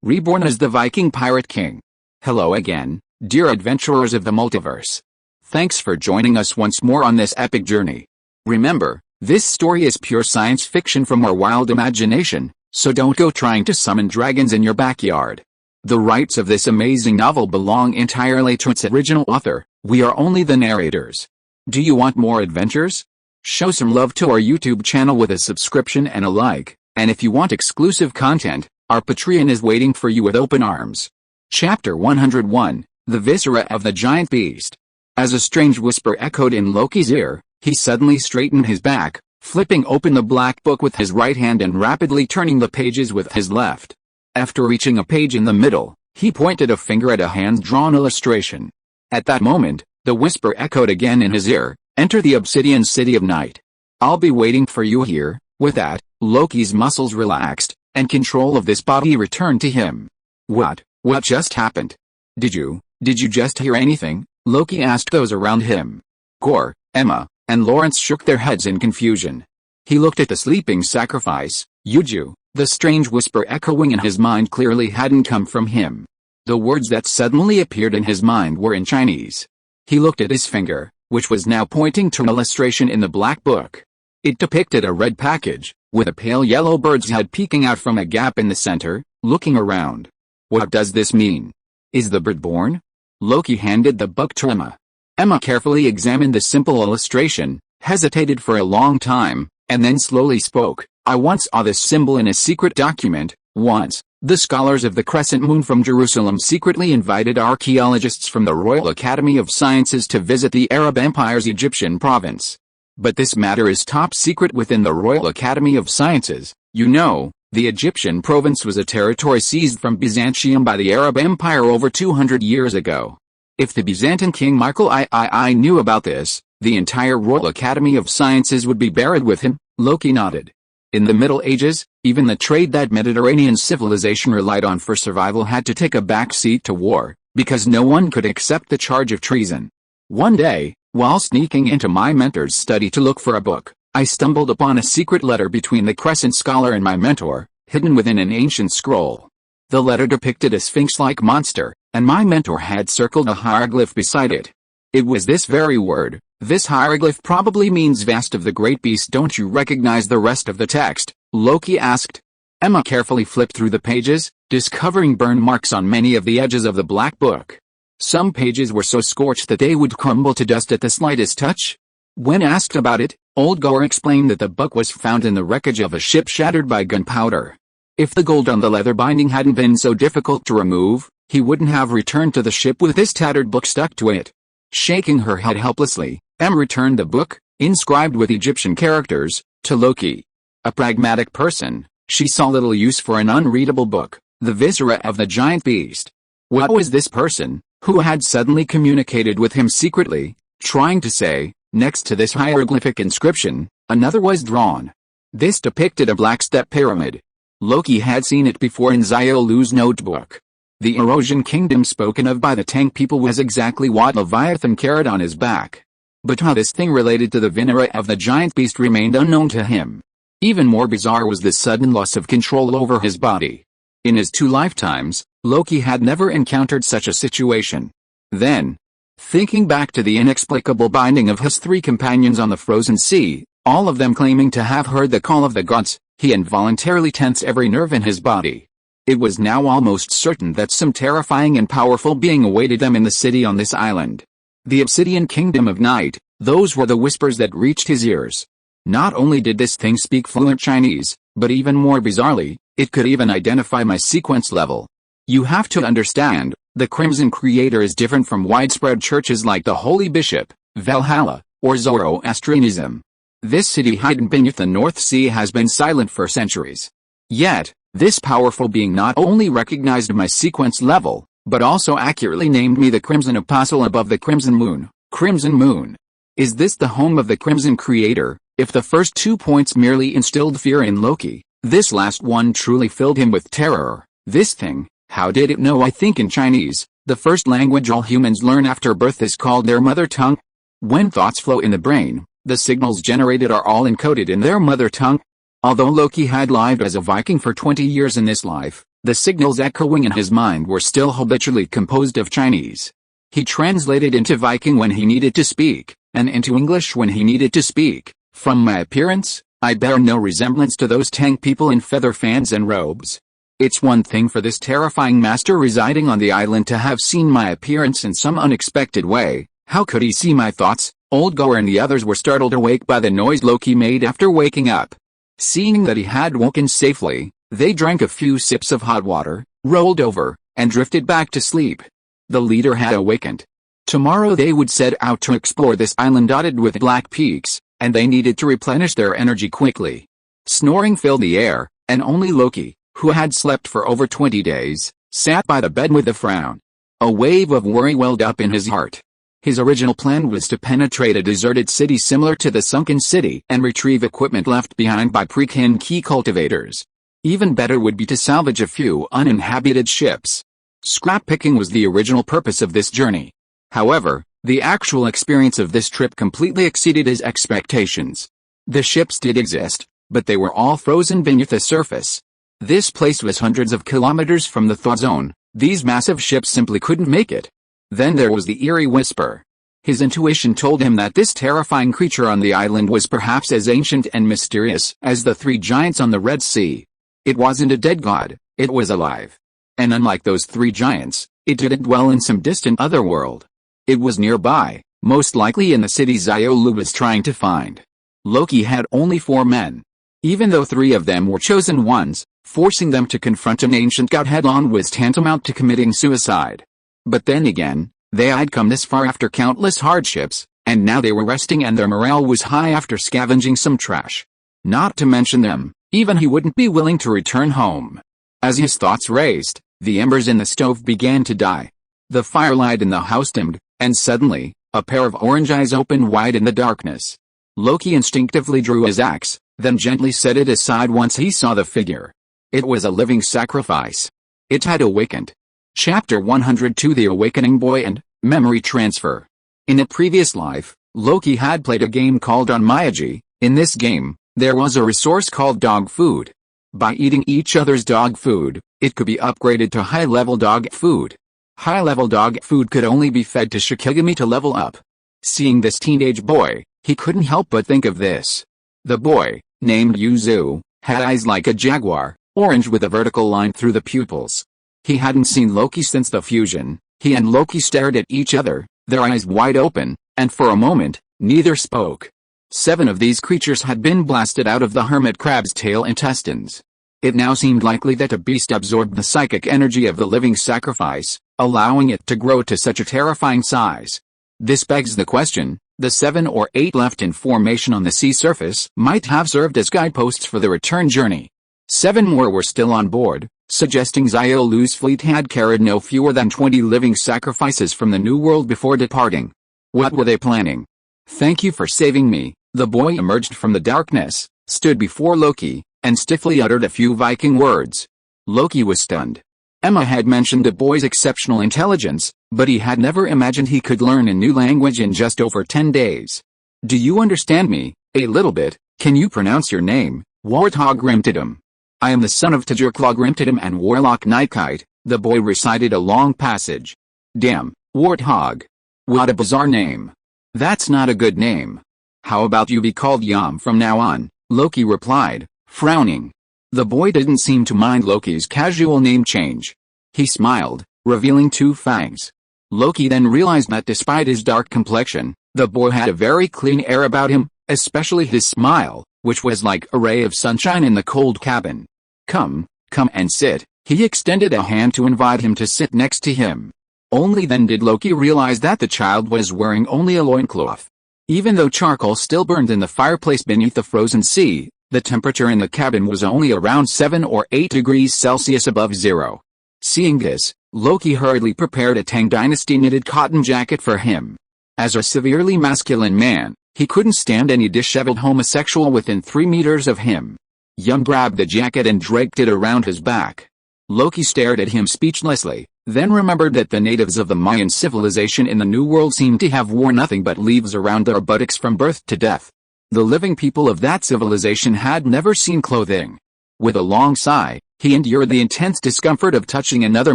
Reborn as the Viking Pirate King. Hello again, dear adventurers of the multiverse. Thanks for joining us once more on this epic journey. Remember, this story is pure science fiction from our wild imagination, so don't go trying to summon dragons in your backyard. The rights of this amazing novel belong entirely to its original author. We are only the narrators. Do you want more adventures? Show some love to our YouTube channel with a subscription and a like, and if you want exclusive content, our Patreon is waiting for you with open arms. Chapter 101, The Viscera of the Giant Beast. As a strange whisper echoed in Loki's ear, he suddenly straightened his back, flipping open the black book with his right hand and rapidly turning the pages with his left. After reaching a page in the middle, he pointed a finger at a hand-drawn illustration. At that moment, the whisper echoed again in his ear, "Enter the obsidian city of night. I'll be waiting for you here." With that, Loki's muscles relaxed, and control of this body returned to him. What just happened? Did you just hear anything? Loki asked those around him. Gore, Emma, and Lawrence shook their heads in confusion. He looked at the sleeping sacrifice. Yuju, the strange whisper echoing in his mind clearly hadn't come from him. The words that suddenly appeared in his mind were in Chinese. He looked at his finger, which was now pointing to an illustration in the black book. It depicted a red package, with a pale yellow bird's head peeking out from a gap in the center, looking around. What does this mean? Is the bird born? Loki handed the book to Emma. Emma carefully examined the simple illustration, hesitated for a long time, and then slowly spoke. I once saw this symbol in a secret document. Once, the scholars of the Crescent Moon from Jerusalem secretly invited archaeologists from the Royal Academy of Sciences to visit the Arab Empire's Egyptian province. But this matter is top secret within the Royal Academy of Sciences. You know, the Egyptian province was a territory seized from Byzantium by the Arab Empire over 200 years ago. If the Byzantine king Michael I knew about this, the entire Royal Academy of Sciences would be buried with him. Loki nodded. In the Middle Ages, even the trade that Mediterranean civilization relied on for survival had to take a back seat to war, because no one could accept the charge of treason. One day, while sneaking into my mentor's study to look for a book, I stumbled upon a secret letter between the Crescent scholar and my mentor, hidden within an ancient scroll. The letter depicted a sphinx-like monster, and my mentor had circled a hieroglyph beside it. It was this very word. This hieroglyph probably means vast of the great beast. Don't you recognize the rest of the text? Loki asked. Emma carefully flipped through the pages, discovering burn marks on many of the edges of the black book. Some pages were so scorched that they would crumble to dust at the slightest touch. When asked about it, old Gore explained that the book was found in the wreckage of a ship shattered by gunpowder. If the gold on the leather binding hadn't been so difficult to remove, he wouldn't have returned to the ship with this tattered book stuck to it. Shaking her head helplessly, Emma returned the book, inscribed with Egyptian characters, to Loki. A pragmatic person, she saw little use for an unreadable book, The Viscera of the Giant Beast. What was this person, who had suddenly communicated with him secretly, trying to say? Next to this hieroglyphic inscription, another was drawn. This depicted a black step pyramid. Loki had seen it before in Xiaolu's notebook. The erosion kingdom spoken of by the Tank people was exactly what Leviathan carried on his back. But how this thing related to the Viscera of the Giant Beast remained unknown to him. Even more bizarre was the sudden loss of control over his body. In his 2 lifetimes, Loki had never encountered such a situation. Then, thinking back to the inexplicable binding of his 3 companions on the frozen sea, all of them claiming to have heard the call of the gods, he involuntarily tensed every nerve in his body. It was now almost certain that some terrifying and powerful being awaited them in the city on this island. The Obsidian Kingdom of Night, those were the whispers that reached his ears. Not only did this thing speak fluent Chinese, but even more bizarrely, it could even identify my sequence level. You have to understand, the Crimson Creator is different from widespread churches like the Holy Bishop, Valhalla, or Zoroastrianism. This city hidden beneath the North Sea has been silent for centuries. Yet, this powerful being not only recognized my sequence level, but also accurately named me the Crimson Apostle above the Crimson Moon. Crimson Moon. Is this the home of the Crimson Creator? If the first 2 points merely instilled fear in Loki, this last one truly filled him with terror. This thing, how did it know? I think in Chinese, the first language all humans learn after birth is called their mother tongue. When thoughts flow in the brain, the signals generated are all encoded in their mother tongue. Although Loki had lived as a Viking for 20 years in this life, The signals echoing in his mind were still habitually composed of Chinese. He translated into Viking when he needed to speak, and into English when he needed to speak. From my appearance, I bear no resemblance to those tank people in feather fans and robes. It's one thing for this terrifying master residing on the island to have seen my appearance in some unexpected way. How could he see my thoughts? Old Goer and the others were startled awake by the noise Loki made after waking up. Seeing that he had woken safely, they drank a few sips of hot water, rolled over, and drifted back to sleep. The leader had awakened. Tomorrow they would set out to explore this island dotted with black peaks, and they needed to replenish their energy quickly. Snoring filled the air, and only Loki, who had slept for over 20 days, sat by the bed with a frown. A wave of worry welled up in his heart. His original plan was to penetrate a deserted city similar to the sunken city and retrieve equipment left behind by pre-kin key cultivators. Even better would be to salvage a few uninhabited ships. Scrap picking was the original purpose of this journey. However, the actual experience of this trip completely exceeded his expectations. The ships did exist, but they were all frozen beneath the surface. This place was hundreds of kilometers from the thaw zone. These massive ships simply couldn't make it. Then there was the eerie whisper. His intuition told him that this terrifying creature on the island was perhaps as ancient and mysterious as the three giants on the Red Sea. It wasn't a dead god, it was alive. And unlike those three giants, it didn't dwell in some distant otherworld. It was nearby, most likely in the city Xiaolu was trying to find. Loki had only 4 men. Even though 3 of them were chosen ones, forcing them to confront an ancient god head-on was tantamount to committing suicide. But then again, they had come this far after countless hardships, and now they were resting and their morale was high after scavenging some trash. Not to mention them, even he wouldn't be willing to return home. As his thoughts raced, the embers in the stove began to die. The firelight in the house dimmed, and suddenly, a pair of orange eyes opened wide in the darkness. Loki instinctively drew his axe, then gently set it aside once he saw the figure. It was a living sacrifice. It had awakened. Chapter 102 The Awakening Boy and Memory Transfer. In a previous life, Loki had played a game called Onmyaji. In this game, there was a resource called dog food. By eating each other's dog food, it could be upgraded to high-level dog food. High-level dog food could only be fed to Shikigami to level up. Seeing this teenage boy, he couldn't help but think of this. The boy, named Yuzu, had eyes like a jaguar, orange with a vertical line through the pupils. He hadn't seen Loki since the fusion. He and Loki stared at each other, their eyes wide open, and for a moment, neither spoke. 7 of these creatures had been blasted out of the hermit crab's tail intestines. It now seemed likely that a beast absorbed the psychic energy of the living sacrifice, allowing it to grow to such a terrifying size. This begs the question, the 7 or 8 left in formation on the sea surface might have served as guideposts for the return journey. 7 more were still on board, suggesting Xiaolu's fleet had carried no fewer than 20 living sacrifices from the New World before departing. What were they planning? Thank you for saving me. The boy emerged from the darkness, stood before Loki, and stiffly uttered a few Viking words. Loki was stunned. Emma had mentioned the boy's exceptional intelligence, but he had never imagined he could learn a new language in just over 10 days. Do you understand me? A little bit. Can you pronounce your name? Warthog Grimtidum. I am the son of Tajurklog Grimtidum and Warlock Nightkite. The boy recited a long passage. Damn, Warthog. What a bizarre name. That's not a good name. How about you be called Yam from now on? Loki replied, frowning. The boy didn't seem to mind Loki's casual name change. He smiled, revealing 2 fangs. Loki then realized that despite his dark complexion, the boy had a very clean air about him, especially his smile, which was like a ray of sunshine in the cold cabin. Come and sit. He extended a hand to invite him to sit next to him. Only then did Loki realize that the child was wearing only a loincloth. Even though charcoal still burned in the fireplace beneath the frozen sea, the temperature in the cabin was only around 7 or 8 degrees Celsius above zero. Seeing this, Loki hurriedly prepared a Tang Dynasty knitted cotton jacket for him. As a severely masculine man, he couldn't stand any disheveled homosexual within 3 meters of him. Yum grabbed the jacket and draped it around his back. Loki stared at him speechlessly, then remembered that the natives of the Mayan civilization in the New World seemed to have worn nothing but leaves around their buttocks from birth to death. The living people of that civilization had never seen clothing. With a long sigh, he endured the intense discomfort of touching another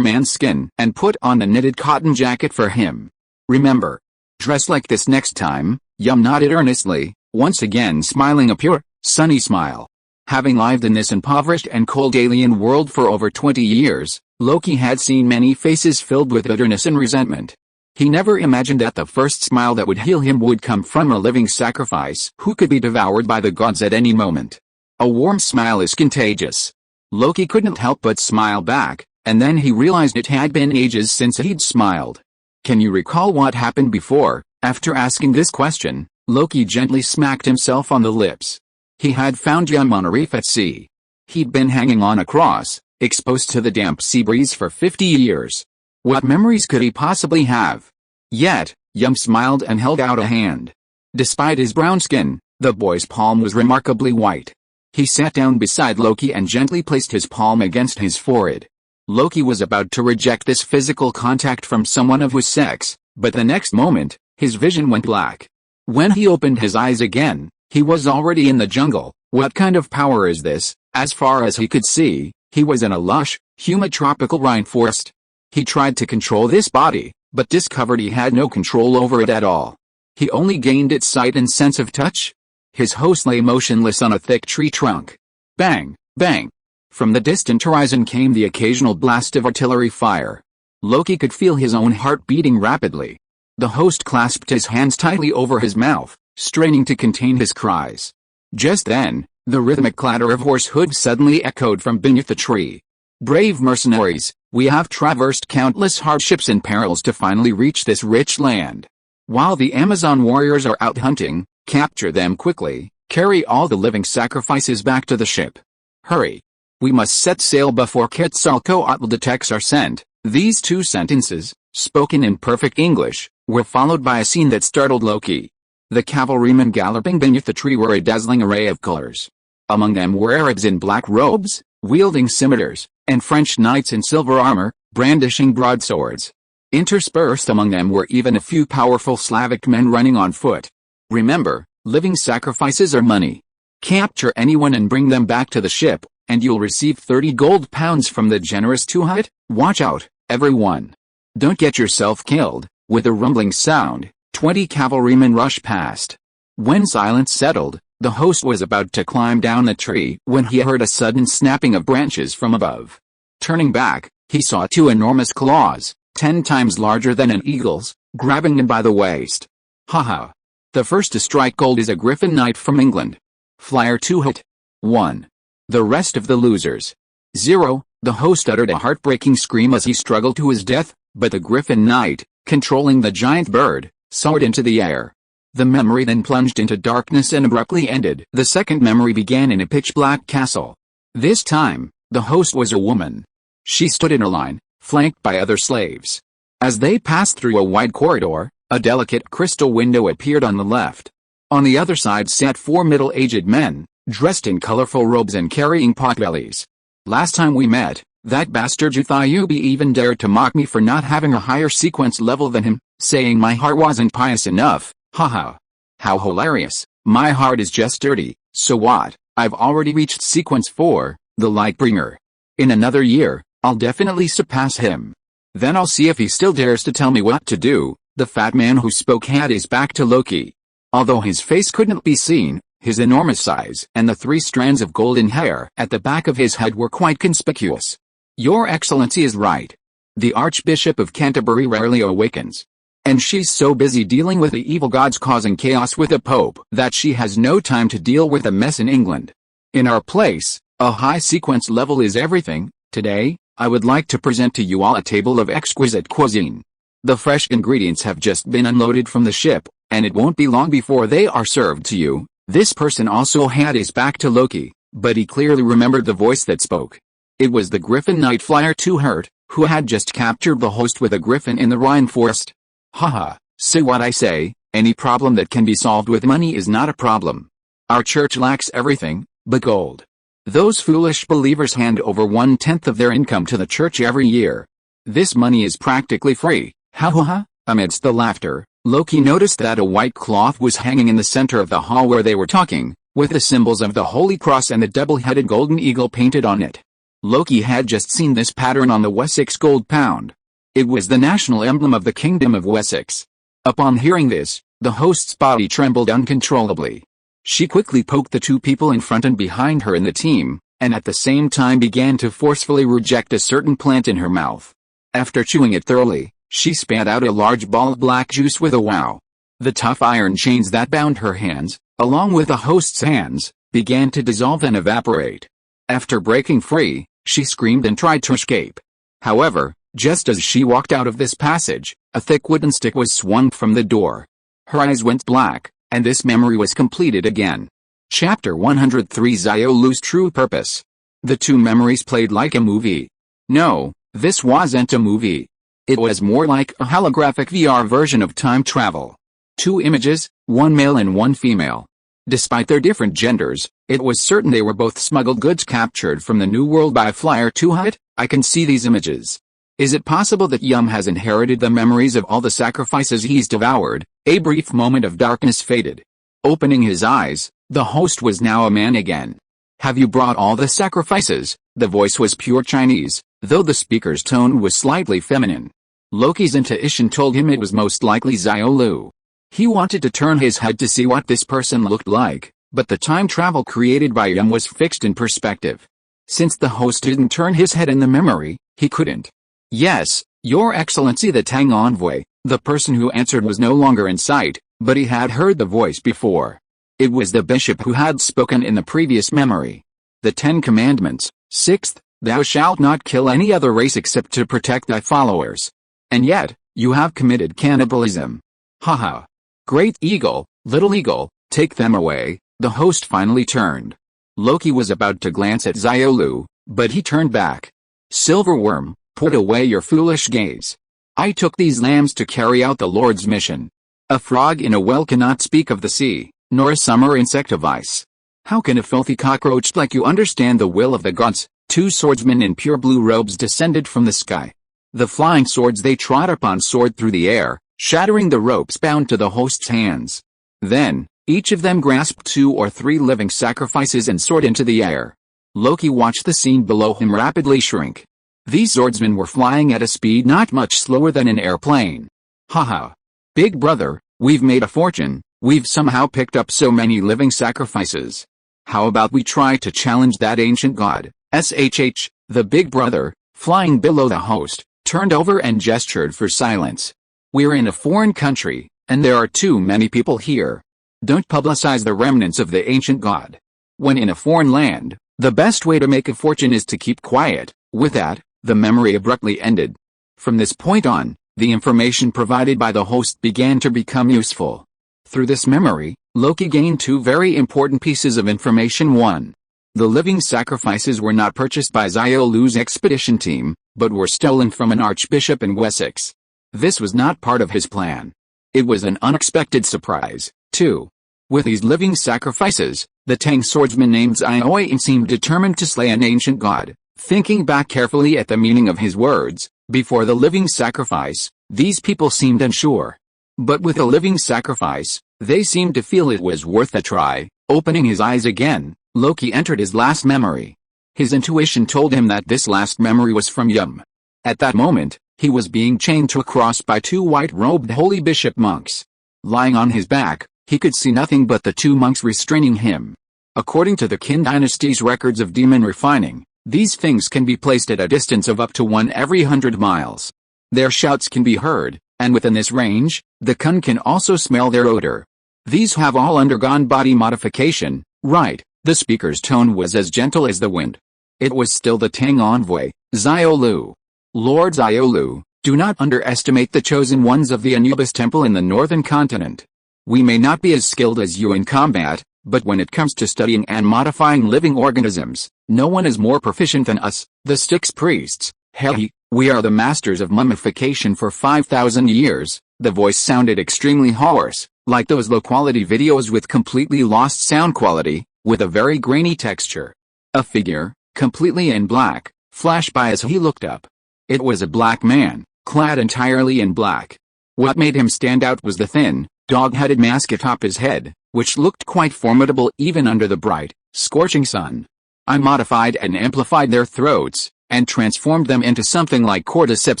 man's skin and put on a knitted cotton jacket for him. "Remember, dress like this next time," Yum nodded earnestly, once again smiling a pure, sunny smile. Having lived in this impoverished and cold alien world for over 20 years, Loki had seen many faces filled with bitterness and resentment. He never imagined that the first smile that would heal him would come from a living sacrifice who could be devoured by the gods at any moment. A warm smile is contagious. Loki couldn't help but smile back, and then he realized it had been ages since he'd smiled. "Can you recall what happened before?" After asking this question, Loki gently smacked himself on the lips. He had found Yum on a reef at sea. He'd been hanging on a cross, exposed to the damp sea breeze for 50 years. What memories could he possibly have? Yet, Yum smiled and held out a hand. Despite his brown skin, the boy's palm was remarkably white. He sat down beside Loki and gently placed his palm against his forehead. Loki was about to reject this physical contact from someone of his sex, but the next moment, his vision went black. When he opened his eyes again, he was already in the jungle. What kind of power is this? As far as he could see, he was in a lush, humid tropical rainforest. He tried to control this body, but discovered he had no control over it at all. He only gained its sight and sense of touch. His host lay motionless on a thick tree trunk. Bang, bang. From the distant horizon came the occasional blast of artillery fire. Loki could feel his own heart beating rapidly. The host clasped his hands tightly over his mouth, straining to contain his cries. Just then, the rhythmic clatter of horse hooves suddenly echoed from beneath the tree. "Brave mercenaries, we have traversed countless hardships and perils to finally reach this rich land. While the Amazon warriors are out hunting, capture them quickly, carry all the living sacrifices back to the ship. Hurry. We must set sail before Quetzalcoatl detects our scent." These two sentences, spoken in perfect English, were followed by a scene that startled Loki. The cavalrymen galloping beneath the tree were a dazzling array of colors. Among them were Arabs in black robes, wielding scimitars, and French knights in silver armor, brandishing broadswords. Interspersed among them were even a few powerful Slavic men running on foot. Remember, living sacrifices are money. Capture anyone and bring them back to the ship, and you'll receive 30 gold pounds from the generous Tuhut. Watch out, everyone. Don't get yourself killed. With a rumbling sound, 20 cavalrymen rushed past. When silence settled, the host was about to climb down the tree when he heard a sudden snapping of branches from above. Turning back, he saw two enormous claws, 10 times larger than an eagle's, grabbing him by the waist. Haha. The first to strike gold is a Griffin Knight from England. Flyer 2 hit. 1. The rest of the losers. 0. The host uttered a heartbreaking scream as he struggled to his death, but the Griffin Knight, controlling the giant bird, soared into the air. The memory then plunged into darkness and abruptly ended. The second memory began in a pitch-black castle. This time, the host was a woman. She stood in a line, flanked by other slaves. As they passed through a wide corridor, a delicate crystal window appeared on the left. On the other side sat 4 middle-aged men, dressed in colorful robes and carrying potbellies. "Last time we met, that bastard Uthayubi even dared to mock me for not having a higher sequence level than him, saying my heart wasn't pious enough. Haha. How hilarious. My heart is just dirty, so what? I've already reached sequence 4, the Lightbringer. In another year, I'll definitely surpass him. Then I'll see if he still dares to tell me what to do." The fat man who spoke had his back to Loki. Although his face couldn't be seen, his enormous size and the 3 strands of golden hair at the back of his head were quite conspicuous. "Your Excellency is right. The Archbishop of Canterbury rarely awakens. And she's so busy dealing with the evil gods causing chaos with the Pope that she has no time to deal with a mess in England. In our place, a high sequence level is everything. Today, I would like to present to you all a table of exquisite cuisine. The fresh ingredients have just been unloaded from the ship, and it won't be long before they are served to you." This person also had his back to Loki, but he clearly remembered the voice that spoke. It was the Griffin Knight Flyer 2 Hurt, who had just captured the host with a griffin in the rainforest. Haha, see what I say, any problem that can be solved with money is not a problem. Our church lacks everything but gold. Those foolish believers hand over 1/10 of their income to the church every year. This money is practically free. Ha ha ha. Amidst the laughter, Loki noticed that a white cloth was hanging in the center of the hall where they were talking. with the symbols of the Holy Cross and the double-headed golden eagle painted on it. Loki had just seen this pattern on the Wessex gold pound. It was the national emblem of the Kingdom of Wessex. Upon hearing this, the host's body trembled uncontrollably. She quickly poked the two people in front and behind her in the team, and at the same time began to forcefully reject a certain plant in her mouth. After chewing it thoroughly, she spat out a large ball of black juice with a wow. The tough iron chains that bound her hands, along with the host's hands, began to dissolve and evaporate. After breaking free, she screamed and tried to escape. However, just as she walked out of this passage, a thick wooden stick was swung from the door. Her eyes went black, and this memory was completed again. Chapter 103: Xiaolu's True Purpose. The two memories played like a movie. No, this wasn't a movie. It was more like a holographic VR version of time travel. Two images, one male and one female. Despite their different genders, it was certain they were both smuggled goods captured from the New World by Flyer 2 Hut. I can see these images. Is it possible that Yum has inherited the memories of all the sacrifices he's devoured? A brief moment of darkness faded. Opening his eyes, the host was now a man again. Have you brought all the sacrifices? The voice was pure Chinese, though the speaker's tone was slightly feminine. Loki's intuition told him it was most likely Xiaolu. He wanted to turn his head to see what this person looked like, but the time travel created by Yum was fixed in perspective. Since the host didn't turn his head in the memory, he couldn't. Yes, Your Excellency, the Tang envoy. The person who answered was no longer in sight, but he had heard the voice before. It was the bishop who had spoken in the previous memory. The 10 Commandments, 6th, thou shalt not kill any other race except to protect thy followers. And yet, you have committed cannibalism. Haha. Great eagle, little eagle, take them away. The host finally turned. Loki was about to glance at Xiaolu, but he turned back. Silverworm, put away your foolish gaze. I took these lambs to carry out the Lord's mission. A frog in a well cannot speak of the sea, nor a summer insect of ice. How can a filthy cockroach like you understand the will of the gods? 2 swordsmen in pure blue robes descended from the sky. The flying swords they trod upon soared through the air, shattering the ropes bound to the host's hands. Then, each of them grasped 2 or 3 living sacrifices and soared into the air. Loki watched the scene below him rapidly shrink. These swordsmen were flying at a speed not much slower than an airplane. Haha. Big brother, we've made a fortune, we've somehow picked up so many living sacrifices. How about we try to challenge that ancient god? SHH, the big brother, flying below the host, turned over and gestured for silence. We're in a foreign country, and there are too many people here. Don't publicize the remnants of the ancient god. When in a foreign land, the best way to make a fortune is to keep quiet. With that, the memory abruptly ended. From this point on, the information provided by the host began to become useful. Through this memory, Loki gained 2 very important pieces of information. 1. The living sacrifices were not purchased by Xiaolu's expedition team, but were stolen from an archbishop in Wessex. This was not part of his plan. It was an unexpected surprise. 2. With these living sacrifices, the Tang swordsman named Xiaolu seemed determined to slay an ancient god. Thinking back carefully at the meaning of his words, before the living sacrifice, these people seemed unsure. But with a living sacrifice, they seemed to feel it was worth a try. Opening his eyes again, Loki entered his last memory. His intuition told him that this last memory was from Yum. At that moment, he was being chained to a cross by 2 white-robed holy bishop monks. Lying on his back, he could see nothing but the 2 monks restraining him. According to the Qin dynasty's records of demon refining, these things can be placed at a distance of up to 1 every 100 miles. Their shouts can be heard, and within this range, the Kun can also smell their odor. These have all undergone body modification, right? The speaker's tone was as gentle as the wind. It was still the Tang envoy, Xiaolu. Lord Xiaolu, do not underestimate the chosen ones of the Anubis temple in the northern continent. We may not be as skilled as you in combat, but when it comes to studying and modifying living organisms, no one is more proficient than us, the Styx priests. Hey, we are the masters of mummification for 5,000 years. The voice sounded extremely hoarse, like those low-quality videos with completely lost sound quality, with a very grainy texture. A figure, completely in black, flashed by as he looked up. It was a black man, clad entirely in black. What made him stand out was the thin, dog-headed mask atop his head, which looked quite formidable even under the bright, scorching sun. I modified and amplified their throats, and transformed them into something like cordyceps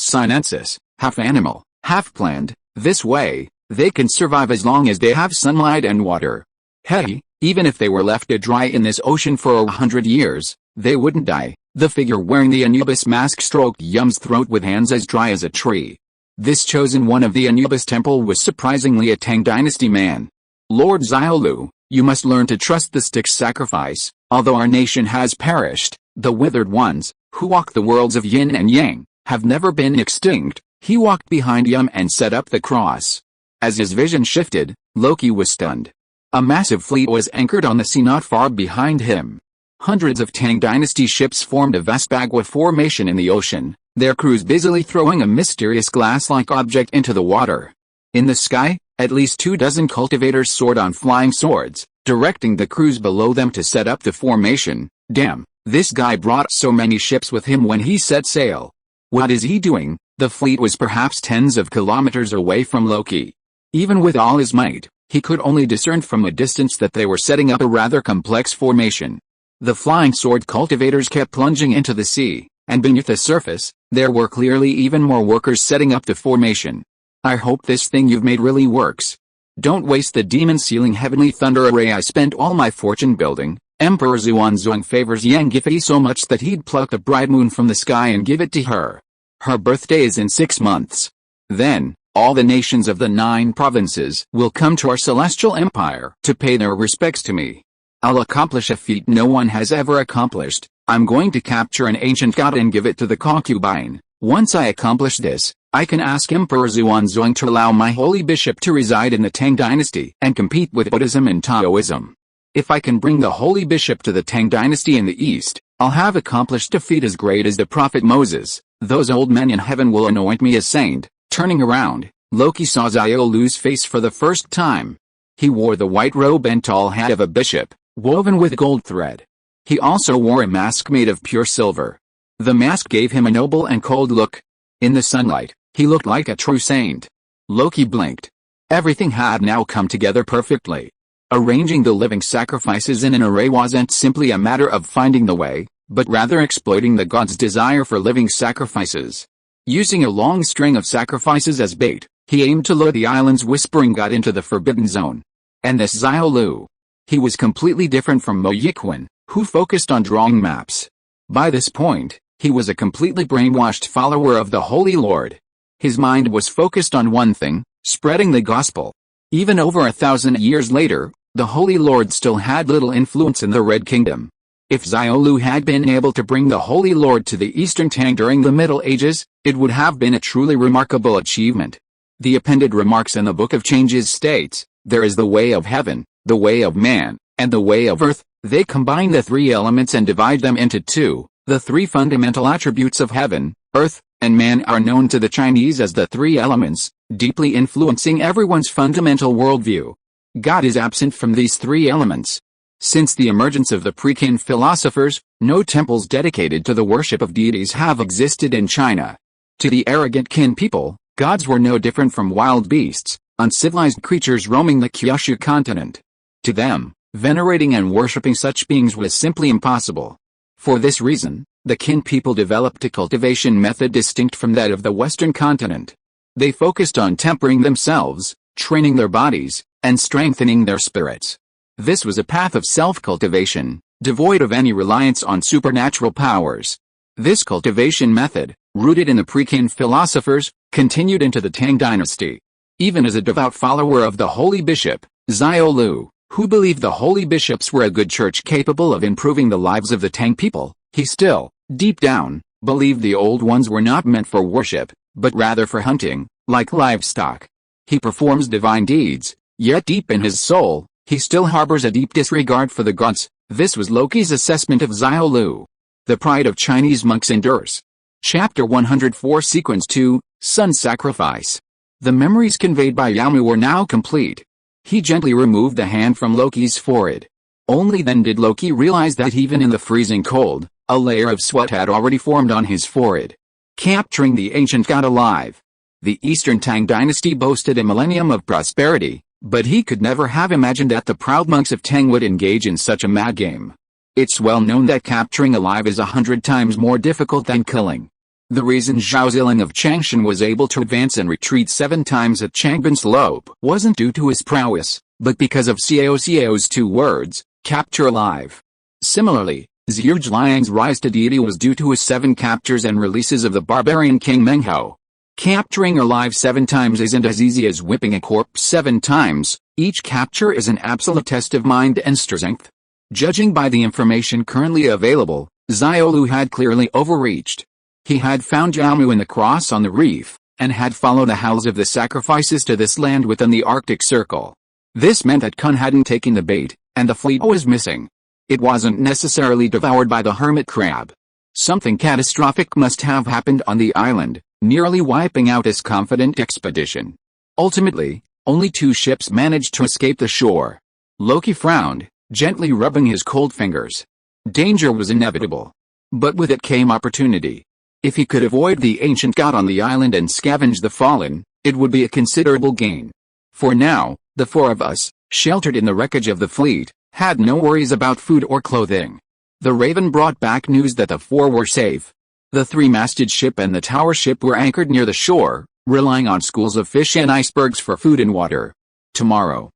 sinensis, half animal, half plant. This way, they can survive as long as they have sunlight and water. Hey, even if they were left to dry in this ocean for 100 years, they wouldn't die. The figure wearing the Anubis mask stroked Yum's throat with hands as dry as a tree. This chosen one of the Anubis temple was surprisingly a Tang dynasty man. Lord Xiaolu, you must learn to trust the Styx sacrifice. Although our nation has perished, the withered ones, who walk the worlds of yin and yang, have never been extinct. He walked behind Yum and set up the cross. As his vision shifted, Loki was stunned. A massive fleet was anchored on the sea not far behind him. Hundreds of Tang dynasty ships formed a vast bagua formation in the ocean, their crews busily throwing a mysterious glass-like object into the water. In the sky, at least 24 cultivators soared on flying swords, directing the crews below them to set up the formation. Damn, this guy brought so many ships with him when he set sail. What is he doing? The fleet was perhaps tens of kilometers away from Loki. Even with all his might, he could only discern from a distance that they were setting up a rather complex formation. The flying sword cultivators kept plunging into the sea, and beneath the surface, there were clearly even more workers setting up the formation. I hope this thing you've made really works. Don't waste the demon-sealing heavenly thunder array I spent all my fortune building. Emperor Xuanzong favors Yang Gifi so much that he'd pluck the bright moon from the sky and give it to her. Her birthday is in 6 months. Then, all the nations of the 9 provinces will come to our celestial empire to pay their respects to me. I'll accomplish a feat no one has ever accomplished. I'm going to capture an ancient god and give it to the concubine. Once I accomplish this, I can ask Emperor Xuanzong to allow my holy bishop to reside in the Tang dynasty and compete with Buddhism and Taoism. If I can bring the holy bishop to the Tang dynasty in the east, I'll have accomplished a feat as great as the prophet Moses. Those old men in heaven will anoint me a saint. Turning around, Loki saw Xiaolu's face for the first time. He wore the white robe and tall hat of a bishop, woven with gold thread. He also wore a mask made of pure silver. The mask gave him a noble and cold look. In the sunlight, he looked like a true saint. Loki blinked. Everything had now come together perfectly. Arranging the living sacrifices in an array wasn't simply a matter of finding the way, but rather exploiting the god's desire for living sacrifices. Using a long string of sacrifices as bait, he aimed to lure the island's whispering god into the forbidden zone. And this Xiaolu. He was completely different from Mo Yiquan, who focused on drawing maps. By this point, he was a completely brainwashed follower of the Holy Lord. His mind was focused on one thing, spreading the gospel. Even over 1,000 years later, the Holy Lord still had little influence in the Red Kingdom. If Xiaolu had been able to bring the Holy Lord to the Eastern Tang during the Middle Ages, it would have been a truly remarkable achievement. The appended remarks in the Book of Changes states, there is the way of heaven, the way of man, and the way of earth. They combine the 3 elements and divide them into 2. The 3 fundamental attributes of heaven, earth, and man are known to the Chinese as the 3 elements, deeply influencing everyone's fundamental worldview. God is absent from these 3 elements. Since the emergence of the pre-Qin philosophers, no temples dedicated to the worship of deities have existed in China. To the arrogant Qin people, gods were no different from wild beasts, uncivilized creatures roaming the Kyushu continent. To them, venerating and worshipping such beings was simply impossible. For this reason, the Qin people developed a cultivation method distinct from that of the Western continent. They focused on tempering themselves, training their bodies, and strengthening their spirits. This was a path of self-cultivation, devoid of any reliance on supernatural powers. This cultivation method, rooted in the pre-Qin philosophers, continued into the Tang dynasty. Even as a devout follower of the holy bishop, Xiaolu, who believed the holy bishops were a good church capable of improving the lives of the Tang people, he still, deep down, believed the old ones were not meant for worship, but rather for hunting, like livestock. He performs divine deeds, yet deep in his soul, he still harbors a deep disregard for the gods. This was Loki's assessment of Xiaolu. The pride of Chinese monks endures. Chapter 104 Sequence 2, Sun Sacrifice. The memories conveyed by Yamu were now complete. He gently removed the hand from Loki's forehead. Only then did Loki realize that even in the freezing cold, a layer of sweat had already formed on his forehead. Capturing the ancient god alive. The Eastern Tang dynasty boasted a millennium of prosperity, but he could never have imagined that the proud monks of Tang would engage in such a mad game. It's well known that capturing alive is 100 times more difficult than killing. The reason Zhao Ziling of Changshan was able to advance and retreat 7 times at Changbin Slope wasn't due to his prowess, but because of Xiao Xiao's 2 words, capture alive. Similarly, Zhu Zhiliang's rise to deity was due to his 7 captures and releases of the barbarian king Menghou. Capturing alive 7 times isn't as easy as whipping a corpse 7 times, each capture is an absolute test of mind and strength. Judging by the information currently available, Xiaolu had clearly overreached. He had found Jiamu in the cross on the reef, and had followed the howls of the sacrifices to this land within the Arctic Circle. This meant that Kun hadn't taken the bait, and the fleet was missing. It wasn't necessarily devoured by the hermit crab. Something catastrophic must have happened on the island, nearly wiping out this confident expedition. Ultimately, only 2 ships managed to escape the shore. Loki frowned, gently rubbing his cold fingers. Danger was inevitable. But with it came opportunity. If he could avoid the ancient god on the island and scavenge the fallen, it would be a considerable gain. For now, the 4 of us, sheltered in the wreckage of the fleet, had no worries about food or clothing. The Raven brought back news that the 4 were safe. The 3-masted ship and the tower ship were anchored near the shore, relying on schools of fish and icebergs for food and water. Tomorrow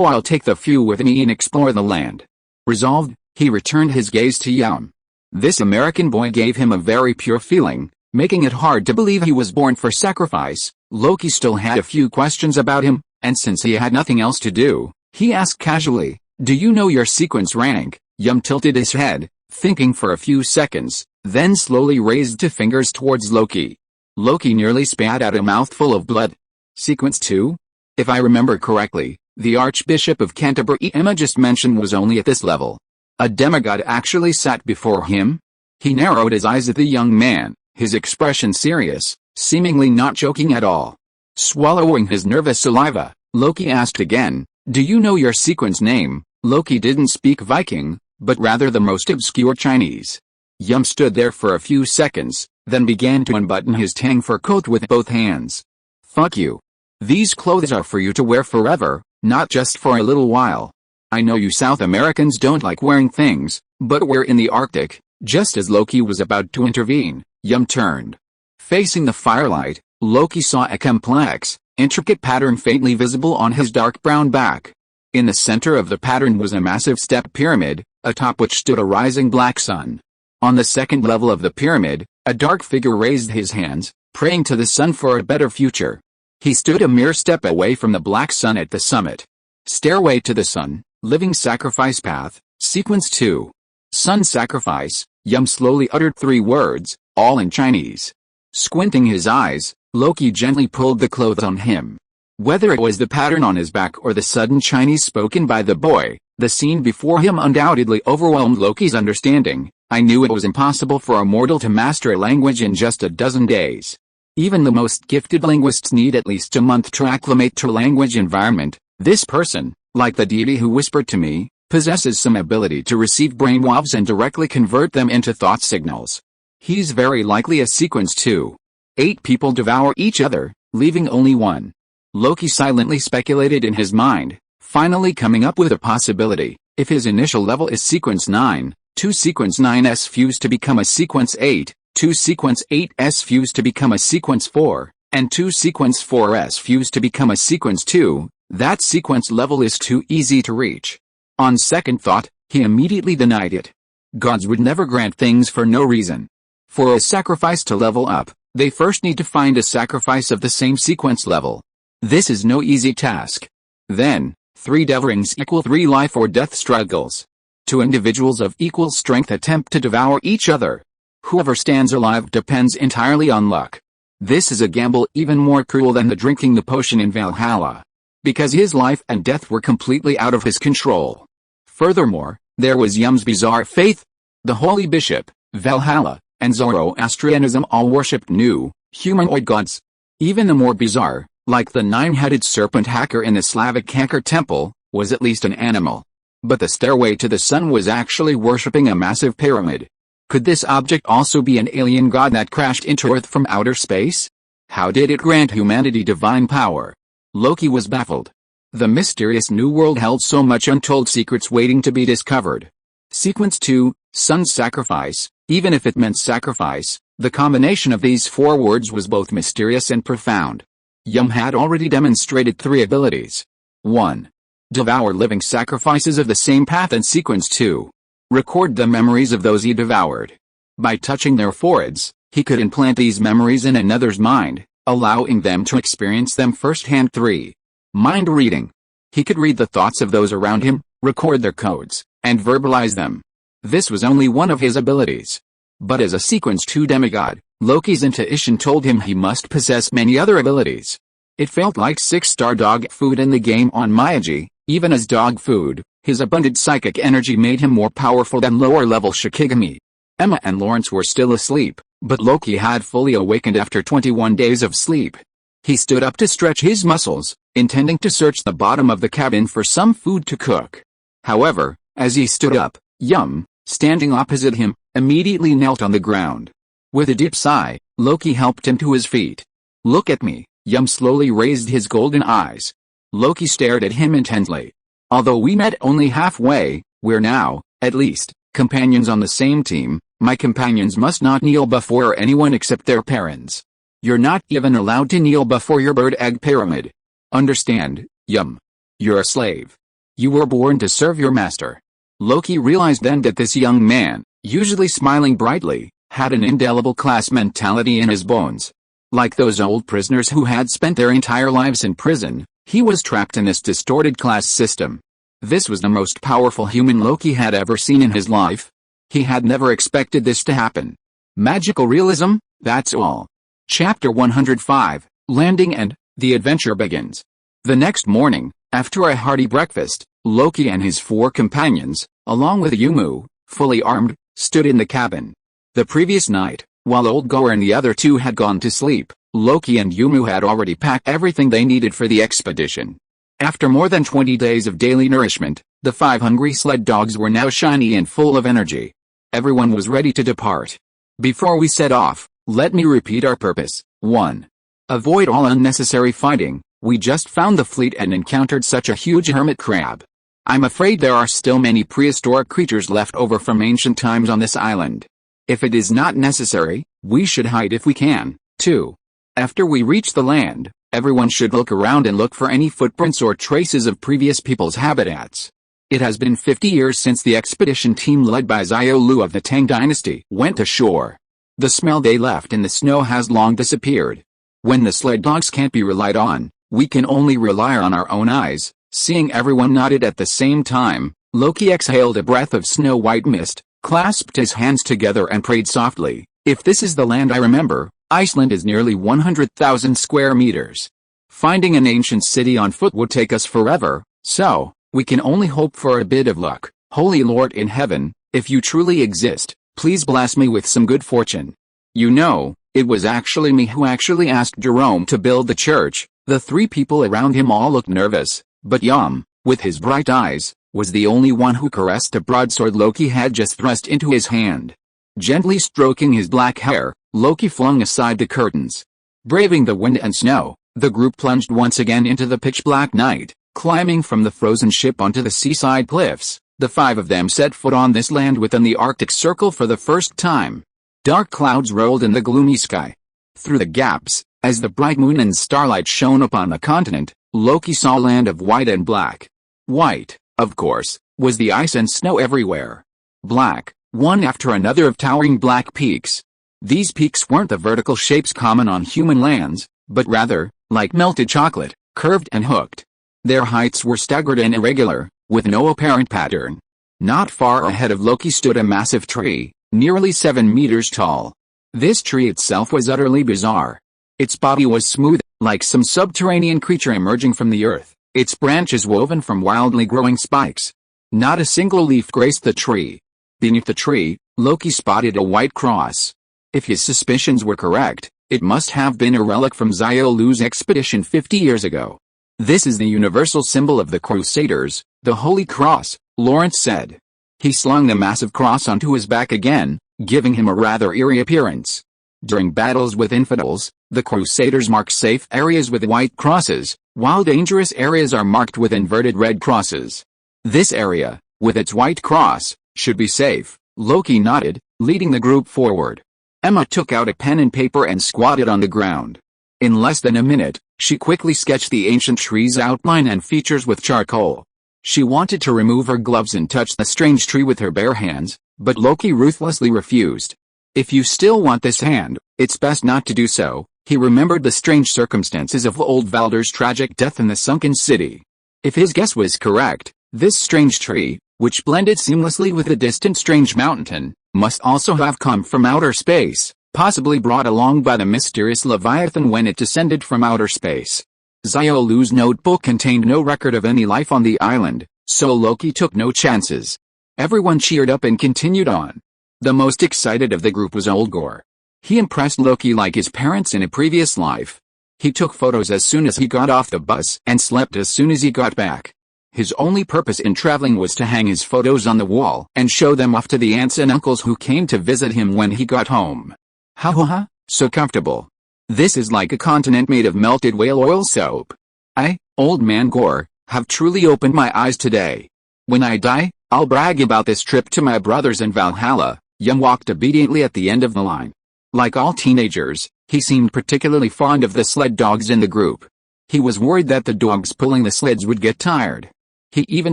I'll take the few with me and explore the land. Resolved, he returned his gaze to Yam. This American boy gave him a very pure feeling, making it hard to believe he was born for sacrifice. Loki still had a few questions about him, and since he had nothing else to do, he asked casually, "Do you know your sequence rank?" Yam tilted his head, thinking for a few seconds, then slowly raised 2 fingers towards Loki. Loki nearly spat out a mouthful of blood. Sequence 2? If I remember correctly, the Archbishop of Canterbury Emma just mentioned was only at this level. A demigod actually sat before him? He narrowed his eyes at the young man, his expression serious, seemingly not joking at all. Swallowing his nervous saliva, Loki asked again, "Do you know your sequence name?" Loki didn't speak Viking, but rather the most obscure Chinese. Yum stood there for a few seconds, then began to unbutton his Tang fur coat with both hands. "Fuck you. These clothes are for you to wear forever, not just for a little while. I know you South Americans don't like wearing things, but we're in the Arctic." Just as Loki was about to intervene, Yum turned. Facing the firelight, Loki saw a complex, intricate pattern faintly visible on his dark brown back. In the center of the pattern was a massive step pyramid, atop which stood a rising black sun. On the second level of the pyramid, a dark figure raised his hands, praying to the sun for a better future. He stood a mere step away from the black sun at the summit. Stairway to the Sun, Living Sacrifice Path, Sequence 2. Sun Sacrifice, Yum slowly uttered 3 words, all in Chinese. Squinting his eyes, Loki gently pulled the clothes on him. Whether it was the pattern on his back or the sudden Chinese spoken by the boy, the scene before him undoubtedly overwhelmed Loki's understanding. I knew it was impossible for a mortal to master a language in just a dozen days. Even the most gifted linguists need at least a month to acclimate to a language environment. This person, like the deity who whispered to me, possesses some ability to receive brainwaves and directly convert them into thought signals. He's very likely a sequence 2. 8 people devour each other, leaving only 1. Loki silently speculated in his mind, finally coming up with a possibility. If his initial level is sequence 9, 2 sequence 9s fuse to become a sequence 8, 2 sequence 8s fuse to become a sequence 4, and 2 sequence 4s fuse to become a sequence 2, that sequence level is too easy to reach. On second thought, he immediately denied it. Gods would never grant things for no reason. For a sacrifice to level up, they first need to find a sacrifice of the same sequence level. This is no easy task. Then, 3 devourings equal 3 life or death struggles. 2 individuals of equal strength attempt to devour each other. Whoever stands alive depends entirely on luck. This is a gamble even more cruel than the drinking the potion in Valhalla. Because his life and death were completely out of his control. Furthermore, there was Yum's bizarre faith. The Holy Bishop, Valhalla, and Zoroastrianism all worshipped new, humanoid gods. Even the more bizarre, like the 9-headed serpent hacker in the Slavic hacker temple, was at least an animal. But the stairway to the sun was actually worshipping a massive pyramid. Could this object also be an alien god that crashed into Earth from outer space? How did it grant humanity divine power? Loki was baffled. The mysterious new world held so much untold secrets waiting to be discovered. Sequence 2, Son's Sacrifice. Even if it meant sacrifice, the combination of these 4 words was both mysterious and profound. Yum had already demonstrated 3 abilities. 1. Devour living sacrifices of the same path, and sequence 2. Record the memories of those he devoured. By touching their foreheads, he could implant these memories in another's mind, allowing them to experience them firsthand. 3. Mind reading. He could read the thoughts of those around him, record their codes, and verbalize them. This was only one of his abilities. But as a sequence 2 demigod, Loki's intuition told him he must possess many other abilities. It felt like 6-star dog food in the game on Miyagi. Even as dog food, his abundant psychic energy made him more powerful than lower-level Shikigami. Emma and Lawrence were still asleep, but Loki had fully awakened after 21 days of sleep. He stood up to stretch his muscles, intending to search the bottom of the cabin for some food to cook. However, as he stood up, Yum, standing opposite him, immediately knelt on the ground. With a deep sigh, Loki helped him to his feet. "Look at me." Yum slowly raised his golden eyes. Loki stared at him intently. "Although we met only halfway, we're now, at least, companions on the same team. My companions must not kneel before anyone except their parents. You're not even allowed to kneel before your bird egg pyramid. Understand, Yum? You're a slave. You were born to serve your master." Loki realized then that this young man, usually smiling brightly, had an indelible class mentality in his bones. Like those old prisoners who had spent their entire lives in prison, he was trapped in this distorted class system. This was the most powerful human Loki had ever seen in his life. He had never expected this to happen. Magical realism, that's all. Chapter 105, Landing, and the adventure begins. The next morning, after a hearty breakfast, Loki and his 4 companions, along with Yumu, fully armed, stood in the cabin. The previous night, while Old Gore and the other 2 had gone to sleep, Loki and Yumu had already packed everything they needed for the expedition. After more than 20 days of daily nourishment, the 5 hungry sled dogs were now shiny and full of energy. Everyone was ready to depart. Before we set off, let me repeat our purpose. 1. Avoid all unnecessary fighting. We just found the fleet and encountered such a huge hermit crab. I'm afraid there are still many prehistoric creatures left over from ancient times on this island. If it is not necessary, we should hide if we can. 2. After we reach the land, everyone should look around and look for any footprints or traces of previous people's habitats. It has been 50 years since the expedition team led by Xiao Lu of the Tang dynasty went ashore. The smell they left in the snow has long disappeared. When the sled dogs can't be relied on, we can only rely on our own eyes. Seeing everyone nodded at the same time, Loki exhaled a breath of snow-white mist, clasped his hands together and prayed softly. If this is the land I remember, Iceland is nearly 100,000 square meters. Finding an ancient city on foot would take us forever, so we can only hope for a bit of luck. Holy Lord in heaven, if you truly exist, please bless me with some good fortune. You know, it was actually me who actually asked Jerome to build the church. The 3 people around him all looked nervous, but Yum, with his bright eyes, was the only one who caressed a broadsword Loki had just thrust into his hand. Gently stroking his black hair, Loki flung aside the curtains. Braving the wind and snow, the group plunged once again into the pitch-black night. Climbing from the frozen ship onto the seaside cliffs, the 5 of them set foot on this land within the Arctic Circle for the first time. Dark clouds rolled in the gloomy sky. Through the gaps, as the bright moon and starlight shone upon the continent, Loki saw a land of white and black. White, of course, was the ice and snow everywhere. Black, one after another of towering black peaks. These peaks weren't the vertical shapes common on human lands, but rather, like melted chocolate, curved and hooked. Their heights were staggered and irregular, with no apparent pattern. Not far ahead of Loki stood a massive tree, nearly 7 meters tall. This tree itself was utterly bizarre. Its body was smooth, like some subterranean creature emerging from the earth, its branches woven from wildly growing spikes. Not a single leaf graced the tree. Beneath the tree, Loki spotted a white cross. If his suspicions were correct, it must have been a relic from Xiao Lu's expedition 50 years ago. This is the universal symbol of the Crusaders, the Holy Cross, Lawrence said. He slung the massive cross onto his back again, giving him a rather eerie appearance. During battles with infidels, The Crusaders mark safe areas with white crosses, while dangerous areas are marked with inverted red crosses. This area, with its white cross, should be safe, Loki nodded, leading the group forward. Emma took out a pen and paper and squatted on the ground. In less than a minute, she quickly sketched the ancient tree's outline and features with charcoal. She wanted to remove her gloves and touch the strange tree with her bare hands, but Loki ruthlessly refused. If you still want this hand, it's best not to do so. He remembered the strange circumstances of old Valder's tragic death in the sunken city. If his guess was correct, this strange tree, which blended seamlessly with the distant strange mountain, must also have come from outer space, possibly brought along by the mysterious Leviathan when it descended from outer space. Xiaolu's notebook contained no record of any life on the island, so Loki took no chances. Everyone cheered up and continued on. The most excited of the group was Olgor. He impressed Loki like his parents in a previous life. He took photos as soon as he got off the bus and slept as soon as he got back. His only purpose in traveling was to hang his photos on the wall and show them off to the aunts and uncles who came to visit him when he got home. Ha ha ha, so comfortable. This is like a continent made of melted whale oil soap. I, old man Gore, have truly opened my eyes today. When I die, I'll brag about this trip to my brothers in Valhalla. Yum walked obediently at the end of the line. Like all teenagers, he seemed particularly fond of the sled dogs in the group. He was worried that the dogs pulling the sleds would get tired. He even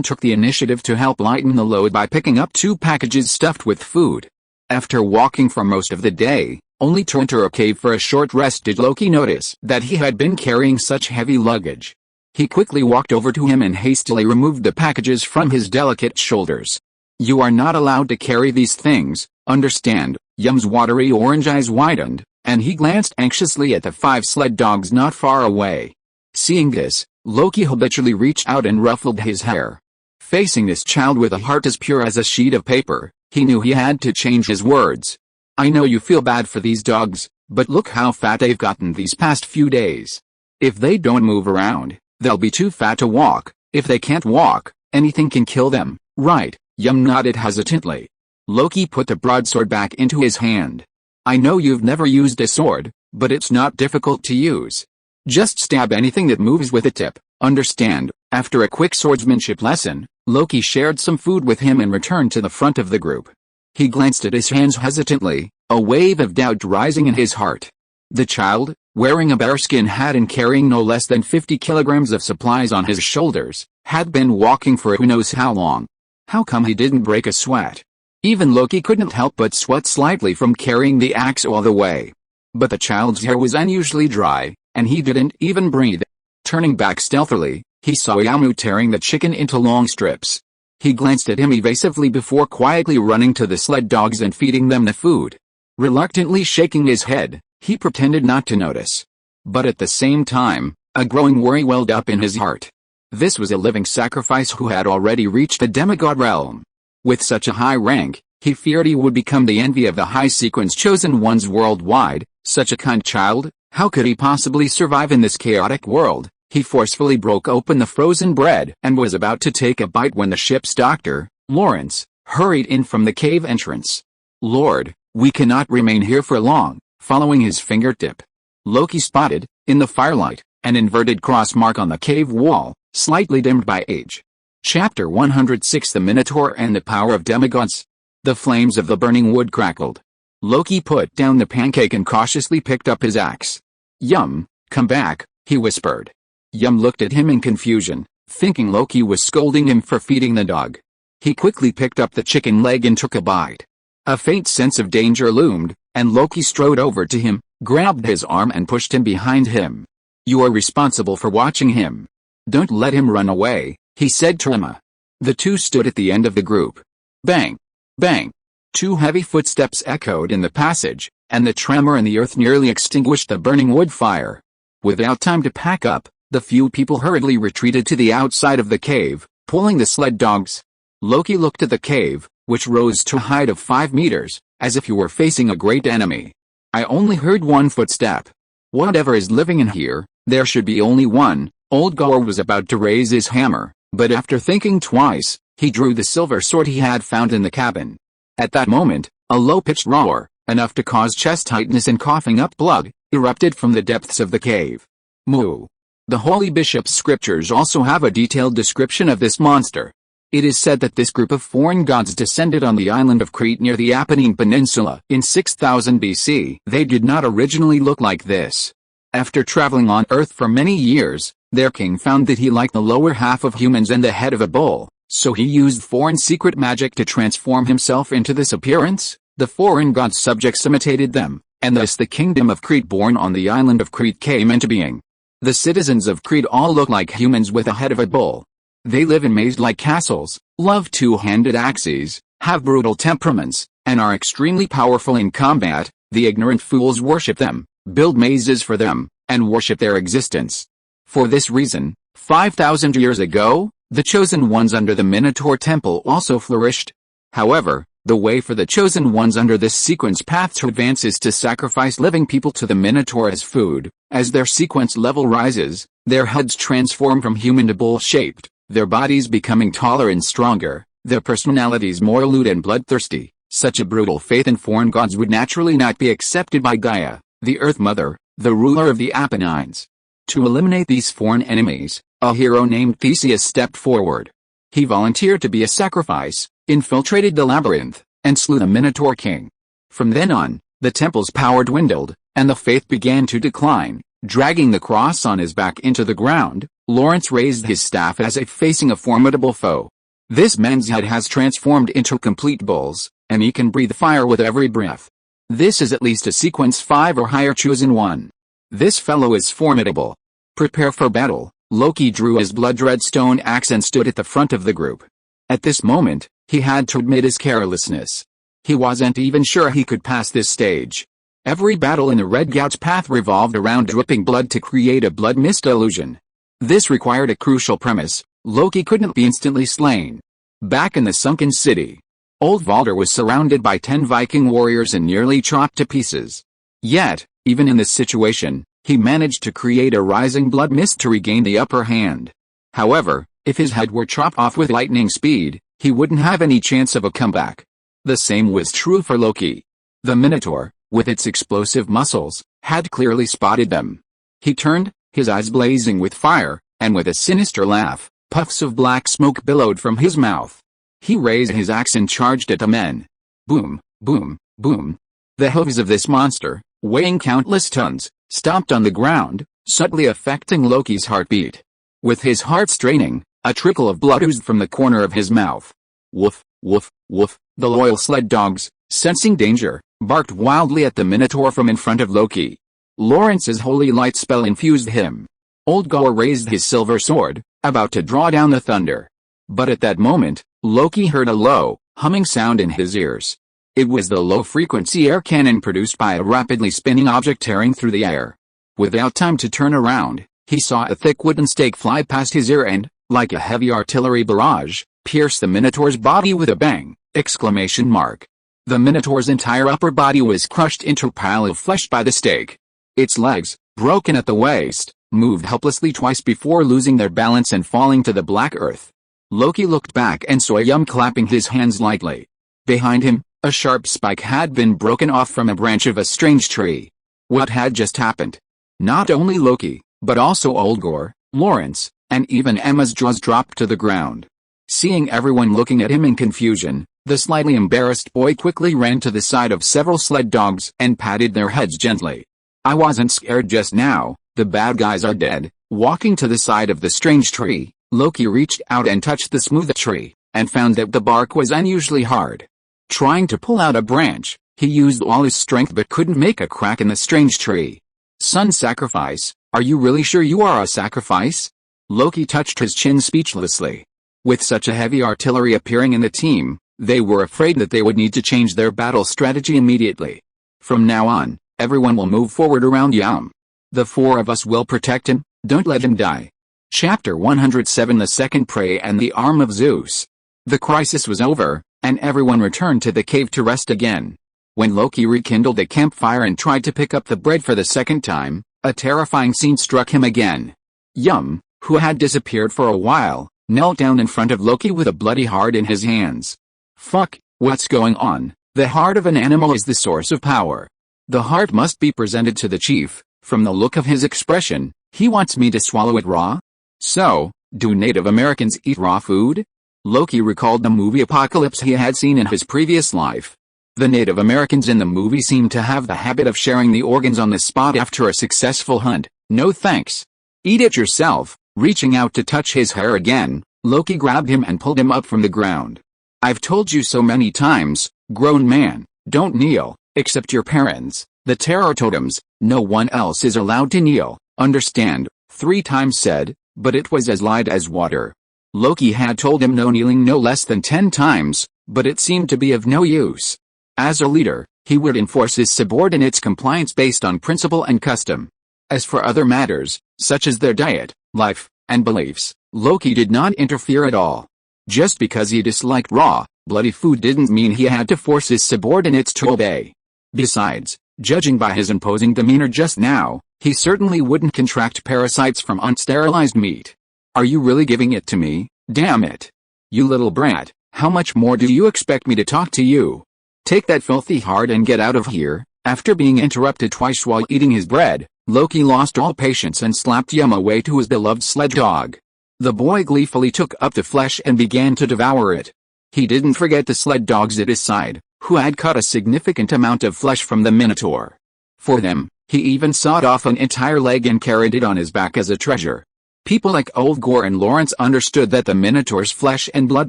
took the initiative to help lighten the load by picking up 2 packages stuffed with food. After walking for most of the day, only to enter a cave for a short rest, did Loki notice that he had been carrying such heavy luggage. He quickly walked over to him and hastily removed the packages from his delicate shoulders. You are not allowed to carry these things, understand? Yum's watery orange eyes widened, and he glanced anxiously at the 5 sled dogs not far away. Seeing this, Loki habitually reached out and ruffled his hair. Facing this child with a heart as pure as a sheet of paper, he knew he had to change his words. I know you feel bad for these dogs, but look how fat they've gotten these past few days. If they don't move around, they'll be too fat to walk. If they can't walk, anything can kill them, right? Yum nodded hesitantly. Loki put the broadsword back into his hand. I know you've never used a sword, but it's not difficult to use. Just stab anything that moves with a tip, understand? After a quick swordsmanship lesson, Loki shared some food with him and returned to the front of the group. He glanced at his hands hesitantly, a wave of doubt rising in his heart. The child, wearing a bearskin hat and carrying no less than 50 kilograms of supplies on his shoulders, had been walking for who knows how long. How come he didn't break a sweat? Even Loki couldn't help but sweat slightly from carrying the axe all the way. But the child's hair was unusually dry, and he didn't even breathe. Turning back stealthily, he saw Yamu tearing the chicken into long strips. He glanced at him evasively before quietly running to the sled dogs and feeding them the food. Reluctantly shaking his head, he pretended not to notice. But at the same time, a growing worry welled up in his heart. This was a living sacrifice who had already reached the demigod realm. With such a high rank, he feared he would become the envy of the high sequence chosen ones worldwide. Such a kind child, how could he possibly survive in this chaotic world? He forcefully broke open the frozen bread and was about to take a bite when the ship's doctor, Lawrence, hurried in from the cave entrance. Lord, we cannot remain here for long. Following his fingertip, Loki spotted, in the firelight, an inverted cross mark on the cave wall, slightly dimmed by age. Chapter 106: The Minotaur and the Power of Demigods. The flames of the burning wood crackled. Loki put down the pancake and cautiously picked up his axe. Yum, come back, he whispered. Yum looked at him in confusion, thinking Loki was scolding him for feeding the dog. He quickly picked up the chicken leg and took a bite. A faint sense of danger loomed, and Loki strode over to him, grabbed his arm and pushed him behind him. You are responsible for watching him. Don't let him run away, he said to Emma. The two stood at the end of the group. Bang! Bang! 2 heavy footsteps echoed in the passage, and the tremor in the earth nearly extinguished the burning wood fire. Without time to pack up, the few people hurriedly retreated to the outside of the cave, pulling the sled dogs. Loki looked at the cave, which rose to a height of 5 meters, as if he were facing a great enemy. I only heard one footstep. Whatever is living in here, there should be only one. Old Gore was about to raise his hammer, but after thinking twice, he drew the silver sword he had found in the cabin. At that moment, a low-pitched roar, enough to cause chest tightness and coughing up blood, erupted from the depths of the cave. Moo. The holy bishop's scriptures also have a detailed description of this monster. It is said that this group of foreign gods descended on the island of Crete near the Apennine Peninsula in 6000 BC. They did not originally look like this. After traveling on Earth for many years, their king found that he liked the lower half of humans and the head of a bull, so he used foreign secret magic to transform himself into this appearance. The foreign gods' subjects imitated them, and thus the kingdom of Crete born on the island of Crete came into being. The citizens of Crete all look like humans with a head of a bull. They live in maze-like castles, love two-handed axes, have brutal temperaments, and are extremely powerful in combat. The ignorant fools worship them, build mazes for them, and worship their existence. For this reason, 5,000 years ago, the chosen ones under the Minotaur temple also flourished. However, the way for the chosen ones under this sequence path to advance is to sacrifice living people to the Minotaur as food. As their sequence level rises, their heads transform from human to bull-shaped, their bodies becoming taller and stronger, their personalities more lewd and bloodthirsty. Such a brutal faith in foreign gods would naturally not be accepted by Gaia, the Earth Mother, the ruler of the Apennines. To eliminate these foreign enemies, a hero named Theseus stepped forward. He volunteered to be a sacrifice, infiltrated the labyrinth, and slew the Minotaur king. From then on, the temple's power dwindled, and the faith began to decline. Dragging the cross on his back into the ground, Lawrence raised his staff as if facing a formidable foe. This man's head has transformed into complete bulls, and he can breathe fire with every breath. This is at least a sequence 5 or higher chosen one. This fellow is formidable. Prepare for battle. Loki drew his blood-red stone axe and stood at the front of the group. At this moment, he had to admit his carelessness. He wasn't even sure he could pass this stage. Every battle in the Red Gout's path revolved around dripping blood to create a blood mist illusion. This required a crucial premise: Loki couldn't be instantly slain. Back in the sunken city, Old Valder was surrounded by 10 Viking warriors and nearly chopped to pieces. Yet, even in this situation, he managed to create a rising blood mist to regain the upper hand. However, if his head were chopped off with lightning speed, he wouldn't have any chance of a comeback. The same was true for Loki. The Minotaur, with its explosive muscles, had clearly spotted them. He turned, his eyes blazing with fire, and with a sinister laugh, puffs of black smoke billowed from his mouth. He raised his axe and charged at the men. Boom, boom, boom. The hooves of this monster, weighing countless tons, stomped on the ground, subtly affecting Loki's heartbeat. With his heart straining, a trickle of blood oozed from the corner of his mouth. Woof, woof, woof. The loyal sled dogs, sensing danger, barked wildly at the Minotaur from in front of Loki. Lawrence's holy light spell infused him. Old Gore raised his silver sword, about to draw down the thunder. But at that moment, Loki heard a low, humming sound in his ears. It was the low-frequency air cannon produced by a rapidly spinning object tearing through the air. Without time to turn around, he saw a thick wooden stake fly past his ear and, like a heavy artillery barrage, pierce the Minotaur's body with a bang! The Minotaur's entire upper body was crushed into a pile of flesh by the stake. Its legs, broken at the waist, moved helplessly twice before losing their balance and falling to the black earth. Loki looked back and saw Yum clapping his hands lightly. Behind him, a sharp spike had been broken off from a branch of a strange tree. What had just happened? Not only Loki, but also Old Gore, Lawrence, and even Emma's jaws dropped to the ground. Seeing everyone looking at him in confusion, the slightly embarrassed boy quickly ran to the side of several sled dogs and patted their heads gently. I wasn't scared just now, the bad guys are dead. Walking to the side of the strange tree, Loki reached out and touched the smooth tree, and found that the bark was unusually hard. Trying to pull out a branch, he used all his strength but couldn't make a crack in the strange tree. Son sacrifice, are you really sure you are a sacrifice? Loki touched his chin speechlessly. With such a heavy artillery appearing in the team, they were afraid that they would need to change their battle strategy immediately. From now on, everyone will move forward around Yum. The 4 of us will protect him, don't let him die. Chapter 107 The Second Prey and the Arm of Zeus. The crisis was over, and everyone returned to the cave to rest again. When Loki rekindled the campfire and tried to pick up the bread for the second time, a terrifying scene struck him again. Yum, who had disappeared for a while, knelt down in front of Loki with a bloody heart in his hands. Fuck, what's going on? The heart of an animal is the source of power. The heart must be presented to the chief. From the look of his expression, he wants me to swallow it raw? So, do Native Americans eat raw food? Loki recalled the movie Apocalypse he had seen in his previous life. The Native Americans in the movie seemed to have the habit of sharing the organs on the spot after a successful hunt. No thanks. Eat it yourself. Reaching out to touch his hair again, Loki grabbed him and pulled him up from the ground. I've told you so many times, grown man, don't kneel, except your parents, the terror totems, no one else is allowed to kneel, understand, 3 times said, but it was as light as water. Loki had told him no kneeling no less than 10 times, but it seemed to be of no use. As a leader, he would enforce his subordinates' compliance based on principle and custom. As for other matters, such as their diet, life, and beliefs, Loki did not interfere at all. Just because he disliked raw, bloody food didn't mean he had to force his subordinates to obey. Besides, judging by his imposing demeanor just now, he certainly wouldn't contract parasites from unsterilized meat. Are you really giving it to me? Damn it. You little brat, how much more do you expect me to talk to you? Take that filthy heart and get out of here. After being interrupted twice while eating his bread, Loki lost all patience and slapped Yum away to his beloved sled dog. The boy gleefully took up the flesh and began to devour it. He didn't forget the sled dogs at his side, who had cut a significant amount of flesh from the Minotaur. For them, he even sawed off an entire leg and carried it on his back as a treasure. People like Ulfgar and Lawrence understood that the Minotaur's flesh and blood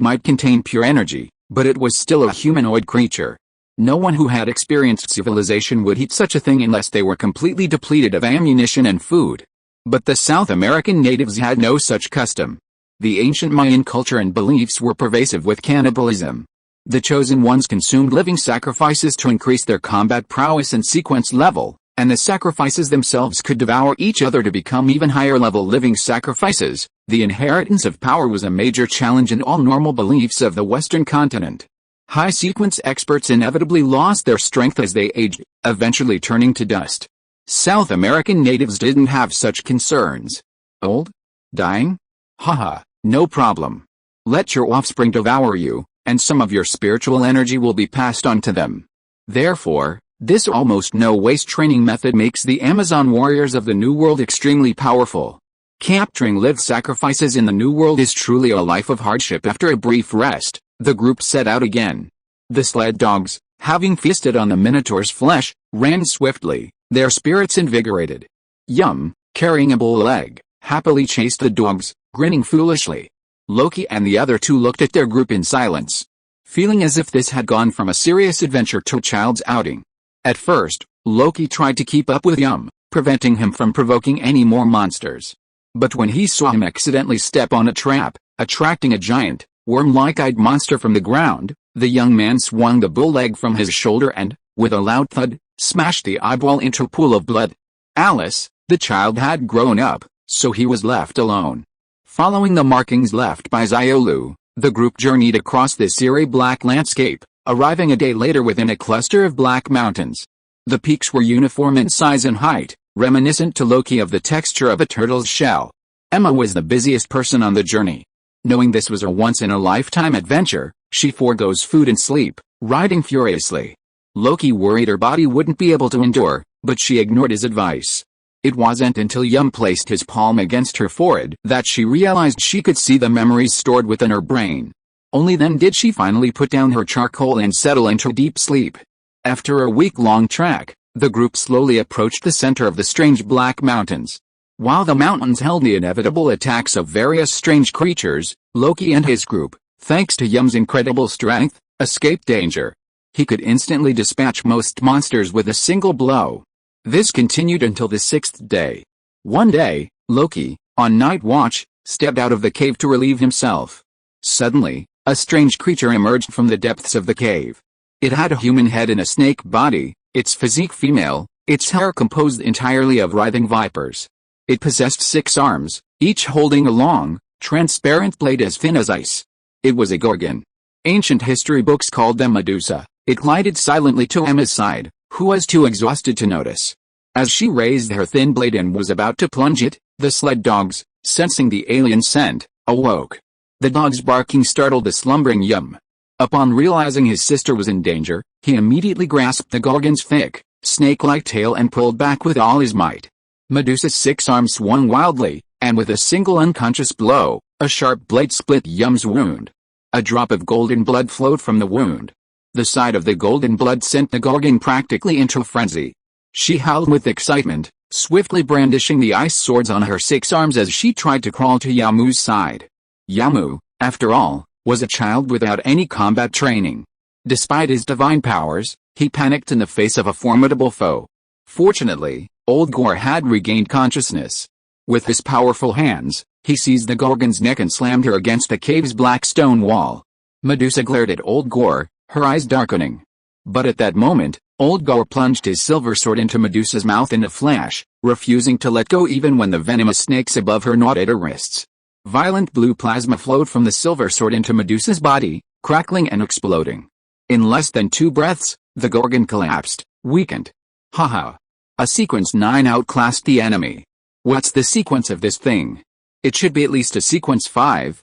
might contain pure energy, but it was still a humanoid creature. No one who had experienced civilization would eat such a thing unless they were completely depleted of ammunition and food. But the South American natives had no such custom. The ancient Mayan culture and beliefs were pervasive with cannibalism. The chosen ones consumed living sacrifices to increase their combat prowess and sequence level, and the sacrifices themselves could devour each other to become even higher level living sacrifices. The inheritance of power was a major challenge in all normal beliefs of the Western continent. High sequence experts inevitably lost their strength as they aged, eventually turning to dust. South American natives didn't have such concerns. Old? Dying? Haha, no problem. Let your offspring devour you, and some of your spiritual energy will be passed on to them. Therefore, this almost no-waste training method makes the Amazon warriors of the New World extremely powerful. Capturing live sacrifices in the New World is truly a life of hardship. After a brief rest, the group set out again. The sled dogs, having feasted on the Minotaur's flesh, ran swiftly, their spirits invigorated. Yum, carrying a bull leg, happily chased the dogs, grinning foolishly. Loki and the other 2 looked at their group in silence, feeling as if this had gone from a serious adventure to a child's outing. At first, Loki tried to keep up with Yum, preventing him from provoking any more monsters. But when he saw him accidentally step on a trap, attracting a giant, worm-like-eyed monster from the ground, the young man swung the bull leg from his shoulder and, with a loud thud, smashed the eyeball into a pool of blood. Alice, the child had grown up, so he was left alone. Following the markings left by Zyolu, the group journeyed across this eerie black landscape, arriving a day later within a cluster of black mountains. The peaks were uniform in size and height, reminiscent to Loki of the texture of a turtle's shell. Emma was the busiest person on the journey. Knowing this was a once-in-a-lifetime adventure, she forgoes food and sleep, riding furiously. Loki worried her body wouldn't be able to endure, but she ignored his advice. It wasn't until Yum placed his palm against her forehead that she realized she could see the memories stored within her brain. Only then did she finally put down her charcoal and settle into deep sleep. After a week-long trek, the group slowly approached the center of the strange black mountains. While the mountains held the inevitable attacks of various strange creatures, Loki and his group, thanks to Yum's incredible strength, escaped danger. He could instantly dispatch most monsters with a single blow. This continued until the 6th day. One day, Loki, on night watch, stepped out of the cave to relieve himself. Suddenly, a strange creature emerged from the depths of the cave. It had a human head and a snake body, its physique female, its hair composed entirely of writhing vipers. It possessed 6 arms, each holding a long, transparent blade as thin as ice. It was a gorgon. Ancient history books called them Medusa. It glided silently to Emma's side, who was too exhausted to notice. As she raised her thin blade and was about to plunge it, the sled dogs, sensing the alien scent, awoke. The dogs' barking startled the slumbering Yum. Upon realizing his sister was in danger, he immediately grasped the Gorgon's thick, snake-like tail and pulled back with all his might. Medusa's 6 arms swung wildly, and with a single unconscious blow, a sharp blade split Yum's wound. A drop of golden blood flowed from the wound. The sight of the golden blood sent the Gorgon practically into a frenzy. She howled with excitement, swiftly brandishing the ice swords on her 6 arms as she tried to crawl to Yamu's side. Yamu, after all, was a child without any combat training. Despite his divine powers, he panicked in the face of a formidable foe. Fortunately, Old Gore had regained consciousness. With his powerful hands, he seized the Gorgon's neck and slammed her against the cave's black stone wall. Medusa glared at Old Gore, her eyes darkening. But at that moment, Old Gore plunged his silver sword into Medusa's mouth in a flash, refusing to let go even when the venomous snakes above her gnawed at her wrists. Violent blue plasma flowed from the silver sword into Medusa's body, crackling and exploding. In less than 2 breaths, the Gorgon collapsed, weakened. Haha. A sequence 9 outclassed the enemy. What's the sequence of this thing? It should be at least a sequence 5,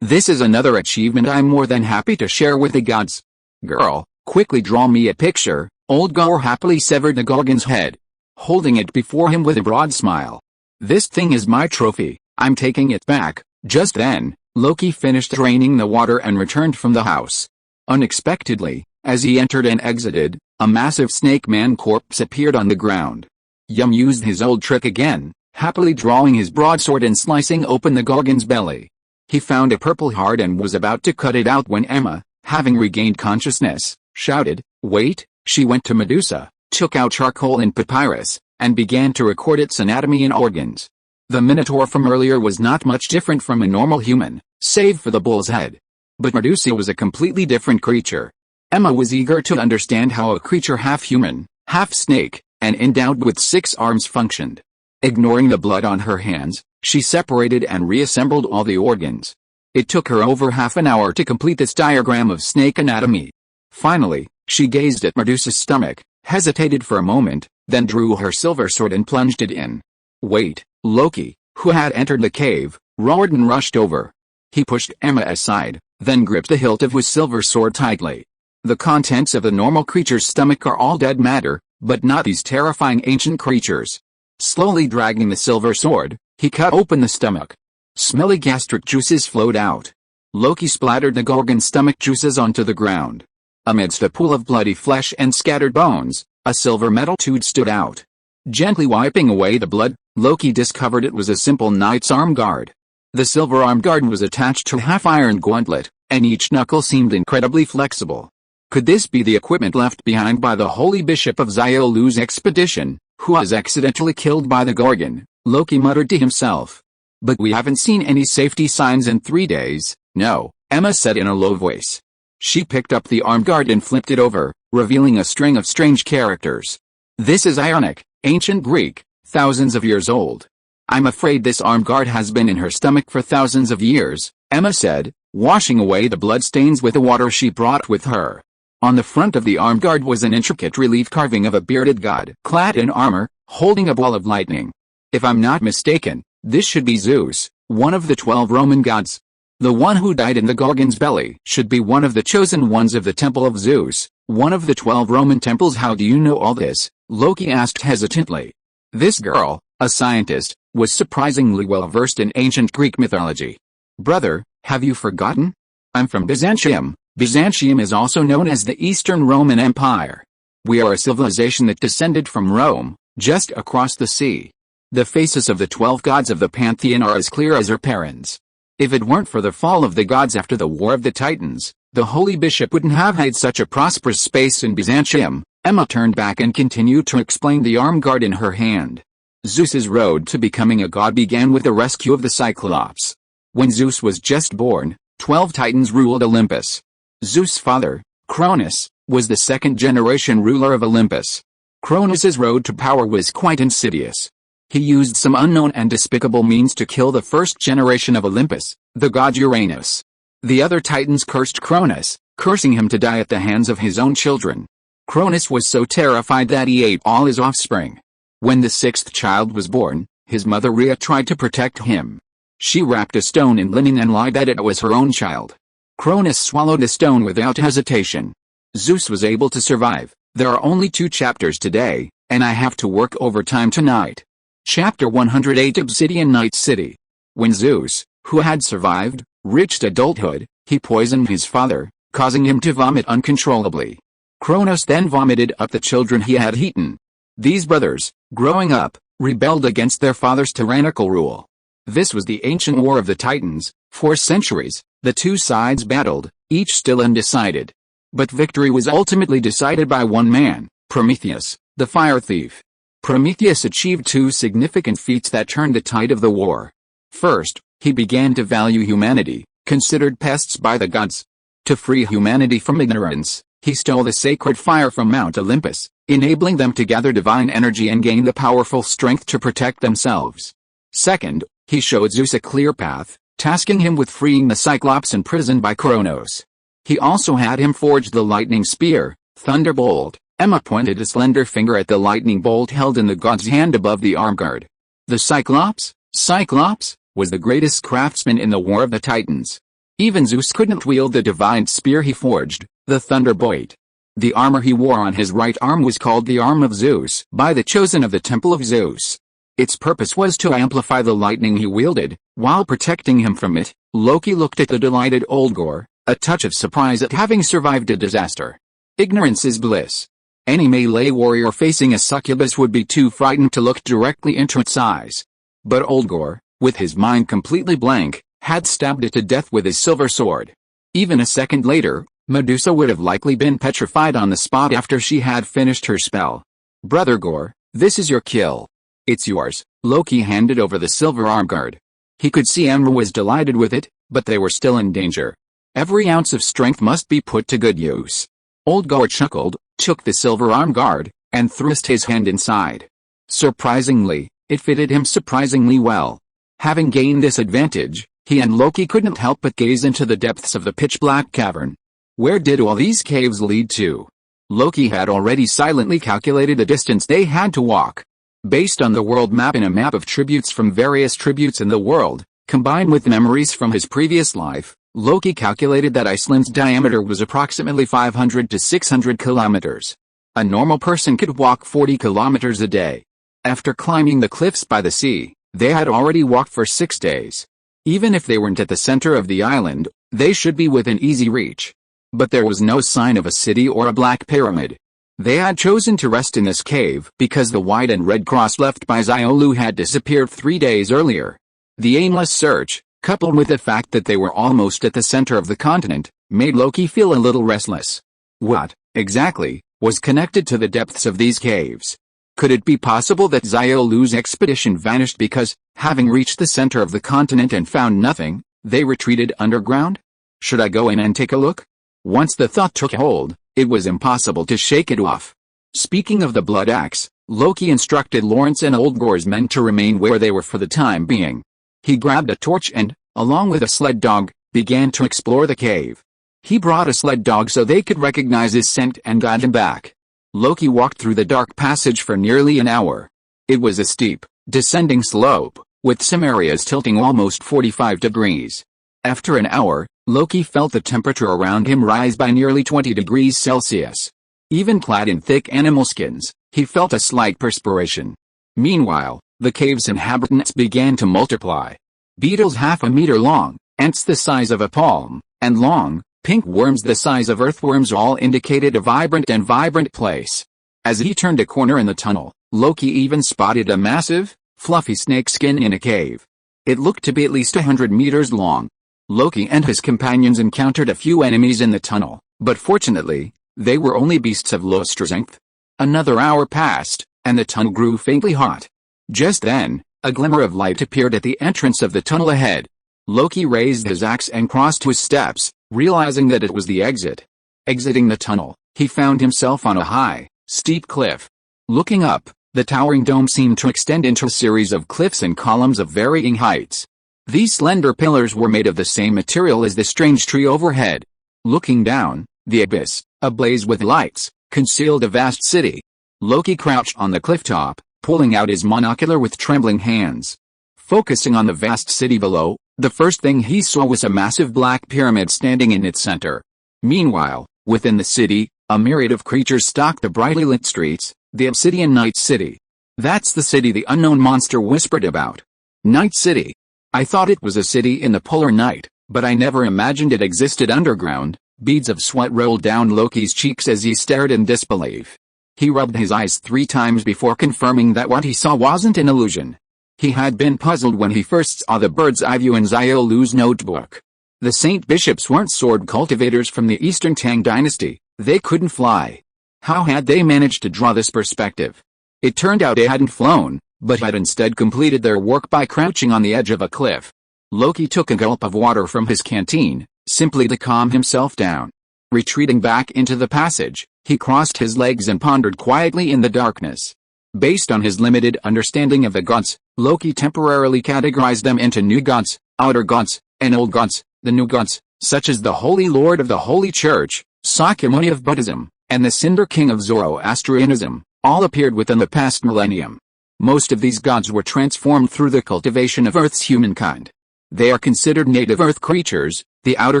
This is another achievement I'm more than happy to share with the gods. Girl, quickly draw me a picture. Old Gore happily severed the Gorgon's head, holding it before him with a broad smile. This thing is my trophy. I'm taking it back. Just then, Loki finished draining the water and returned from the house. Unexpectedly, as he entered and exited, a massive snake man corpse appeared on the ground. Yum used his old trick again, happily drawing his broadsword and slicing open the Gorgon's belly. He found a purple heart and was about to cut it out when Emma, having regained consciousness, shouted, "Wait!" She went to Medusa, took out charcoal and papyrus, and began to record its anatomy and organs. The Minotaur from earlier was not much different from a normal human, save for the bull's head. But Medusa was a completely different creature. Emma was eager to understand how a creature half human, half snake, and endowed with 6 arms functioned. Ignoring the blood on her hands, she separated and reassembled all the organs. It took her over half an hour to complete this diagram of snake anatomy. Finally, she gazed at Medusa's stomach, hesitated for a moment, then drew her silver sword and plunged it in. "Wait!" Loki, who had entered the cave, roared and rushed over. He pushed Emma aside, then gripped the hilt of his silver sword tightly. The contents of the normal creature's stomach are all dead matter, but not these terrifying ancient creatures. Slowly dragging the silver sword, he cut open the stomach. Smelly gastric juices flowed out. Loki splattered the Gorgon's stomach juices onto the ground. Amidst a pool of bloody flesh and scattered bones, a silver metal tube stood out. Gently wiping away the blood, Loki discovered it was a simple knight's arm guard. The silver arm guard was attached to a half-iron gauntlet, and each knuckle seemed incredibly flexible. Could this be the equipment left behind by the holy bishop of Xiaolu's expedition, who was accidentally killed by the Gorgon? Loki muttered to himself. But we haven't seen any safety signs in 3 days. No, Emma said in a low voice. She picked up the arm guard and flipped it over, revealing a string of strange characters. This is Ionic, ancient Greek, thousands of years old. I'm afraid this arm guard has been in her stomach for thousands of years, Emma said, washing away the blood stains with the water she brought with her. On the front of the arm guard was an intricate relief carving of a bearded god clad in armor, holding a ball of lightning. If I'm not mistaken, this should be Zeus, one of the 12 Roman gods. The one who died in the Gorgon's belly should be one of the chosen ones of the Temple of Zeus, one of the 12 Roman temples. How do you know all this? Loki asked hesitantly. This girl, a scientist, was surprisingly well versed in ancient Greek mythology. Brother, have you forgotten? I'm from Byzantium. Byzantium is also known as the Eastern Roman Empire. We are a civilization that descended from Rome, just across the sea. The faces of the 12 gods of the pantheon are as clear as our parents. If it weren't for the fall of the gods after the War of the Titans, the holy bishop wouldn't have had such a prosperous space in Byzantium. Emma turned back and continued to explain the arm guard in her hand. Zeus's road to becoming a god began with the rescue of the Cyclops. When Zeus was just born, 12 titans ruled Olympus. Zeus' father, Cronus, was the second-generation ruler of Olympus. Cronus's road to power was quite insidious. He used some unknown and despicable means to kill the first generation of Olympus, the god Uranus. The other titans cursed Cronus, cursing him to die at the hands of his own children. Cronus was so terrified that he ate all his offspring. When the 6th child was born, his mother Rhea tried to protect him. She wrapped a stone in linen and lied that it was her own child. Cronus swallowed the stone without hesitation. Zeus was able to survive. There are only 2 chapters today, and I have to work overtime tonight. Chapter 108 Obsidian Night City. When Zeus, who had survived, reached adulthood, he poisoned his father, causing him to vomit uncontrollably. Cronus then vomited up the children he had eaten. These brothers, growing up, rebelled against their father's tyrannical rule. This was the ancient war of the Titans. For centuries, the 2 sides battled, each still undecided. But victory was ultimately decided by one man, Prometheus, the fire thief. Prometheus achieved 2 significant feats that turned the tide of the war. First, he began to value humanity, considered pests by the gods. To free humanity from ignorance, he stole the sacred fire from Mount Olympus, enabling them to gather divine energy and gain the powerful strength to protect themselves. Second, he showed Zeus a clear path, tasking him with freeing the Cyclops imprisoned by Kronos. He also had him forge the lightning spear, Thunderbolt. Emma pointed a slender finger at the lightning bolt held in the god's hand above the arm guard. The Cyclops, was the greatest craftsman in the War of the Titans. Even Zeus couldn't wield the divine spear he forged, the Thunderbolt. The armor he wore on his right arm was called the Arm of Zeus by the chosen of the Temple of Zeus. Its purpose was to amplify the lightning he wielded, while protecting him from it. Loki looked at the delighted Oldgore, a touch of surprise at having survived a disaster. Ignorance is bliss. Any melee warrior facing a succubus would be too frightened to look directly into its eyes. But Oldgore, with his mind completely blank, had stabbed it to death with his silver sword. Even a second later, Medusa would have likely been petrified on the spot after she had finished her spell. Brother Gore, this is your kill. It's yours. Loki handed over the silver arm guard. He could see Emma was delighted with it, but they were still in danger. Every ounce of strength must be put to good use. Oldgore chuckled, took the silver arm guard, and thrust his hand inside. Surprisingly, it fitted him surprisingly well. Having gained this advantage, he and Loki couldn't help but gaze into the depths of the pitch-black cavern. Where did all these caves lead to? Loki had already silently calculated the distance they had to walk. Based on the world map and a map of tributes from various tributes in the world, combined with memories from his previous life, Loki calculated that Iceland's diameter was approximately 500 to 600 kilometers. A normal person could walk 40 kilometers a day. After climbing the cliffs by the sea, they had already walked for 6 days. Even if they weren't at the center of the island, they should be within easy reach. But there was no sign of a city or a black pyramid. They had chosen to rest in this cave because the white and red cross left by Xiolu had disappeared 3 days earlier. The aimless search, coupled with the fact that they were almost at the center of the continent, made Loki feel a little restless. What, exactly, was connected to the depths of these caves? Could it be possible that Xiolu's expedition vanished because, having reached the center of the continent and found nothing, they retreated underground? Should I go in and take a look? Once the thought took hold, it was impossible to shake it off. Speaking of the blood axe, Loki instructed Lawrence and Oldgore's men to remain where they were for the time being. He grabbed a torch and, along with a sled dog, began to explore the cave. He brought a sled dog so they could recognize his scent and guide him back. Loki walked through the dark passage for nearly an hour. It was a steep, descending slope, with some areas tilting almost 45 degrees. After an hour, Loki felt the temperature around him rise by nearly 20 degrees Celsius. Even clad in thick animal skins, he felt a slight perspiration. Meanwhile, the cave's inhabitants began to multiply. Beetles half a meter long, ants the size of a palm, and long, pink worms the size of earthworms all indicated a vibrant place. As he turned a corner in the tunnel, Loki even spotted a massive, fluffy snakeskin in a cave. It looked to be at least 100 meters long. Loki and his companions encountered a few enemies in the tunnel, but fortunately, they were only beasts of low strength. Another hour passed, and the tunnel grew faintly hot. Just then, a glimmer of light appeared at the entrance of the tunnel ahead. Loki raised his axe and crossed his steps, realizing that it was the exit. Exiting the tunnel, he found himself on a high, steep cliff. Looking up, the towering dome seemed to extend into a series of cliffs and columns of varying heights. These slender pillars were made of the same material as the strange tree overhead. Looking down, the abyss, ablaze with lights, concealed a vast city. Loki crouched on the cliff top, pulling out his monocular with trembling hands. Focusing on the vast city below, The first thing he saw was a massive black pyramid standing in its center. Meanwhile, within the city, a myriad of creatures stalked the brightly lit streets, the Obsidian Night City. That's the city the unknown monster whispered about. Night City. I thought it was a city in the polar night, but I never imagined it existed underground. Beads of sweat rolled down Loki's cheeks as he stared in disbelief. He rubbed his eyes 3 times before confirming that what he saw wasn't an illusion. He had been puzzled when he first saw the bird's eye view in Xiaolu's notebook. The Saint Bishops weren't sword cultivators from the Eastern Tang dynasty, they couldn't fly. How had they managed to draw this perspective? It turned out they hadn't flown, but had instead completed their work by crouching on the edge of a cliff. Loki took a gulp of water from his canteen, simply to calm himself down. Retreating back into the passage, he crossed his legs and pondered quietly in the darkness. Based on his limited understanding of the gods, Loki temporarily categorized them into new gods, outer gods, and old gods. The new gods, such as the Holy Lord of the Holy Church, Sakyamuni of Buddhism, and the Cinder King of Zoroastrianism, all appeared within the past millennium. Most of these gods were transformed through the cultivation of Earth's humankind. They are considered native Earth creatures. The outer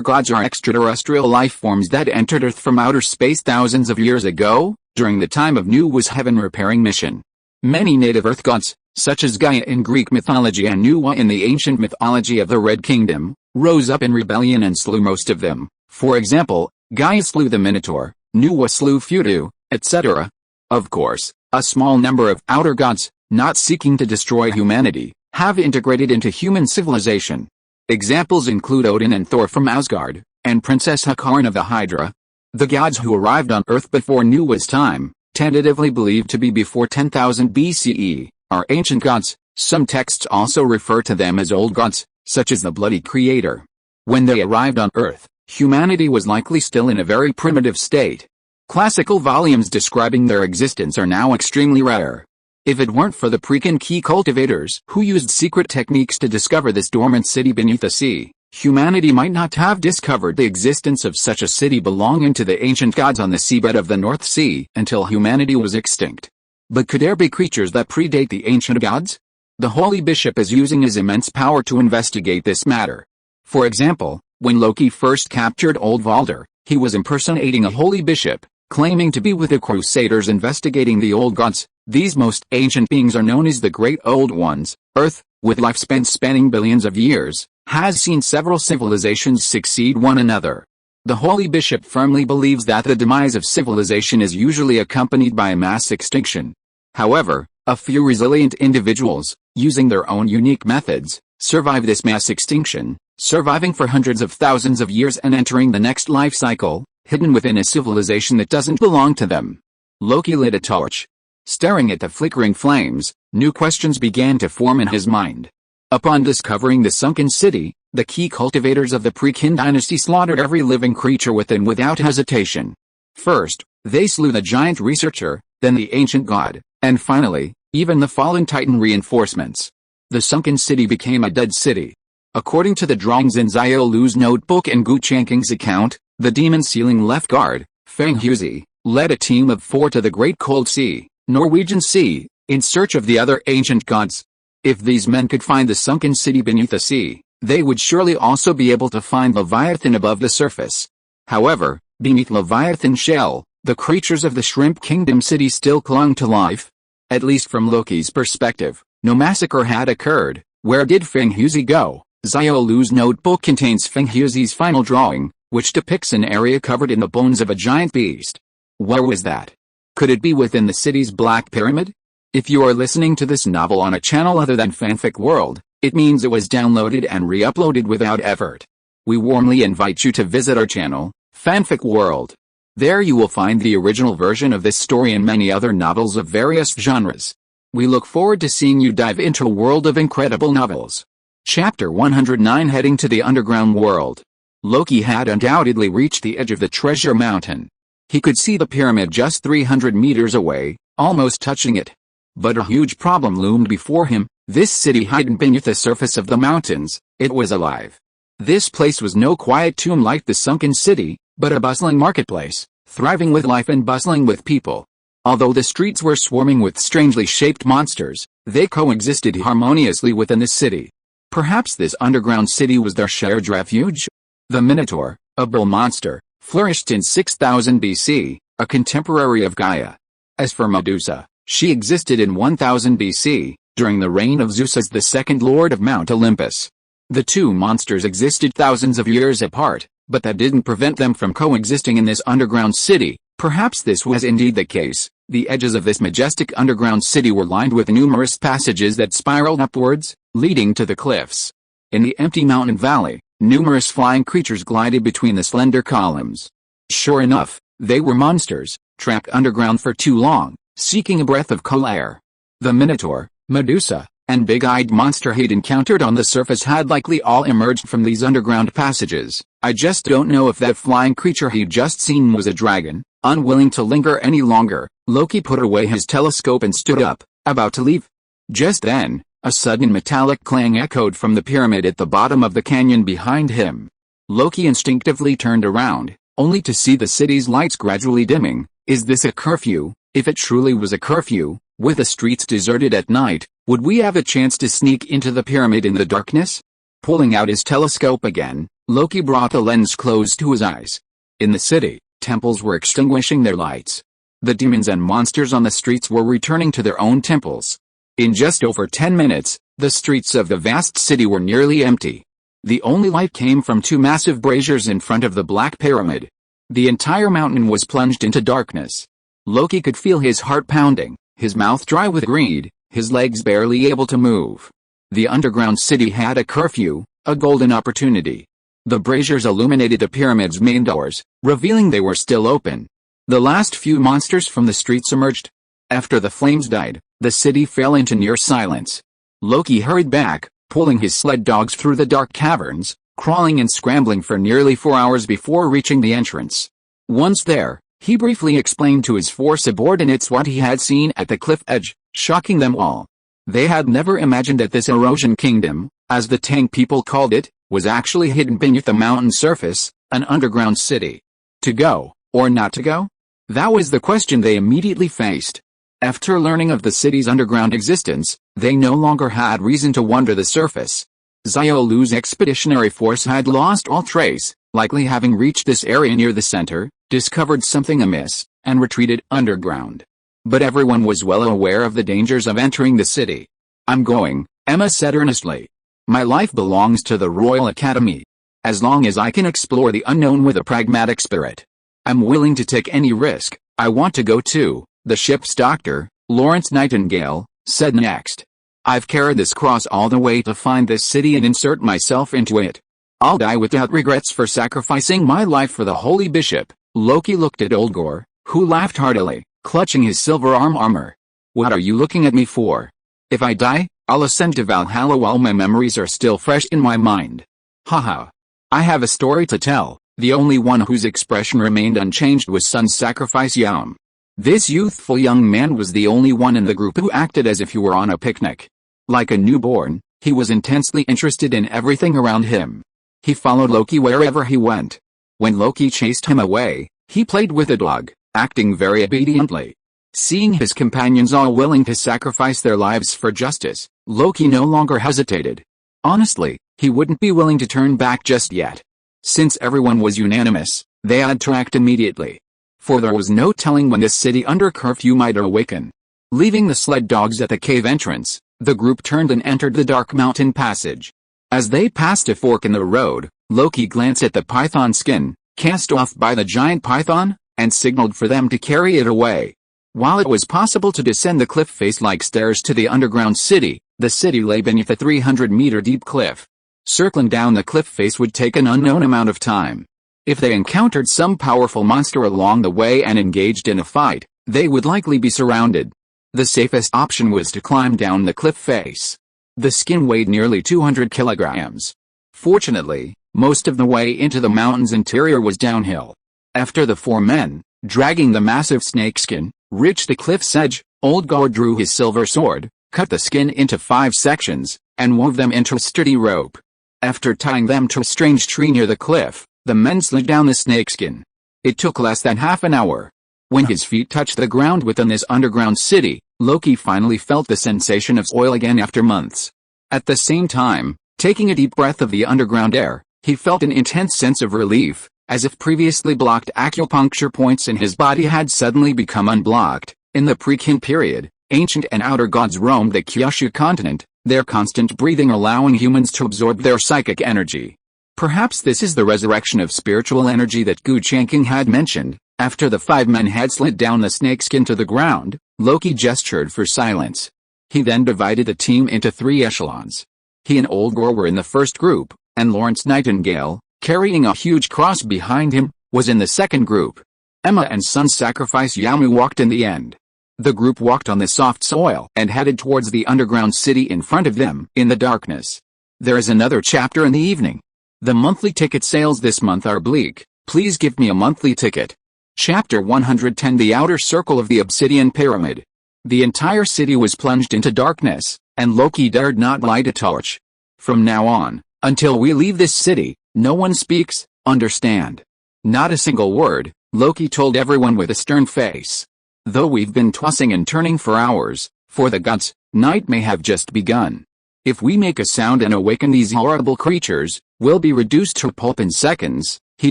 gods are extraterrestrial life forms that entered Earth from outer space thousands of years ago, during the time of Nuwa's heaven-repairing mission. Many native Earth gods, such as Gaia in Greek mythology and Nuwa in the ancient mythology of the Red Kingdom, rose up in rebellion and slew most of them. For example, Gaia slew the Minotaur, Nuwa slew Futu, etc. Of course, a small number of outer gods, not seeking to destroy humanity, have integrated into human civilization. Examples include Odin and Thor from Asgard, and Princess Hakarn of the Hydra. The gods who arrived on Earth before Nuwa's time, tentatively believed to be before 10,000 BCE, are ancient gods. Some texts also refer to them as old gods, such as the Bloody Creator. When they arrived on Earth, humanity was likely still in a very primitive state. Classical volumes describing their existence are now extremely rare. If it weren't for the Prekin key cultivators who used secret techniques to discover this dormant city beneath the sea, humanity might not have discovered the existence of such a city belonging to the ancient gods on the seabed of the North Sea until humanity was extinct. But could there be creatures that predate the ancient gods? The Holy Bishop is using his immense power to investigate this matter. For example, when Loki first captured Old Valder, he was impersonating a Holy Bishop, claiming to be with the Crusaders investigating the old gods. These most ancient beings are known as the Great Old Ones. Earth, with lifespans spanning billions of years, has seen several civilizations succeed one another. The Holy Bishop firmly believes that the demise of civilization is usually accompanied by a mass extinction. However, a few resilient individuals, using their own unique methods, survive this mass extinction, surviving for hundreds of thousands of years and entering the next life cycle, hidden within a civilization that doesn't belong to them. Loki lit a torch. Staring at the flickering flames, new questions began to form in his mind. Upon discovering the sunken city, the key cultivators of the Prekin dynasty slaughtered every living creature within without hesitation. First, they slew the giant researcher, then the ancient god, and finally, even the fallen titan reinforcements. The sunken city became a dead city. According to the drawings in Xiaolu's notebook and Gu Chanking's account, the demon sealing left guard, Feng Huzi, led a team of 4 to the Great Cold Sea, Norwegian Sea, in search of the other ancient gods. If these men could find the sunken city beneath the sea, they would surely also be able to find Leviathan above the surface. However, beneath Leviathan's shell, the creatures of the Shrimp Kingdom city still clung to life. At least from Loki's perspective, no massacre had occurred. Where did Feng Huzi go? Xiaolu's notebook contains Feng Huzi's final drawing, which depicts an area covered in the bones of a giant beast. Where was that? Could it be within the city's Black Pyramid? If you are listening to this novel on a channel other than Fanfic World, it means it was downloaded and re-uploaded without effort. We warmly invite you to visit our channel, Fanfic World. There you will find the original version of this story and many other novels of various genres. We look forward to seeing you dive into a world of incredible novels. Chapter 109, Heading to the Underground World. Loki had undoubtedly reached the edge of the treasure mountain. He could see the pyramid just 300 meters away, almost touching it. But a huge problem loomed before him. This city hidden beneath the surface of the mountains, it was alive. This place was no quiet tomb like the sunken city, but a bustling marketplace, thriving with life and bustling with people. Although the streets were swarming with strangely shaped monsters, they coexisted harmoniously within the city. Perhaps this underground city was their shared refuge? The Minotaur, a bull monster, flourished in 6000 BC, a contemporary of Gaia. As for Medusa, she existed in 1000 BC, during the reign of Zeus as the second lord of Mount Olympus. The two monsters existed thousands of years apart, but that didn't prevent them from coexisting in this underground city. Perhaps this was indeed the case. The edges of this majestic underground city were lined with numerous passages that spiraled upwards, leading to the cliffs. In the empty mountain valley, numerous flying creatures glided between the slender columns. Sure enough, they were monsters, trapped underground for too long, seeking a breath of cool air. The Minotaur, Medusa, and big-eyed monster he'd encountered on the surface had likely all emerged from these underground passages. I just don't know if that flying creature he'd just seen was a dragon. Unwilling to linger any longer, Loki put away his telescope and stood up, about to leave. Just then, a sudden metallic clang echoed from the pyramid at the bottom of the canyon behind him. Loki instinctively turned around, only to see the city's lights gradually dimming. Is this a curfew? If it truly was a curfew, with the streets deserted at night, would we have a chance to sneak into the pyramid in the darkness? Pulling out his telescope again, Loki brought the lens close to his eyes. In the city, temples were extinguishing their lights. The demons and monsters on the streets were returning to their own temples. In just over 10 minutes, the streets of the vast city were nearly empty. The only light came from two massive braziers in front of the Black Pyramid. The entire mountain was plunged into darkness. Loki could feel his heart pounding, his mouth dry with greed, his legs barely able to move. The underground city had a curfew, a golden opportunity. The braziers illuminated the pyramid's main doors, revealing they were still open. The last few monsters from the streets emerged. After the flames died, the city fell into near silence. Loki hurried back, pulling his sled dogs through the dark caverns, crawling and scrambling for nearly 4 hours before reaching the entrance. Once there, he briefly explained to his 4 subordinates what he had seen at the cliff edge, shocking them all. They had never imagined that this erosion kingdom, as the Tang people called it, was actually hidden beneath the mountain surface, an underground city. To go, or not to go? That was the question they immediately faced. After learning of the city's underground existence, they no longer had reason to wander the surface. Xiaolu's expeditionary force had lost all trace, likely having reached this area near the center, discovered something amiss, and retreated underground. But everyone was well aware of the dangers of entering the city. "I'm going," Emma said earnestly. "My life belongs to the Royal Academy. As long as I can explore the unknown with a pragmatic spirit, I'm willing to take any risk. I want to go too," the ship's doctor, Lawrence Nightingale, said next. "I've carried this cross all the way to find this city and insert myself into it. I'll die without regrets for sacrificing my life for the holy bishop." Loki looked at Oldgor, who laughed heartily, clutching his silver armor. "What are you looking at me for? If I die, I'll ascend to Valhalla while my memories are still fresh in my mind. Haha. I have a story to tell." The only one whose expression remained unchanged was Sun's sacrifice Yam. This youthful young man was the only one in the group who acted as if he were on a picnic. Like a newborn, he was intensely interested in everything around him. He followed Loki wherever he went. When Loki chased him away, he played with a dog, acting very obediently. Seeing his companions all willing to sacrifice their lives for justice, Loki no longer hesitated. Honestly, he wouldn't be willing to turn back just yet. Since everyone was unanimous, they had to act immediately. For there was no telling when this city under curfew might awaken. Leaving the sled dogs at the cave entrance, the group turned and entered the dark mountain passage. As they passed a fork in the road, Loki glanced at the python skin, cast off by the giant python, and signaled for them to carry it away. While it was possible to descend the cliff face like stairs to the underground city, the city lay beneath a 300-meter deep cliff. Circling down the cliff face would take an unknown amount of time. If they encountered some powerful monster along the way and engaged in a fight, they would likely be surrounded. The safest option was to climb down the cliff face. The skin weighed nearly 200 kilograms. Fortunately, most of the way into the mountain's interior was downhill. After the 4 men, dragging the massive snakeskin, reached the cliff's edge, Oldgard drew his silver sword, cut the skin into 5 sections, and wove them into a sturdy rope. After tying them to a strange tree near the cliff, the men slid down the snakeskin. It took less than half an hour. When his feet touched the ground within this underground city, Loki finally felt the sensation of oil again after months. At the same time, Taking a deep breath of the underground air, he felt an intense sense of relief, as if previously blocked acupuncture points in his body had suddenly become unblocked. In the pre-Qin period, ancient and outer gods roamed the Kyushu continent, their constant breathing allowing humans to absorb their psychic energy. Perhaps this is the resurrection of spiritual energy that Gu Changqing had mentioned. After the 5 men had slid down the snakeskin to the ground, Loki gestured for silence. He then divided the team into 3 echelons. He and Old Gore were in the first group, and Lawrence Nightingale, carrying a huge cross behind him, was in the second group. Emma and Sun Sacrifice Yamu walked in the end. The group walked on the soft soil and headed towards the underground city in front of them in the darkness. There is another chapter in the evening. The monthly ticket sales this month are bleak. Please give me a monthly ticket. Chapter 110 The Outer Circle of the Obsidian Pyramid. The entire city was plunged into darkness, and Loki dared not light a torch. From now on, until we leave this city, no one speaks, understand? Not a single word, Loki told everyone with a stern face. Though we've been tossing and turning for hours, for the gods, night may have just begun. If we make a sound and awaken these horrible creatures, we'll be reduced to pulp in seconds. He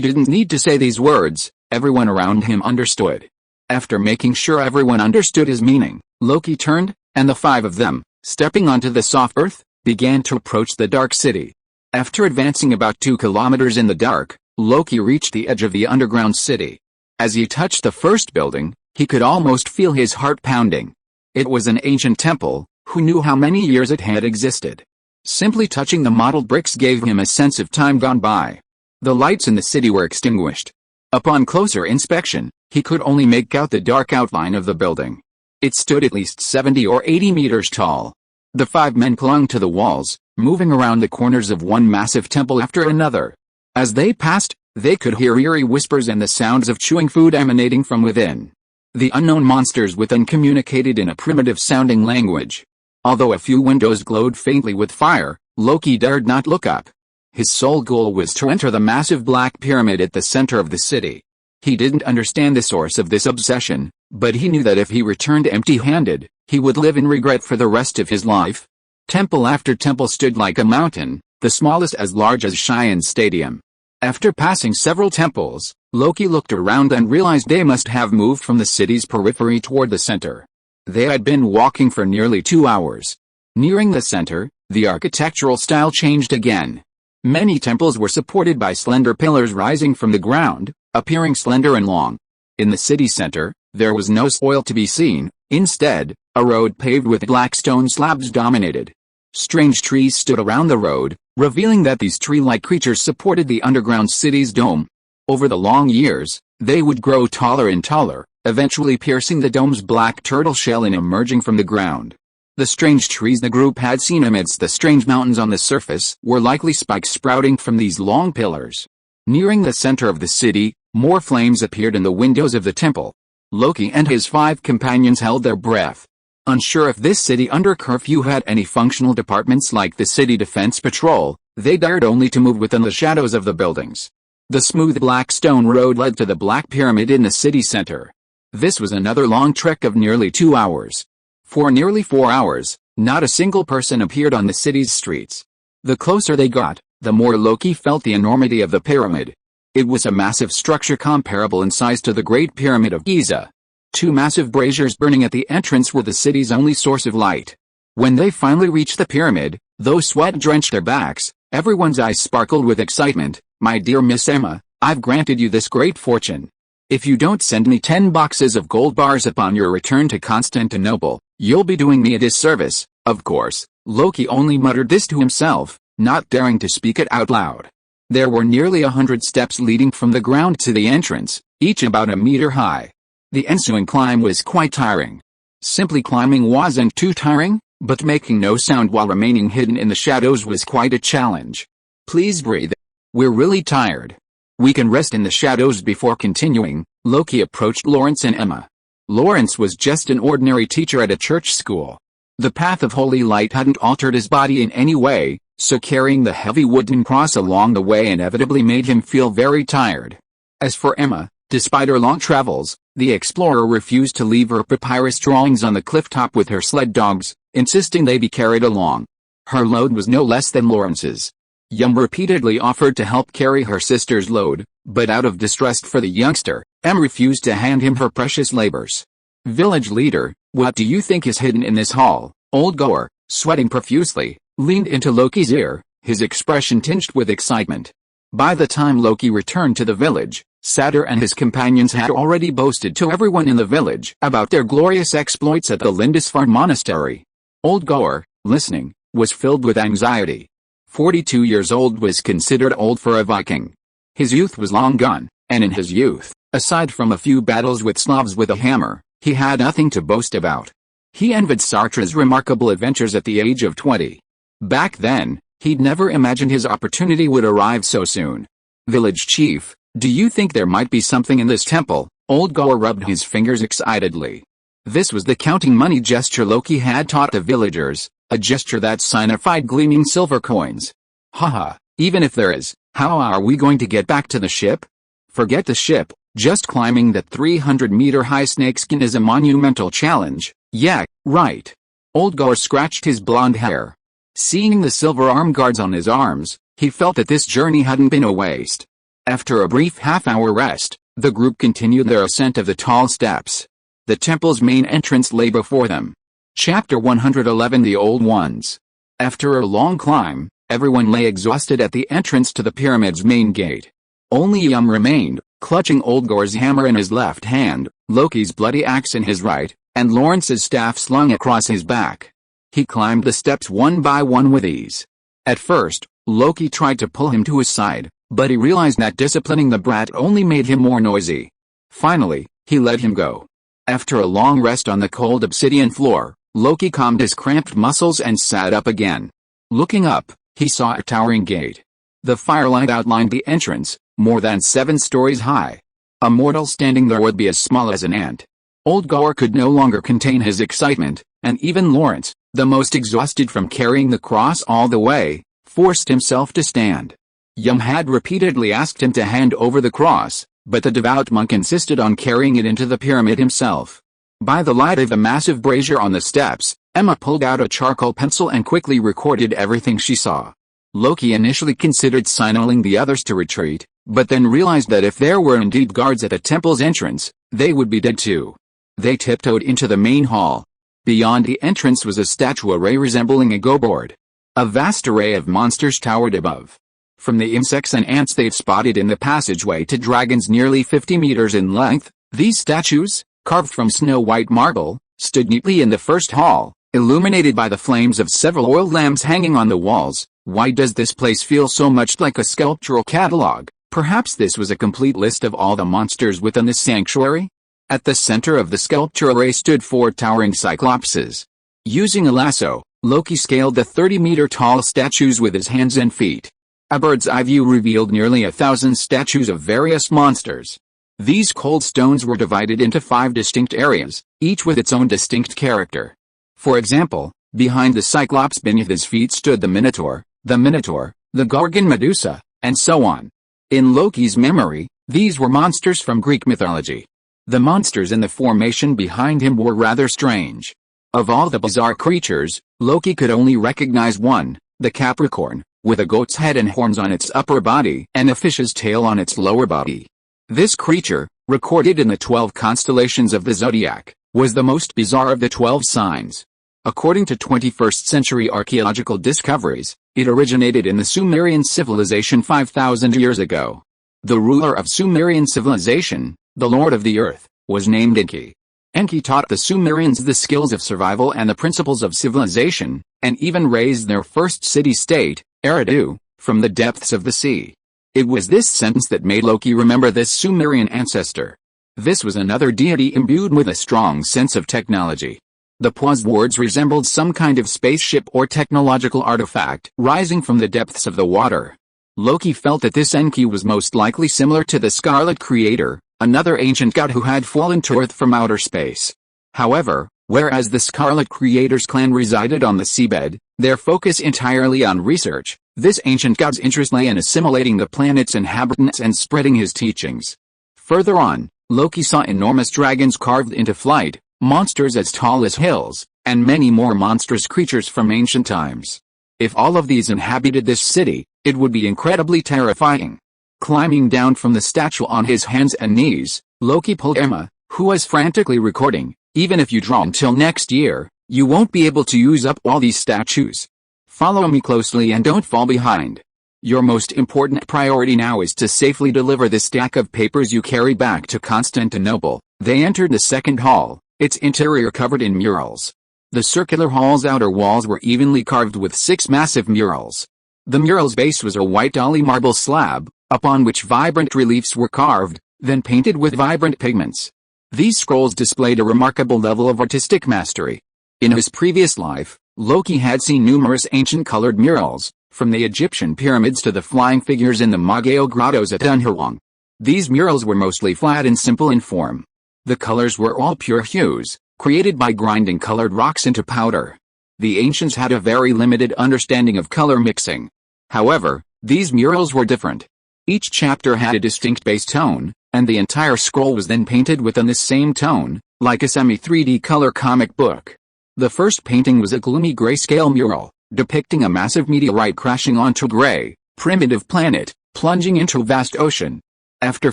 didn't need to say these words, everyone around him understood. After making sure everyone understood his meaning, Loki turned, and the 5 of them, stepping onto the soft earth, began to approach the dark city. After advancing about 2 kilometers in the dark, Loki reached the edge of the underground city. As he touched the first building, he could almost feel his heart pounding. It was an ancient temple. Who knew how many years it had existed? Simply touching the mottled bricks gave him a sense of time gone by. The lights in the city were extinguished. Upon closer inspection, he could only make out the dark outline of the building. It stood at least 70 or 80 meters tall. The 5 men clung to the walls, moving around the corners of one massive temple after another. As they passed, they could hear eerie whispers and the sounds of chewing food emanating from within. The unknown monsters within communicated in a primitive-sounding language. Although a few windows glowed faintly with fire, Loki dared not look up. His sole goal was to enter the massive black pyramid at the center of the city. He didn't understand the source of this obsession, but he knew that if he returned empty-handed, he would live in regret for the rest of his life. Temple after temple stood like a mountain, the smallest as large as Cheyenne's stadium. After passing several temples, Loki looked around and realized they must have moved from the city's periphery toward the center. They had been walking for nearly 2 hours. Nearing the center, the architectural style changed again. Many temples were supported by slender pillars rising from the ground, appearing slender and long. In the city center, there was no soil to be seen. Instead, a road paved with black stone slabs dominated. Strange trees stood around the road, revealing that these tree-like creatures supported the underground city's dome. Over the long years, they would grow taller and taller, eventually piercing the dome's black turtle shell and emerging from the ground. The strange trees the group had seen amidst the strange mountains on the surface were likely spikes sprouting from these long pillars. Nearing the center of the city, more flames appeared in the windows of the temple. Loki and his 5 companions held their breath. Unsure if this city under curfew had any functional departments like the City Defense Patrol, they dared only to move within the shadows of the buildings. The smooth black stone road led to the Black Pyramid in the city center. This was another long trek of nearly 2 hours. For nearly 4 hours, not a single person appeared on the city's streets. The closer they got, the more Loki felt the enormity of the pyramid. It was a massive structure comparable in size to the Great Pyramid of Giza. 2 massive braziers burning at the entrance were the city's only source of light. When they finally reached the pyramid, though sweat drenched their backs, everyone's eyes sparkled with excitement. "My dear Miss Emma, I've granted you this great fortune. If you don't send me 10 boxes of gold bars upon your return to Constantinople, you'll be doing me a disservice." Of course, Loki only muttered this to himself, not daring to speak it out loud. There were nearly 100 steps leading from the ground to the entrance, each about a meter high. The ensuing climb was quite tiring. Simply climbing wasn't too tiring, but making no sound while remaining hidden in the shadows was quite a challenge. "Please breathe. We're really tired. We can rest in the shadows before continuing." Loki approached Lawrence and Emma. Lawrence was just an ordinary teacher at a church school. The path of holy light hadn't altered his body in any way, so carrying the heavy wooden cross along the way inevitably made him feel very tired. As for Emma, despite her long travels, the explorer refused to leave her papyrus drawings on the cliff top with her sled dogs, insisting they be carried along. Her load was no less than Lawrence's. Yum repeatedly offered to help carry her sister's load, but out of distrust for the youngster, Em refused to hand him her precious labors. Village leader, what do you think is hidden in this hall? Old Goer, sweating profusely, leaned into Loki's ear, his expression tinged with excitement. By the time Loki returned to the village, Satyr and his companions had already boasted to everyone in the village about their glorious exploits at the Lindisfarne monastery. Old Goer, listening, was filled with anxiety. 42 years old was considered old for a Viking. His youth was long gone, and in his youth, aside from a few battles with Slavs with a hammer, he had nothing to boast about. He envied Sartre's remarkable adventures at the age of 20. Back then, he'd never imagined his opportunity would arrive so soon. Village chief, do you think there might be something in this temple? Old Goer rubbed his fingers excitedly. This was the counting money gesture Loki had taught the villagers, a gesture that signified gleaming silver coins. Haha, even if there is, how are we going to get back to the ship? Forget the ship, just climbing that 300-meter-high snakeskin is a monumental challenge. Yeah, right. Old Goer scratched his blonde hair. Seeing the silver arm guards on his arms, he felt that this journey hadn't been a waste. After a brief half-hour rest, the group continued their ascent of the tall steps. The temple's main entrance lay before them. Chapter 111 The Old Ones. After a long climb, everyone lay exhausted at the entrance to the pyramid's main gate. Only Yum remained, clutching Old Goer's hammer in his left hand, Loki's bloody axe in his right, and Lawrence's staff slung across his back. He climbed the steps one by one with ease. At first, Loki tried to pull him to his side, but he realized that disciplining the brat only made him more noisy. Finally, he let him go. After a long rest on the cold obsidian floor, Loki calmed his cramped muscles and sat up again. Looking up, he saw a towering gate. The firelight outlined the entrance, more than 7 stories high. A mortal standing there would be as small as an ant. Old Goer could no longer contain his excitement, and even Lawrence, the most exhausted from carrying the cross all the way, forced himself to stand. Yum had repeatedly asked him to hand over the cross, but the devout monk insisted on carrying it into the pyramid himself. By the light of the massive brazier on the steps, Emma pulled out a charcoal pencil and quickly recorded everything she saw. Loki initially considered signaling the others to retreat, but then realized that if there were indeed guards at the temple's entrance, they would be dead too. They tiptoed into the main hall. Beyond the entrance was a statue array resembling a go-board. A vast array of monsters towered above. From the insects and ants they'd spotted in the passageway to dragons nearly 50 meters in length, these statues, carved from snow-white marble, stood neatly in the first hall, illuminated by the flames of several oil lamps hanging on the walls. Why does this place feel so much like a sculptural catalog? Perhaps this was a complete list of all the monsters within this sanctuary? At the center of the sculpture array stood 4 towering cyclopses. Using a lasso, Loki scaled the 30-meter-tall statues with his hands and feet. A bird's eye view revealed nearly 1,000 statues of various monsters. These cold stones were divided into 5 distinct areas, each with its own distinct character. For example, behind the Cyclops beneath his feet stood the Minotaur, the Gorgon Medusa, and so on. In Loki's memory, these were monsters from Greek mythology. The monsters in the formation behind him were rather strange. Of all the bizarre creatures, Loki could only recognize one, the Capricorn, with a goat's head and horns on its upper body and a fish's tail on its lower body. This creature, recorded in the 12 constellations of the zodiac, was the most bizarre of the 12 signs. According to 21st-century archaeological discoveries, it originated in the Sumerian civilization 5,000 years ago. The ruler of Sumerian civilization, the Lord of the Earth, was named Enki. Enki taught the Sumerians the skills of survival and the principles of civilization, and even raised their first city-state, Eridu, from the depths of the sea. It was this sentence that made Loki remember this Sumerian ancestor. This was another deity imbued with a strong sense of technology. The paused words resembled some kind of spaceship or technological artifact rising from the depths of the water. Loki felt that this Enki was most likely similar to the Scarlet Creator, another ancient god who had fallen to Earth from outer space. However, whereas the Scarlet Creator's clan resided on the seabed, their focus entirely on research, this ancient god's interest lay in assimilating the planet's inhabitants and spreading his teachings. Further on, Loki saw enormous dragons carved into flight, monsters as tall as hills, and many more monstrous creatures from ancient times. If all of these inhabited this city, it would be incredibly terrifying. Climbing down from the statue on his hands and knees, Loki pulled Emma, who was frantically recording, "Even if you draw until next year, you won't be able to use up all these statues. Follow me closely and don't fall behind. Your most important priority now is to safely deliver the stack of papers you carry back to Constantinople." They entered the second hall, its interior covered in murals. The circular hall's outer walls were evenly carved with 6 massive murals. The mural's base was a white dolly marble slab, upon which vibrant reliefs were carved, then painted with vibrant pigments. These scrolls displayed a remarkable level of artistic mastery. In his previous life, Loki had seen numerous ancient colored murals, from the Egyptian pyramids to the flying figures in the Magao grottos at Dunhuang. These murals were mostly flat and simple in form. The colors were all pure hues, created by grinding colored rocks into powder. The ancients had a very limited understanding of color mixing. However, these murals were different. Each chapter had a distinct base tone, and the entire scroll was then painted within this same tone, like a semi-3D color comic book. The first painting was a gloomy grayscale mural, depicting a massive meteorite crashing onto a gray, primitive planet, plunging into a vast ocean. After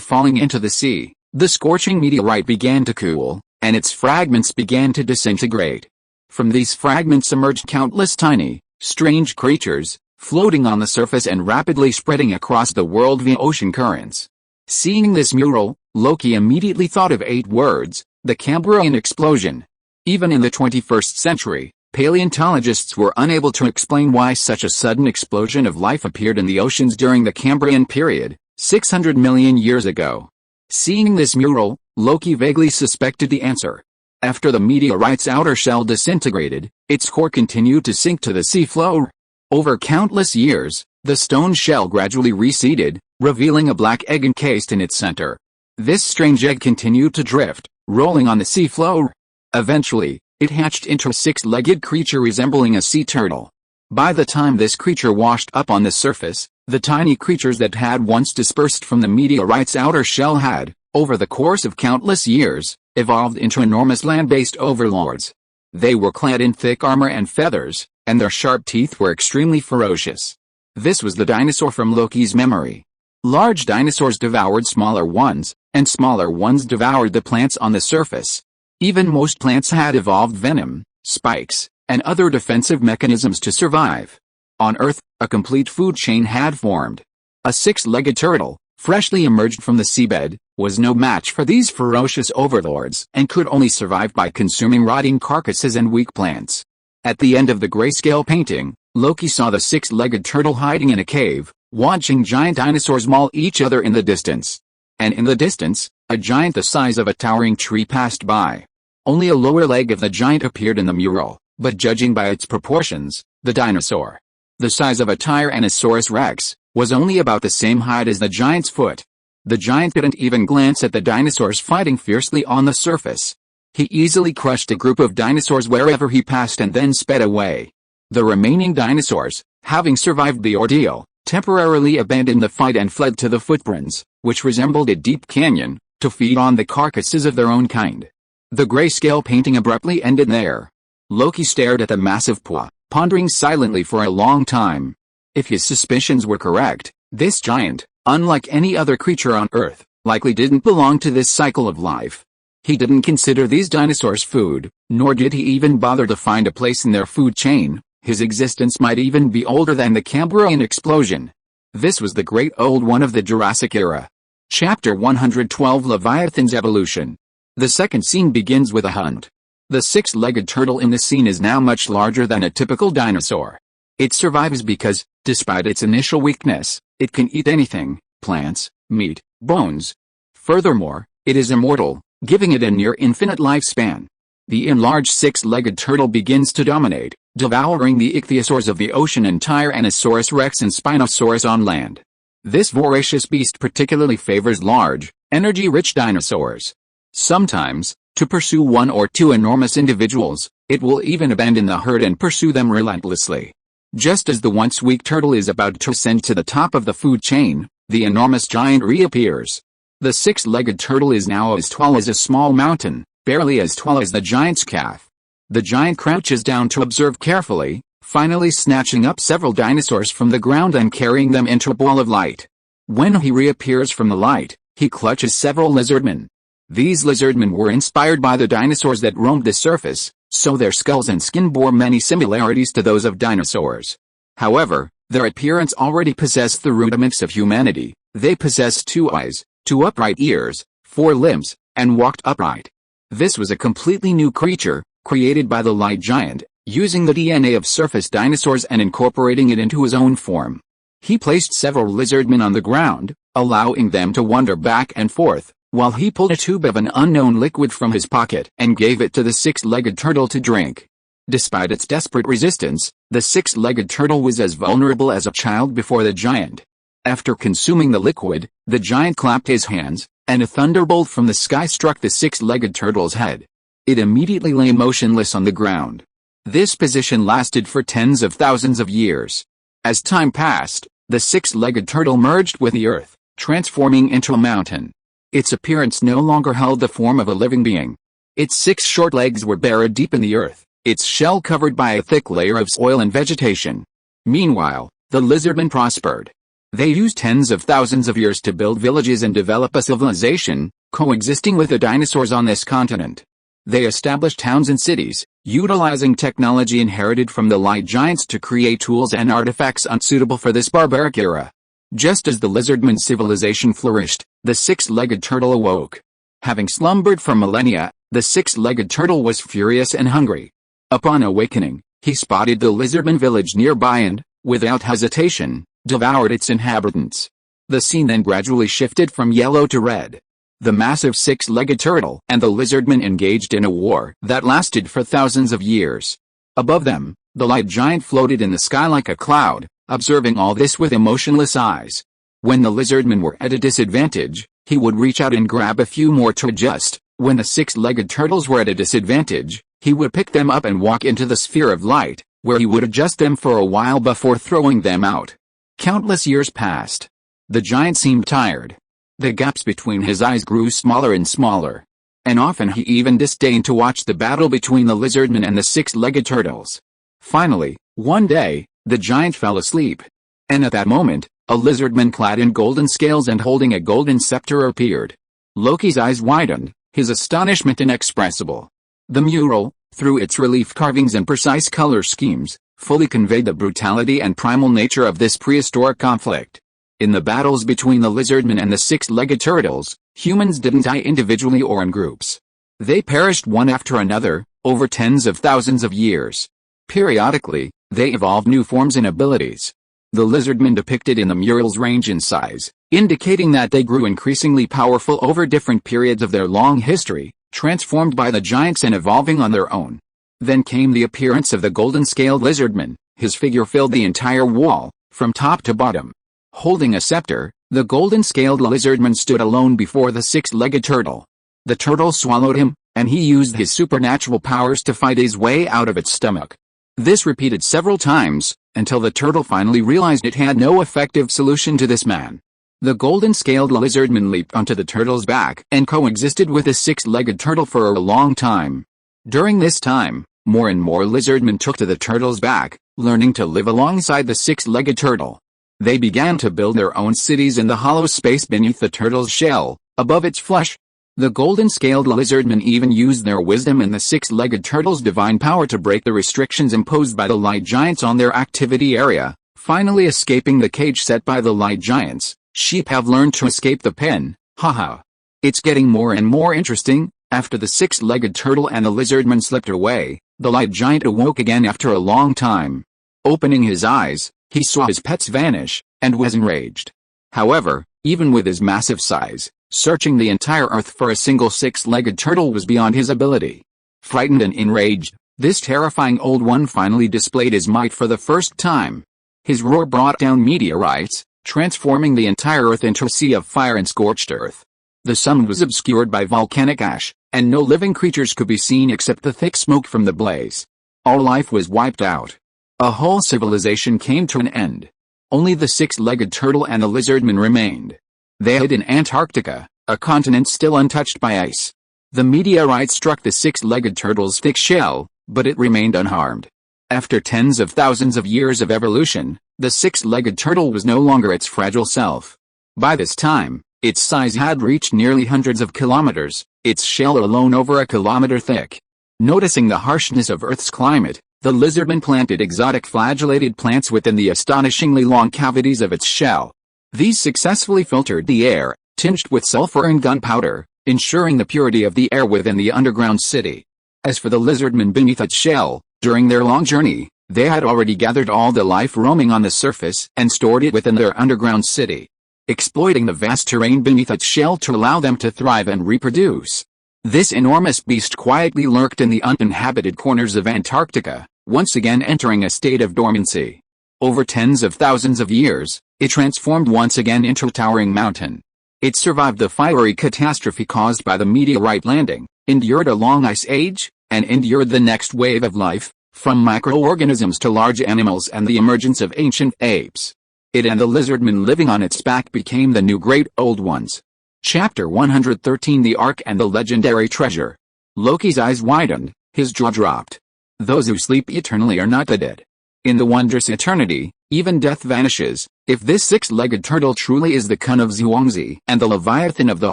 falling into the sea, the scorching meteorite began to cool, and its fragments began to disintegrate. From these fragments emerged countless tiny, strange creatures, floating on the surface and rapidly spreading across the world via ocean currents. Seeing this mural, Loki immediately thought of 8 words, the Cambrian explosion. Even in the 21st century, paleontologists were unable to explain why such a sudden explosion of life appeared in the oceans during the Cambrian period, 600 million years ago. Seeing this mural, Loki vaguely suspected the answer. After the meteorite's outer shell disintegrated, its core continued to sink to the seafloor. Over countless years, the stone shell gradually receded, revealing a black egg encased in its center. This strange egg continued to drift, rolling on the seafloor. Eventually, it hatched into a 6-legged creature resembling a sea turtle. By the time this creature washed up on the surface, the tiny creatures that had once dispersed from the meteorite's outer shell had, over the course of countless years, evolved into enormous land-based overlords. They were clad in thick armor and feathers, and their sharp teeth were extremely ferocious. This was the dinosaur from Loki's memory. Large dinosaurs devoured smaller ones, and smaller ones devoured the plants on the surface. Even most plants had evolved venom, spikes, and other defensive mechanisms to survive. On Earth, a complete food chain had formed. A 6-legged turtle, freshly emerged from the seabed, was no match for these ferocious overlords and could only survive by consuming rotting carcasses and weak plants. At the end of the grayscale painting, Loki saw the 6-legged turtle hiding in a cave, watching giant dinosaurs maul each other in the distance. And in the distance, a giant the size of a towering tree passed by. Only a lower leg of the giant appeared in the mural, but judging by its proportions, the dinosaur, the size of a Tyrannosaurus rex, was only about the same height as the giant's foot. The giant didn't even glance at the dinosaurs fighting fiercely on the surface. He easily crushed a group of dinosaurs wherever he passed and then sped away. The remaining dinosaurs, having survived the ordeal, temporarily abandoned the fight and fled to the footprints, which resembled a deep canyon, to feed on the carcasses of their own kind. The grayscale painting abruptly ended there. Loki stared at the massive paw, pondering silently for a long time. If his suspicions were correct, this giant, unlike any other creature on Earth, likely didn't belong to this cycle of life. He didn't consider these dinosaurs food, nor did he even bother to find a place in their food chain. His existence might even be older than the Cambrian explosion. This was the Great Old One of the Jurassic era. Chapter 112 Leviathan's Evolution. The second scene begins with a hunt. The 6-legged turtle in the scene is now much larger than a typical dinosaur. It survives because, despite its initial weakness, it can eat anything: plants, meat, bones. Furthermore, it is immortal, giving it a near infinite lifespan. The enlarged 6-legged turtle begins to dominate, devouring the ichthyosaurs of the ocean and Tyrannosaurus rex and Spinosaurus on land. This voracious beast particularly favors large, energy-rich dinosaurs. Sometimes, to pursue one or two enormous individuals, it will even abandon the herd and pursue them relentlessly. Just as the once weak turtle is about to ascend to the top of the food chain, the enormous giant reappears. The 6-legged turtle is now as tall as a small mountain, barely as tall as the giant's calf. The giant crouches down to observe carefully, finally snatching up several dinosaurs from the ground and carrying them into a ball of light. When he reappears from the light, he clutches several lizardmen. These lizardmen were inspired by the dinosaurs that roamed the surface, so their skulls and skin bore many similarities to those of dinosaurs. However, their appearance already possessed the rudiments of humanity. They possessed 2 eyes, 2 upright ears, 4 limbs, and walked upright. This was a completely new creature, created by the Light Giant, using the DNA of surface dinosaurs and incorporating it into his own form. He placed several lizardmen on the ground, allowing them to wander back and forth, while he pulled a tube of an unknown liquid from his pocket and gave it to the 6-legged turtle to drink. Despite its desperate resistance, the 6-legged turtle was as vulnerable as a child before the giant. After consuming the liquid, the giant clapped his hands, and a thunderbolt from the sky struck the 6-legged turtle's head. It immediately lay motionless on the ground. This position lasted for tens of thousands of years. As time passed, the 6-legged turtle merged with the earth, transforming into a mountain. Its appearance no longer held the form of a living being. Its 6 short legs were buried deep in the earth, its shell covered by a thick layer of soil and vegetation. Meanwhile, the lizardmen prospered. They used tens of thousands of years to build villages and develop a civilization, coexisting with the dinosaurs on this continent. They established towns and cities, utilizing technology inherited from the Light Giants to create tools and artifacts unsuitable for this barbaric era. Just as the lizardman civilization flourished, the 6-legged turtle awoke. Having slumbered for millennia, the 6-legged turtle was furious and hungry. Upon awakening, he spotted the lizardman village nearby and, without hesitation, devoured its inhabitants. The scene then gradually shifted from yellow to red. The massive 6-legged turtle and the lizardmen engaged in a war that lasted for thousands of years. Above them, the Light Giant floated in the sky like a cloud, observing all this with emotionless eyes. When the lizardmen were at a disadvantage, he would reach out and grab a few more to adjust. When the 6-legged turtles were at a disadvantage, he would pick them up and walk into the sphere of light, where he would adjust them for a while before throwing them out. Countless years passed. The giant seemed tired. The gaps between his eyes grew smaller and smaller. And often he even disdained to watch the battle between the lizardmen and the 6-legged turtles. Finally, one day, the giant fell asleep. And at that moment, a lizardman clad in golden scales and holding a golden scepter appeared. Loki's eyes widened, his astonishment inexpressible. The mural, through its relief carvings and precise color schemes, fully conveyed the brutality and primal nature of this prehistoric conflict. In the battles between the lizardmen and the 6-legged turtles, humans didn't die individually or in groups. They perished one after another, over tens of thousands of years. Periodically, they evolved new forms and abilities. The lizardmen depicted in the murals range in size, indicating that they grew increasingly powerful over different periods of their long history, transformed by the giants and evolving on their own. Then came the appearance of the golden-scaled lizardman. His figure filled the entire wall, from top to bottom. Holding a scepter, the golden-scaled lizardman stood alone before the 6-legged turtle. The turtle swallowed him, and he used his supernatural powers to fight his way out of its stomach. This repeated several times, until the turtle finally realized it had no effective solution to this man. The golden-scaled lizardman leaped onto the turtle's back and coexisted with the 6-legged turtle for a long time. During this time, more and more lizardmen took to the turtle's back, learning to live alongside the 6-legged turtle. They began to build their own cities in the hollow space beneath the turtle's shell, above its flesh. The golden-scaled lizardmen even used their wisdom and the 6-legged turtle's divine power to break the restrictions imposed by the Light Giants on their activity area, finally escaping the cage set by the Light Giants. Sheep have learned to escape the pen, haha. It's getting more and more interesting. After the 6-legged turtle and the lizardman slipped away, the Light Giant awoke again after a long time. Opening his eyes, he saw his pets vanish, and was enraged. However, even with his massive size, searching the entire earth for a single 6-legged turtle was beyond his ability. Frightened and enraged, this terrifying old one finally displayed his might for the first time. His roar brought down meteorites, transforming the entire earth into a sea of fire and scorched earth. The sun was obscured by volcanic ash, and no living creatures could be seen except the thick smoke from the blaze. All life was wiped out. A whole civilization came to an end. Only the 6-legged turtle and the lizardman remained. They hid in Antarctica, a continent still untouched by ice. The meteorite struck the 6-legged turtle's thick shell, but it remained unharmed. After tens of thousands of years of evolution, the six-legged turtle was no longer its fragile self. By this time, its size had reached nearly hundreds of kilometers, its shell alone over a kilometer thick. Noticing the harshness of Earth's climate, the lizardman planted exotic flagellated plants within the astonishingly long cavities of its shell. These successfully filtered the air, tinged with sulfur and gunpowder, ensuring the purity of the air within the underground city. As for the lizardmen beneath its shell, during their long journey, they had already gathered all the life roaming on the surface and stored it within their underground city, exploiting the vast terrain beneath its shell to allow them to thrive and reproduce. This enormous beast quietly lurked in the uninhabited corners of Antarctica, once again entering a state of dormancy. Over tens of thousands of years, it transformed once again into a towering mountain. It survived the fiery catastrophe caused by the meteorite landing, endured a long ice age, and endured the next wave of life, from microorganisms to large animals and the emergence of ancient apes. It and the lizardmen living on its back became the new great old ones. Chapter 113 The Ark and the Legendary Treasure. Loki's eyes widened, his jaw dropped. Those who sleep eternally are not the dead. In the wondrous eternity, even death vanishes. If this six-legged turtle truly is the Kun of Zhuangzi and the Leviathan of the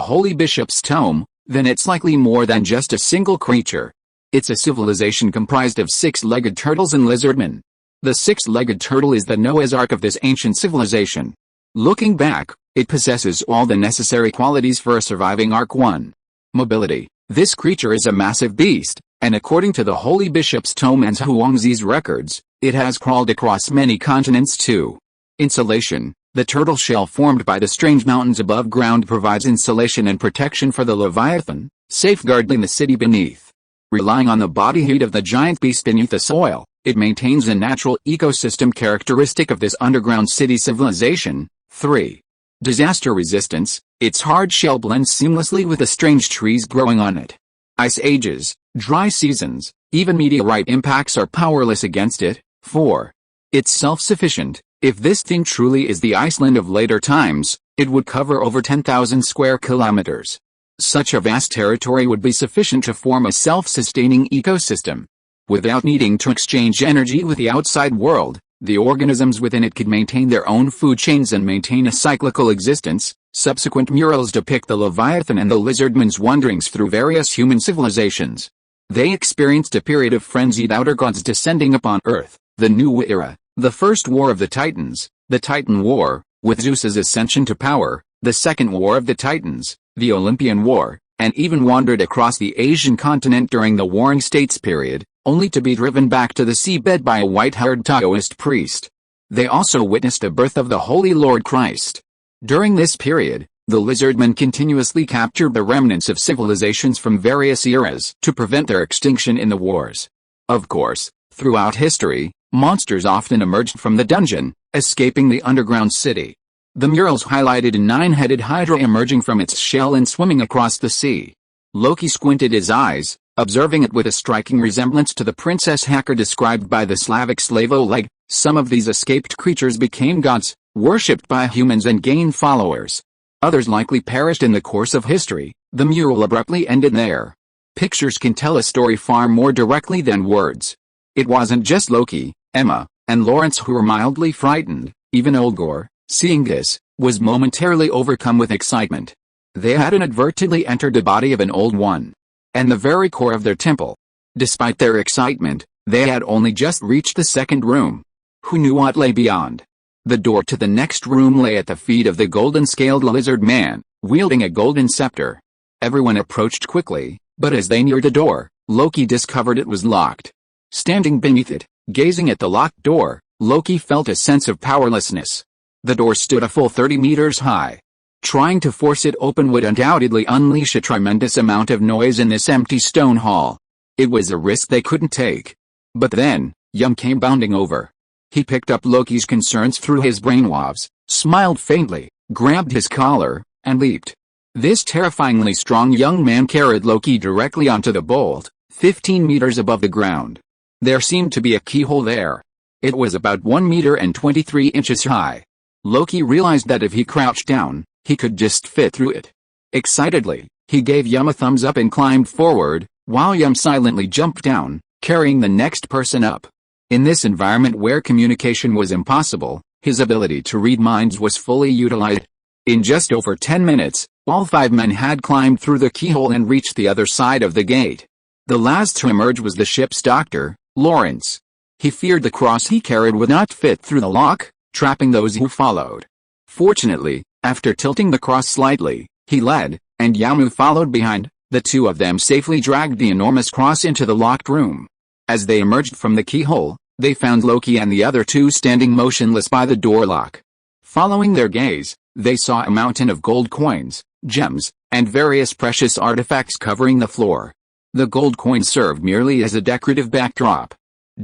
Holy Bishop's Tome, then it's likely more than just a single creature. It's a civilization comprised of six-legged turtles and lizardmen. The six-legged turtle is the Noah's Ark of this ancient civilization. Looking back, it possesses all the necessary qualities for a surviving Ark. 1. Mobility. This creature is a massive beast, and according to the Holy Bishop's Tome and Zhuangzi's records, it has crawled across many continents too. Insulation. The turtle shell formed by the strange mountains above ground provides insulation and protection for the Leviathan, safeguarding the city beneath. Relying on the body heat of the giant beast beneath the soil, it maintains a natural ecosystem characteristic of this underground city civilization. 3. Disaster resistance. Its hard shell blends seamlessly with the strange trees growing on it. Ice ages, dry seasons, even meteorite impacts are powerless against it. 4. It's self-sufficient. If this thing truly is the Iceland of later times, it would cover over 10,000 square kilometers. Such a vast territory would be sufficient to form a self-sustaining ecosystem. Without needing to exchange energy with the outside world, the organisms within it could maintain their own food chains and maintain a cyclical existence. Subsequent murals depict the Leviathan and the lizardmen's wanderings through various human civilizations. They experienced a period of frenzied outer gods descending upon Earth, the New Era, the First War of the Titans, the Titan War, with Zeus's ascension to power, the Second War of the Titans, the Olympian War, and even wandered across the Asian continent during the Warring States period, only to be driven back to the seabed by a white-haired Taoist priest. They also witnessed the birth of the Holy Lord Christ. During this period, the lizardmen continuously captured the remnants of civilizations from various eras to prevent their extinction in the wars. Of course, throughout history, monsters often emerged from the dungeon, escaping the underground city. The murals highlighted a nine-headed hydra emerging from its shell and swimming across the sea. Loki squinted his eyes, observing it with a striking resemblance to the princess Hacker described by the Slavic slave Oleg. Some of these escaped creatures became gods, worshipped by humans and gained followers. Others likely perished in the course of history. The mural abruptly ended there. Pictures can tell a story far more directly than words. It wasn't just Loki, Emma, and Lawrence who were mildly frightened. Even Olgor, seeing this, was momentarily overcome with excitement. They had inadvertently entered the body of an old one, and the very core of their temple. Despite their excitement, they had only just reached the second room. Who knew what lay beyond? The door to the next room lay at the feet of the golden-scaled lizard man, wielding a golden scepter. Everyone approached quickly, but as they neared the door, Loki discovered it was locked. Standing beneath it, gazing at the locked door, Loki felt a sense of powerlessness. The door stood a full 30 meters high. Trying to force it open would undoubtedly unleash a tremendous amount of noise in this empty stone hall. It was a risk they couldn't take. But then, Yum came bounding over. He picked up Loki's concerns through his brainwaves, smiled faintly, grabbed his collar, and leaped. This terrifyingly strong young man carried Loki directly onto the bolt, 15 meters above the ground. There seemed to be a keyhole there. It was about 1 meter and 23 inches high. Loki realized that if he crouched down, he could just fit through it. Excitedly, he gave Yum a thumbs up and climbed forward, while Yum silently jumped down, carrying the next person up. In this environment where communication was impossible, his ability to read minds was fully utilized. In just over 10 minutes, all 5 men had climbed through the keyhole and reached the other side of the gate. The last to emerge was the ship's doctor, Lawrence. He feared the cross he carried would not fit through the lock, trapping those who followed. Fortunately, after tilting the cross slightly, he led, and Yamu followed behind. The two of them safely dragged the enormous cross into the locked room. As they emerged from the keyhole, they found Loki and the other two standing motionless by the door lock. Following their gaze, they saw a mountain of gold coins, gems, and various precious artifacts covering the floor. The gold coins served merely as a decorative backdrop.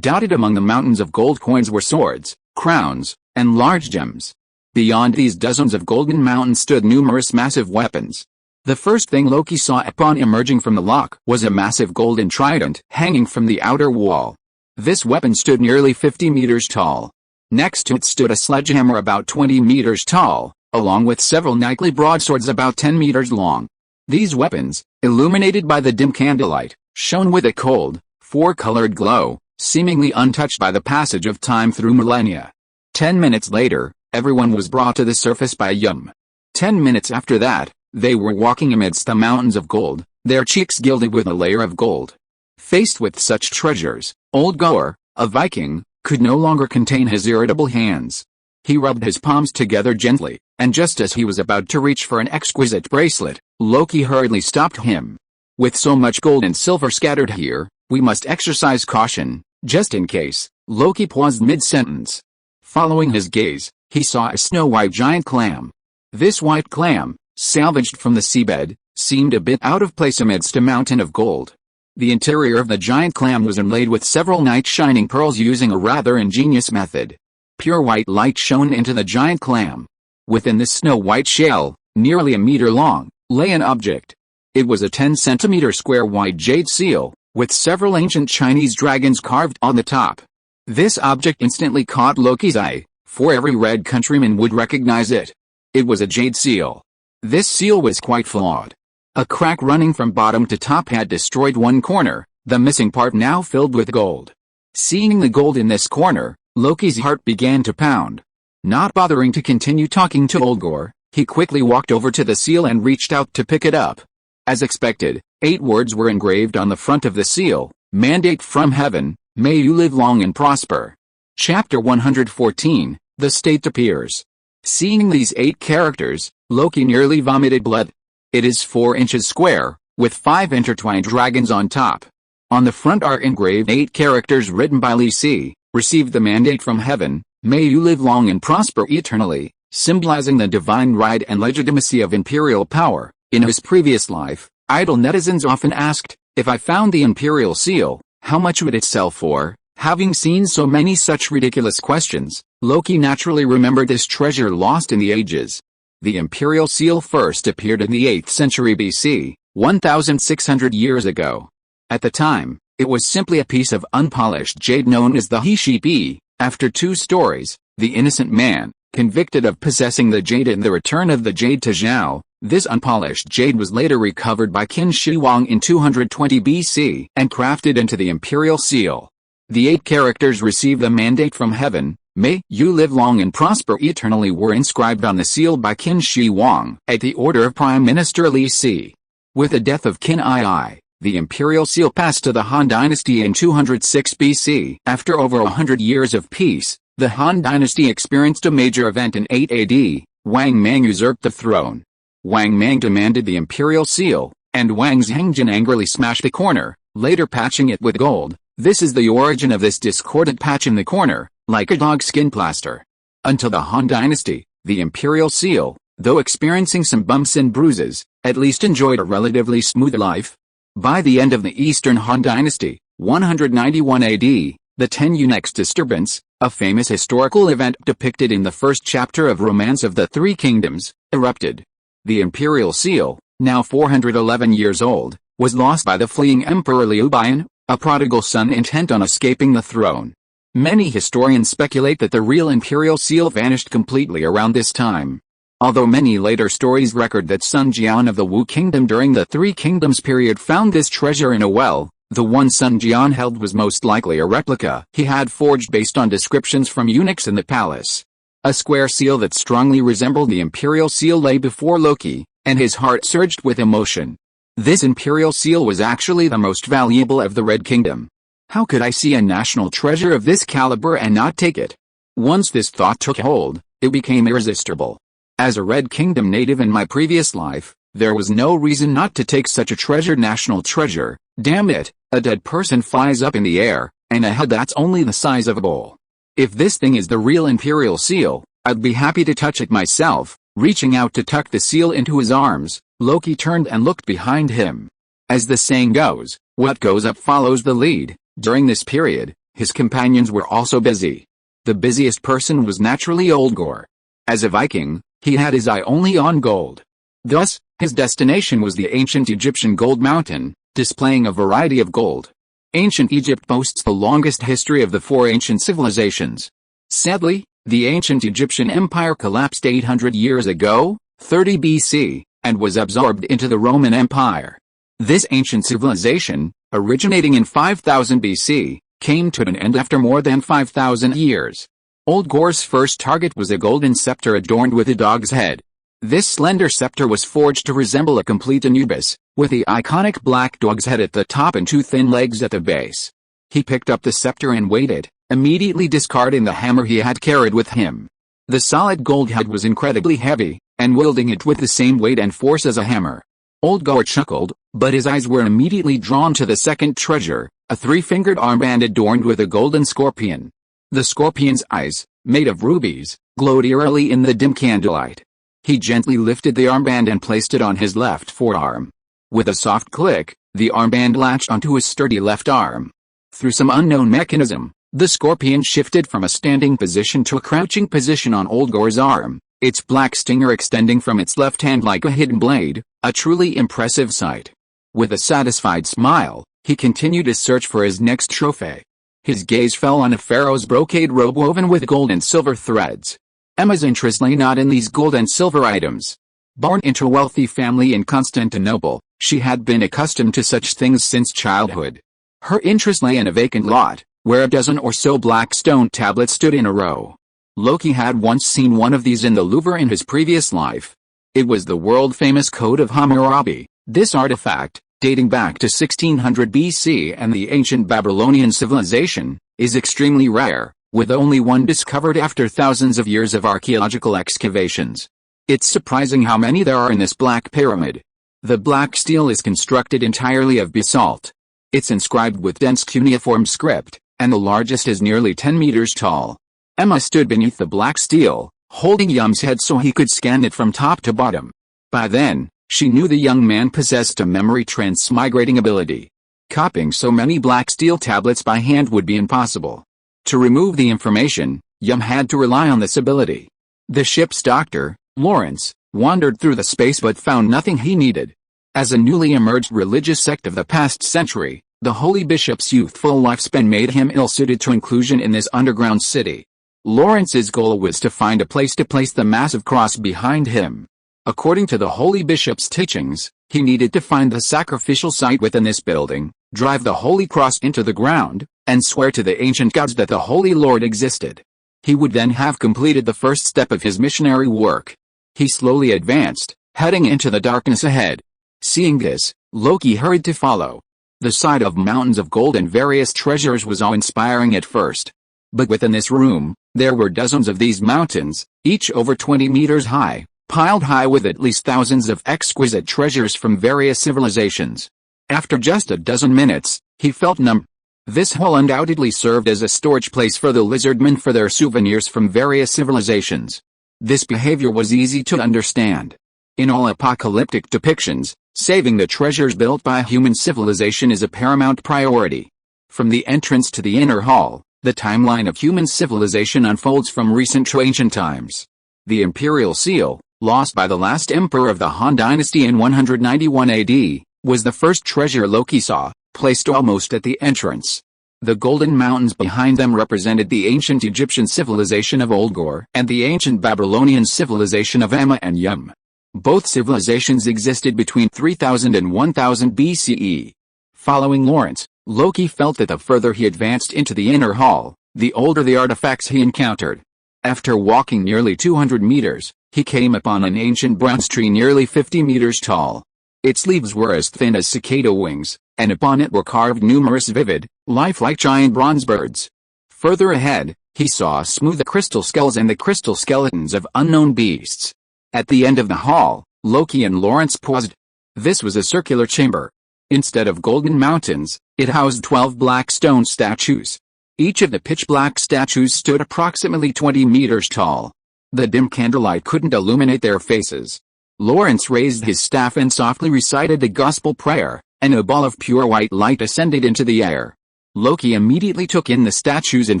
Dotted among the mountains of gold coins were swords, crowns, and large gems. Beyond these dozens of golden mountains stood numerous massive weapons. The first thing Loki saw upon emerging from the lock was a massive golden trident hanging from the outer wall. This weapon stood nearly 50 meters tall. Next to it stood a sledgehammer about 20 meters tall, along with several knightly broadswords about 10 meters long. These weapons, illuminated by the dim candlelight, shone with a cold, four-colored glow, seemingly untouched by the passage of time through millennia. 10 minutes later, everyone was brought to the surface by Yum. 10 minutes after that, they were walking amidst the mountains of gold, their cheeks gilded with a layer of gold. Faced with such treasures, old Goer, a Viking, could no longer contain his irritable hands. He rubbed his palms together gently, and just as he was about to reach for an exquisite bracelet, Loki hurriedly stopped him. With so much gold and silver scattered here, we must exercise caution, just in case. Loki paused mid-sentence. Following his gaze, he saw a snow-white giant clam. This white clam, salvaged from the seabed, seemed a bit out of place amidst a mountain of gold. The interior of the giant clam was inlaid with several night-shining pearls using a rather ingenious method. Pure white light shone into the giant clam. Within this snow-white shell, nearly a meter long, lay an object. It was a 10-centimeter square white jade seal, with several ancient Chinese dragons carved on the top. This object instantly caught Loki's eye, for every red countryman would recognize it. It was a jade seal. This seal was quite flawed. A crack running from bottom to top had destroyed one corner, the missing part now filled with gold. Seeing the gold in this corner, Loki's heart began to pound. Not bothering to continue talking to Old Gore, he quickly walked over to the seal and reached out to pick it up. As expected, 8 words were engraved on the front of the seal: Mandate from heaven, may you live long and prosper. Chapter 114, The State appears. Seeing these 8 characters, Loki nearly vomited blood. It is 4 inches square, with 5 intertwined dragons on top. On the front are engraved 8 characters written by Lee C. Received the mandate from heaven, may you live long and prosper eternally, symbolizing the divine right and legitimacy of imperial power. In his previous life, idle netizens often asked, if I found the imperial seal, how much would it sell for? Having seen so many such ridiculous questions, Loki naturally remembered this treasure lost in the ages. The imperial seal first appeared in the 8th century BC, 1,600 years ago. At the time, it was simply a piece of unpolished jade known as the He-Sheep. After 2 stories, the innocent man, convicted of possessing the jade and the return of the jade to Zhao, this unpolished jade was later recovered by Qin Shi Huang in 220 BC and crafted into the imperial seal. The 8 characters received the mandate from heaven, may you live long and prosper eternally, were inscribed on the seal by Qin Shi Huang at the order of Prime Minister Li Si. With the death of Qin Yi, the imperial seal passed to the Han dynasty in 206 BC. After over 100 years of peace, the Han dynasty experienced a major event in 8 AD. Wang Mang usurped the throne. Wang Mang demanded the imperial seal, and Wang Zhengjin angrily smashed the corner, later patching it with gold. This is the origin of this discordant patch in the corner, like a dog skin plaster. Until the Han dynasty, the imperial seal, though experiencing some bumps and bruises, at least enjoyed a relatively smooth life. By the end of the Eastern Han dynasty, 191 AD, the 10 Eunuchs disturbance, a famous historical event depicted in the first chapter of Romance of the Three Kingdoms, erupted. The imperial seal, now 411 years old, was lost by the fleeing Emperor Liu Bian, a prodigal son intent on escaping the throne. Many historians speculate that the real imperial seal vanished completely around this time. Although many later stories record that Sun Jian of the Wu Kingdom during the Three Kingdoms period found this treasure in a well, The one Sun Jian held was most likely a replica he had forged based on descriptions from eunuchs in the palace. A square seal that strongly resembled the imperial seal lay before Loki, and his heart surged with emotion. This imperial seal was actually the most valuable of the Red Kingdom. How could I see a national treasure of this caliber and not take it? Once this thought took hold, it became irresistible. As a Red Kingdom native in my previous life, there was no reason not to take such a treasured national treasure. Damn it, a dead person flies up in the air, and a head that's only the size of a bowl. If this thing is the real imperial seal, I'd be happy to touch it myself. Reaching out to tuck the seal into his arms, Loki turned and looked behind him. As the saying goes, what goes up follows the lead. During this period, his companions were also busy. The busiest person was naturally Oldgor. As a Viking, he had his eye only on gold. Thus, his destination was the ancient Egyptian gold mountain, displaying a variety of gold. Ancient Egypt boasts the longest history of the four ancient civilizations. Sadly, the ancient Egyptian empire collapsed 800 years ago, 30 BC, and was absorbed into the Roman Empire. This ancient civilization, originating in 5000 BC, came to an end after more than 5,000 years. Oldgor's first target was a golden scepter adorned with a dog's head. This slender scepter was forged to resemble a complete Anubis, with the iconic black dog's head at the top and two thin legs at the base. He picked up the scepter and waited, immediately discarding the hammer he had carried with him. The solid gold head was incredibly heavy, and wielding it with the same weight and force as a hammer. Oldgor chuckled, but his eyes were immediately drawn to the second treasure, a three-fingered armband adorned with a golden scorpion. The scorpion's eyes, made of rubies, glowed eerily in the dim candlelight. He gently lifted the armband and placed it on his left forearm. With a soft click, the armband latched onto his sturdy left arm. Through some unknown mechanism, the scorpion shifted from a standing position to a crouching position on Oldgor's arm, its black stinger extending from its left hand like a hidden blade, a truly impressive sight. With a satisfied smile, he continued his search for his next trophy. His gaze fell on a pharaoh's brocade robe woven with gold and silver threads. Emma's interest lay not in these gold and silver items. Born into a wealthy family in Constantinople, she had been accustomed to such things since childhood. Her interest lay in a vacant lot, where a dozen or so black stone tablets stood in a row. Loki had once seen one of these in the Louvre in his previous life. It was the world-famous Code of Hammurabi. This artifact, dating back to 1600 BC and the ancient Babylonian civilization, is extremely rare, with only one discovered after thousands of years of archaeological excavations. It's surprising how many there are in this black pyramid. The black stele is constructed entirely of basalt. It's inscribed with dense cuneiform script, and the largest is nearly 10 meters tall. Emma stood beneath the black stele, holding Yum's head so he could scan it from top to bottom. By then, she knew the young man possessed a memory transmigrating ability. Copying so many black stele tablets by hand would be impossible. To remove the information, Yum had to rely on this ability. The ship's doctor, Lawrence, wandered through the space but found nothing he needed. As a newly emerged religious sect of the past century, the holy bishop's youthful lifespan made him ill-suited to inclusion in this underground city. Lawrence's goal was to find a place to place the massive cross behind him. According to the holy bishop's teachings, he needed to find the sacrificial site within this building, drive the holy cross into the ground, and swear to the ancient gods that the Holy Lord existed. He would then have completed the first step of his missionary work. He slowly advanced, heading into the darkness ahead. Seeing this, Loki hurried to follow. The sight of mountains of gold and various treasures was awe-inspiring at first. But within this room, there were dozens of these mountains, each over 20 meters high, piled high with at least thousands of exquisite treasures from various civilizations. After just a dozen minutes, he felt numb. This hall undoubtedly served as a storage place for the lizardmen for their souvenirs from various civilizations. This behavior was easy to understand. In all apocalyptic depictions, saving the treasures built by human civilization is a paramount priority. From the entrance to the inner hall, the timeline of human civilization unfolds from recent to ancient times. The imperial seal, lost by the last emperor of the Han dynasty in 191 AD, was the first treasure Loki saw, placed almost at the entrance. The golden mountains behind them represented the ancient Egyptian civilization of Oldgor and the ancient Babylonian civilization of Emma and Yum. Both civilizations existed between 3000 and 1000 BCE. Following Lawrence, Loki felt that the further he advanced into the inner hall, the older the artifacts he encountered. After walking nearly 200 meters, he came upon an ancient bronze tree nearly 50 meters tall. Its leaves were as thin as cicada wings, and upon it were carved numerous vivid, lifelike giant bronze birds. Further ahead, he saw smooth crystal skulls and the crystal skeletons of unknown beasts. At the end of the hall, Loki and Lawrence paused. This was a circular chamber. Instead of golden mountains, it housed 12 black stone statues. Each of the pitch-black statues stood approximately 20 meters tall. The dim candlelight couldn't illuminate their faces. Lawrence raised his staff and softly recited the gospel prayer, and a ball of pure white light ascended into the air. Loki immediately took in the statues in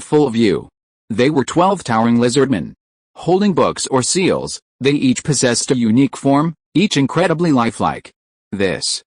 full view. They were 12 towering lizardmen. Holding books or seals, they each possessed a unique form, each incredibly lifelike. This.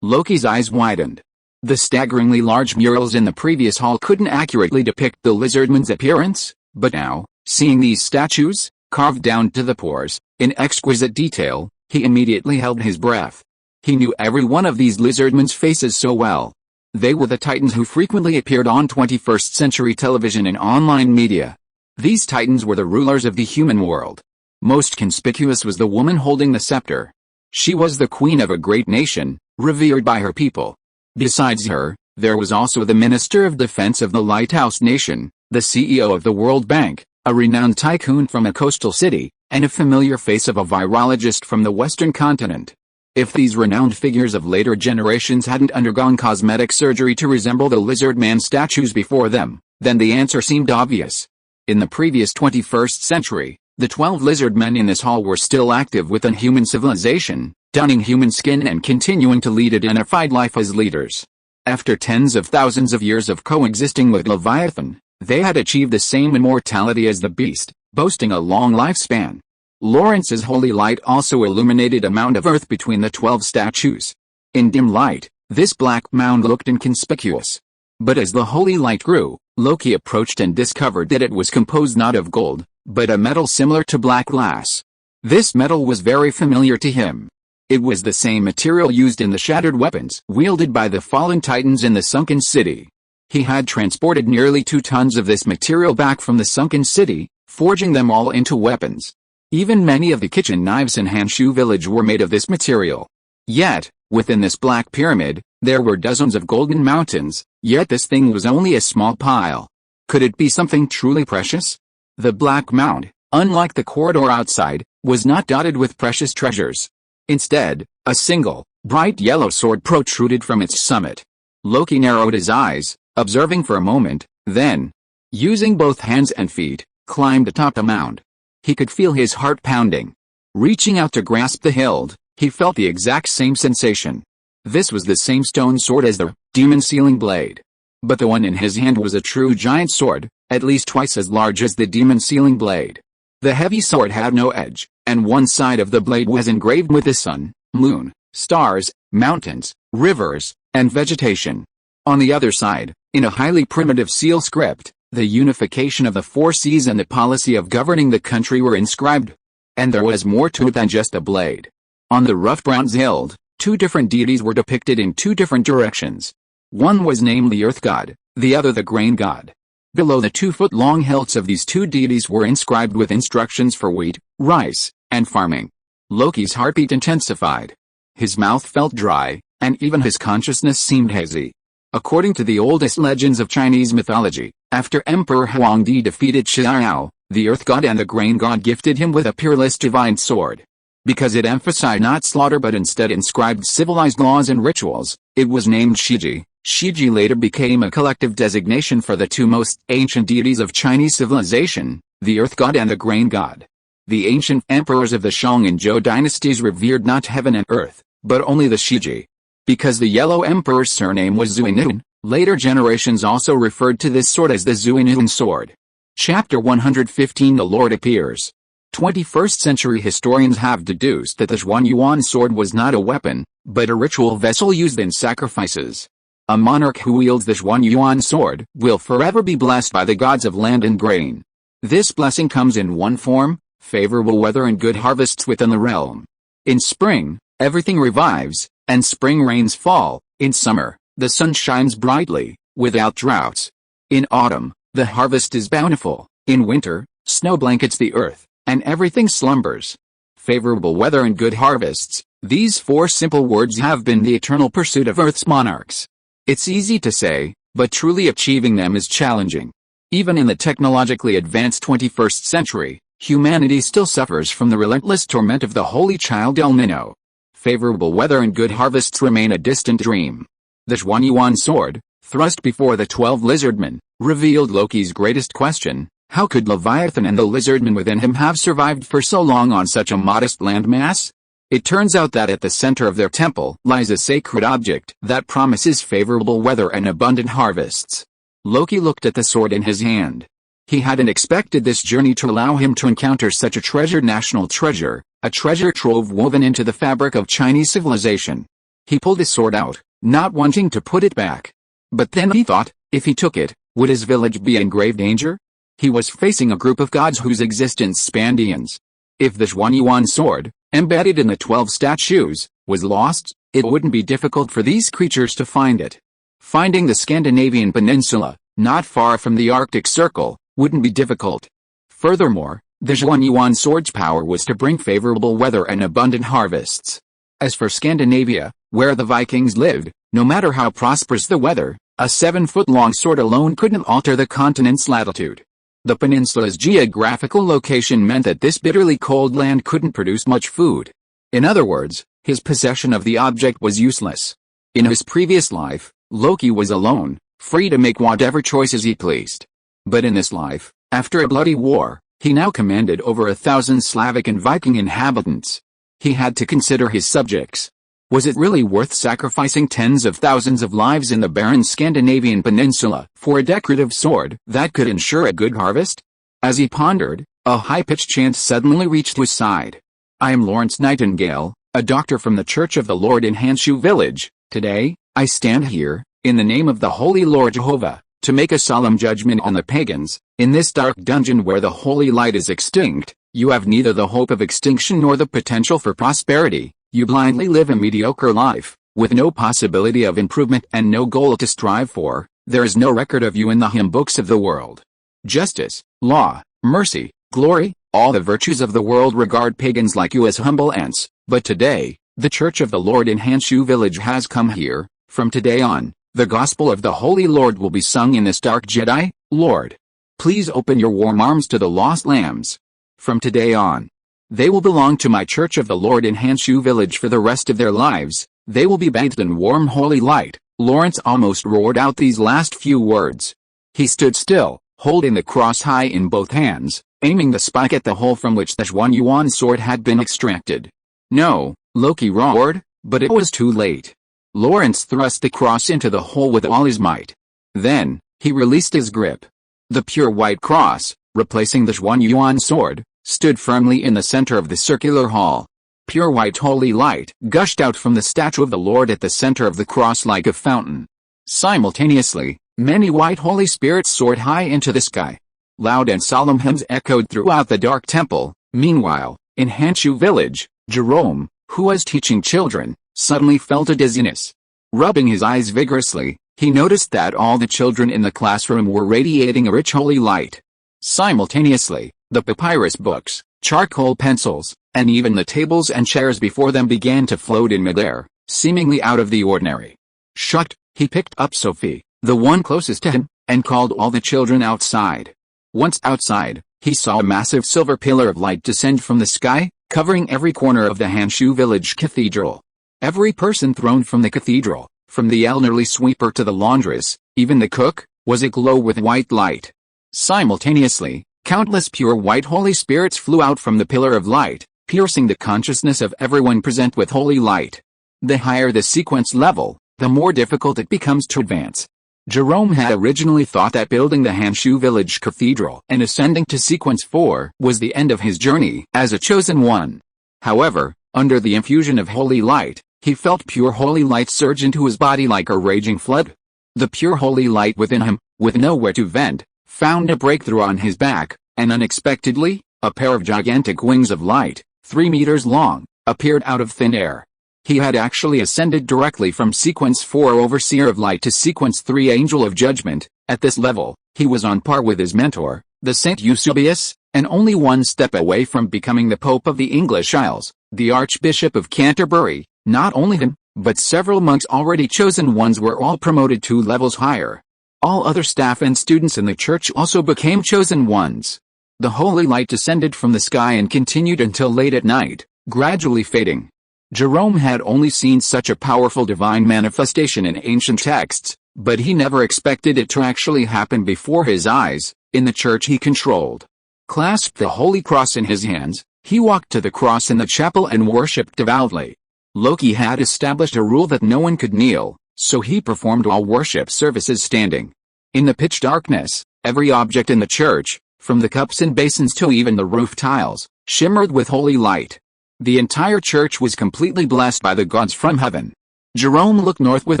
Loki's eyes widened. The staggeringly large murals in the previous hall couldn't accurately depict the lizardmen's appearance, but now, seeing these statues, carved down to the pores, in exquisite detail, he immediately held his breath. He knew every one of these lizardmen's faces so well. They were the titans who frequently appeared on 21st century television and online media. These titans were the rulers of the human world. Most conspicuous was the woman holding the scepter. She was the queen of a great nation, revered by her people. Besides her, there was also the Minister of Defense of the Lighthouse Nation, the CEO of the World Bank, a renowned tycoon from a coastal city, and a familiar face of a virologist from the Western continent. If these renowned figures of later generations hadn't undergone cosmetic surgery to resemble the lizard man statues before them, then the answer seemed obvious. In the previous 21st century, the 12 lizard men in this hall were still active within human civilization, donning human skin and continuing to lead a dignified life as leaders. After tens of thousands of years of coexisting with Leviathan, they had achieved the same immortality as the beast, boasting a long lifespan. Lawrence's holy light also illuminated a mound of earth between the 12 statues. In dim light, this black mound looked inconspicuous. But as the holy light grew, Loki approached and discovered that it was composed not of gold, but a metal similar to black glass. This metal was very familiar to him. It was the same material used in the shattered weapons wielded by the fallen titans in the sunken city. He had transported nearly 2 tons of this material back from the sunken city, forging them all into weapons. Even many of the kitchen knives in Hanshu village were made of this material. Yet, within this black pyramid, there were dozens of golden mountains, yet this thing was only a small pile. Could it be something truly precious? The black mound, unlike the corridor outside, was not dotted with precious treasures. Instead, a single, bright yellow sword protruded from its summit. Loki narrowed his eyes, observing for a moment, then, using both hands and feet, climbed atop the mound. He could feel his heart pounding. Reaching out to grasp the hilt, he felt the exact same sensation. This was the same stone sword as the demon sealing blade. But the one in his hand was a true giant sword, at least twice as large as the demon sealing blade. The heavy sword had no edge, and one side of the blade was engraved with the sun, moon, stars, mountains, rivers, and vegetation. On the other side, in a highly primitive seal script, the unification of the 4 seas and the policy of governing the country were inscribed. And there was more to it than just a blade. On the rough bronze hilt, 2 different deities were depicted in 2 different directions. One was named the Earth God, the other the Grain God. Below the 2-foot-long hilts of these 2 deities were inscribed with instructions for wheat, rice, and farming. Loki's heartbeat intensified. His mouth felt dry, and even his consciousness seemed hazy. According to the oldest legends of Chinese mythology, after Emperor Huangdi defeated Xiao, the Earth God and the Grain God gifted him with a peerless divine sword. Because it emphasized not slaughter but instead inscribed civilized laws and rituals, it was named Shiji. Shiji later became a collective designation for the 2 most ancient deities of Chinese civilization, the Earth God and the Grain God. The ancient emperors of the Shang and Zhou dynasties revered not heaven and earth, but only the Shiji. Because the Yellow Emperor's surname was Zuinun, later generations also referred to this sword as the Zuinun sword. Chapter 115 The Lord Appears. 21st century historians have deduced that the Zhuanyuan sword was not a weapon, but a ritual vessel used in sacrifices. A monarch who wields the Zhuanyuan sword will forever be blessed by the gods of land and grain. This blessing comes in one form: favorable weather and good harvests within the realm. In spring, everything revives, and spring rains fall. In summer, The sun shines brightly, without droughts. In autumn, the harvest is bountiful. In winter, snow blankets the earth, and everything slumbers. Favorable weather and good harvests, these four simple words have been the eternal pursuit of Earth's monarchs. It's easy to say, but truly achieving them is challenging. Even in the technologically advanced 21st century, humanity still suffers from the relentless torment of the holy child El Nino. Favorable weather and good harvests remain a distant dream. The Xuanyuan sword, thrust before the 12 lizardmen, revealed Loki's greatest question: how could Leviathan and the lizardmen within him have survived for so long on such a modest landmass? It turns out that at the center of their temple lies a sacred object that promises favorable weather and abundant harvests. Loki looked at the sword in his hand. He hadn't expected this journey to allow him to encounter such a treasured national treasure, a treasure trove woven into the fabric of Chinese civilization. He pulled his sword out, not wanting to put it back. But then he thought, if he took it, would his village be in grave danger? He was facing a group of gods whose existence spanned eons. If the Xuanyuan sword, embedded in the 12 statues, was lost, it wouldn't be difficult for these creatures to find it. Finding the Scandinavian peninsula, not far from the Arctic Circle, wouldn't be difficult. Furthermore, the Xuanyuan sword's power was to bring favorable weather and abundant harvests. As for Scandinavia, where the Vikings lived, no matter how prosperous the weather, a 7-foot-long sword alone couldn't alter the continent's latitude. The peninsula's geographical location meant that this bitterly cold land couldn't produce much food. In other words, his possession of the object was useless. In his previous life, Loki was alone, free to make whatever choices he pleased. But in this life, after a bloody war, he now commanded over 1,000 Slavic and Viking inhabitants. He had to consider his subjects. Was it really worth sacrificing tens of thousands of lives in the barren Scandinavian peninsula for a decorative sword that could ensure a good harvest? As he pondered, a high-pitched chant suddenly reached his side. I am Lawrence Nightingale, a doctor from the Church of the Lord in Hanshu village. Today, I stand here, in the name of the Holy Lord Jehovah, to make a solemn judgment on the pagans. In this dark dungeon where the holy light is extinct, you have neither the hope of extinction nor the potential for prosperity. You blindly live a mediocre life, with no possibility of improvement and no goal to strive for. There is no record of you in the hymn books of the world. Justice, law, mercy, glory, all the virtues of the world regard pagans like you as humble ants. But today, the Church of the Lord in Hanshu village has come here. From today on, the gospel of the Holy Lord will be sung in this dark Jedi. Lord, please open your warm arms to the lost lambs. From today on, they will belong to my Church of the Lord in Hanshu village for the rest of their lives. They will be bathed in warm holy light. Lawrence almost roared out these last few words. He stood still, holding the cross high in both hands, aiming the spike at the hole from which the Xuanyuan sword had been extracted. No, Loki roared, but it was too late. Lawrence thrust the cross into the hole with all his might. Then, he released his grip. The pure white cross, replacing the Xuanyuan sword, stood firmly in the center of the circular hall. Pure white holy light gushed out from the statue of the Lord at the center of the cross like a fountain. Simultaneously, many white holy spirits soared high into the sky. Loud and solemn hymns echoed throughout the dark temple. Meanwhile, in Hanshu village, Jerome, who was teaching children, suddenly felt a dizziness. Rubbing his eyes vigorously, he noticed that all the children in the classroom were radiating a rich holy light. Simultaneously, the papyrus books, charcoal pencils, and even the tables and chairs before them began to float in midair, seemingly out of the ordinary. Shocked, he picked up Sophie, the one closest to him, and called all the children outside. Once outside, he saw a massive silver pillar of light descend from the sky, covering every corner of the Hanshu village cathedral. Every person thrown from the cathedral, from the elderly sweeper to the laundress, even the cook, was aglow with white light. Simultaneously, countless pure white holy spirits flew out from the pillar of light, piercing the consciousness of everyone present with holy light. The higher the sequence level, the more difficult it becomes to advance. Jerome had originally thought that building the Hanshu village cathedral and ascending to sequence 4 was the end of his journey as a chosen one. However, under the infusion of holy light, he felt pure holy light surge into his body like a raging flood. The pure holy light within him, with nowhere to vent, found a breakthrough on his back, and unexpectedly, a pair of gigantic wings of light, 3 meters long, appeared out of thin air. He had actually ascended directly from Sequence 4 Overseer of Light to Sequence 3 Angel of Judgment. At this level, he was on par with his mentor, the Saint Eusebius, and only one step away from becoming the Pope of the English Isles, the Archbishop of Canterbury. Not only him, but several monks already chosen ones were all promoted 2 levels higher. All other staff and students in the church also became chosen ones. The holy light descended from the sky and continued until late at night, gradually fading. Jerome had only seen such a powerful divine manifestation in ancient texts, but he never expected it to actually happen before his eyes, in the church he controlled. Clasped the Holy Cross in his hands, he walked to the cross in the chapel and worshipped devoutly. Loki had established a rule that no one could kneel, so he performed all worship services standing. In the pitch darkness, every object in the church, from the cups and basins to even the roof tiles, shimmered with holy light. The entire church was completely blessed by the gods from heaven. Jerome looked north with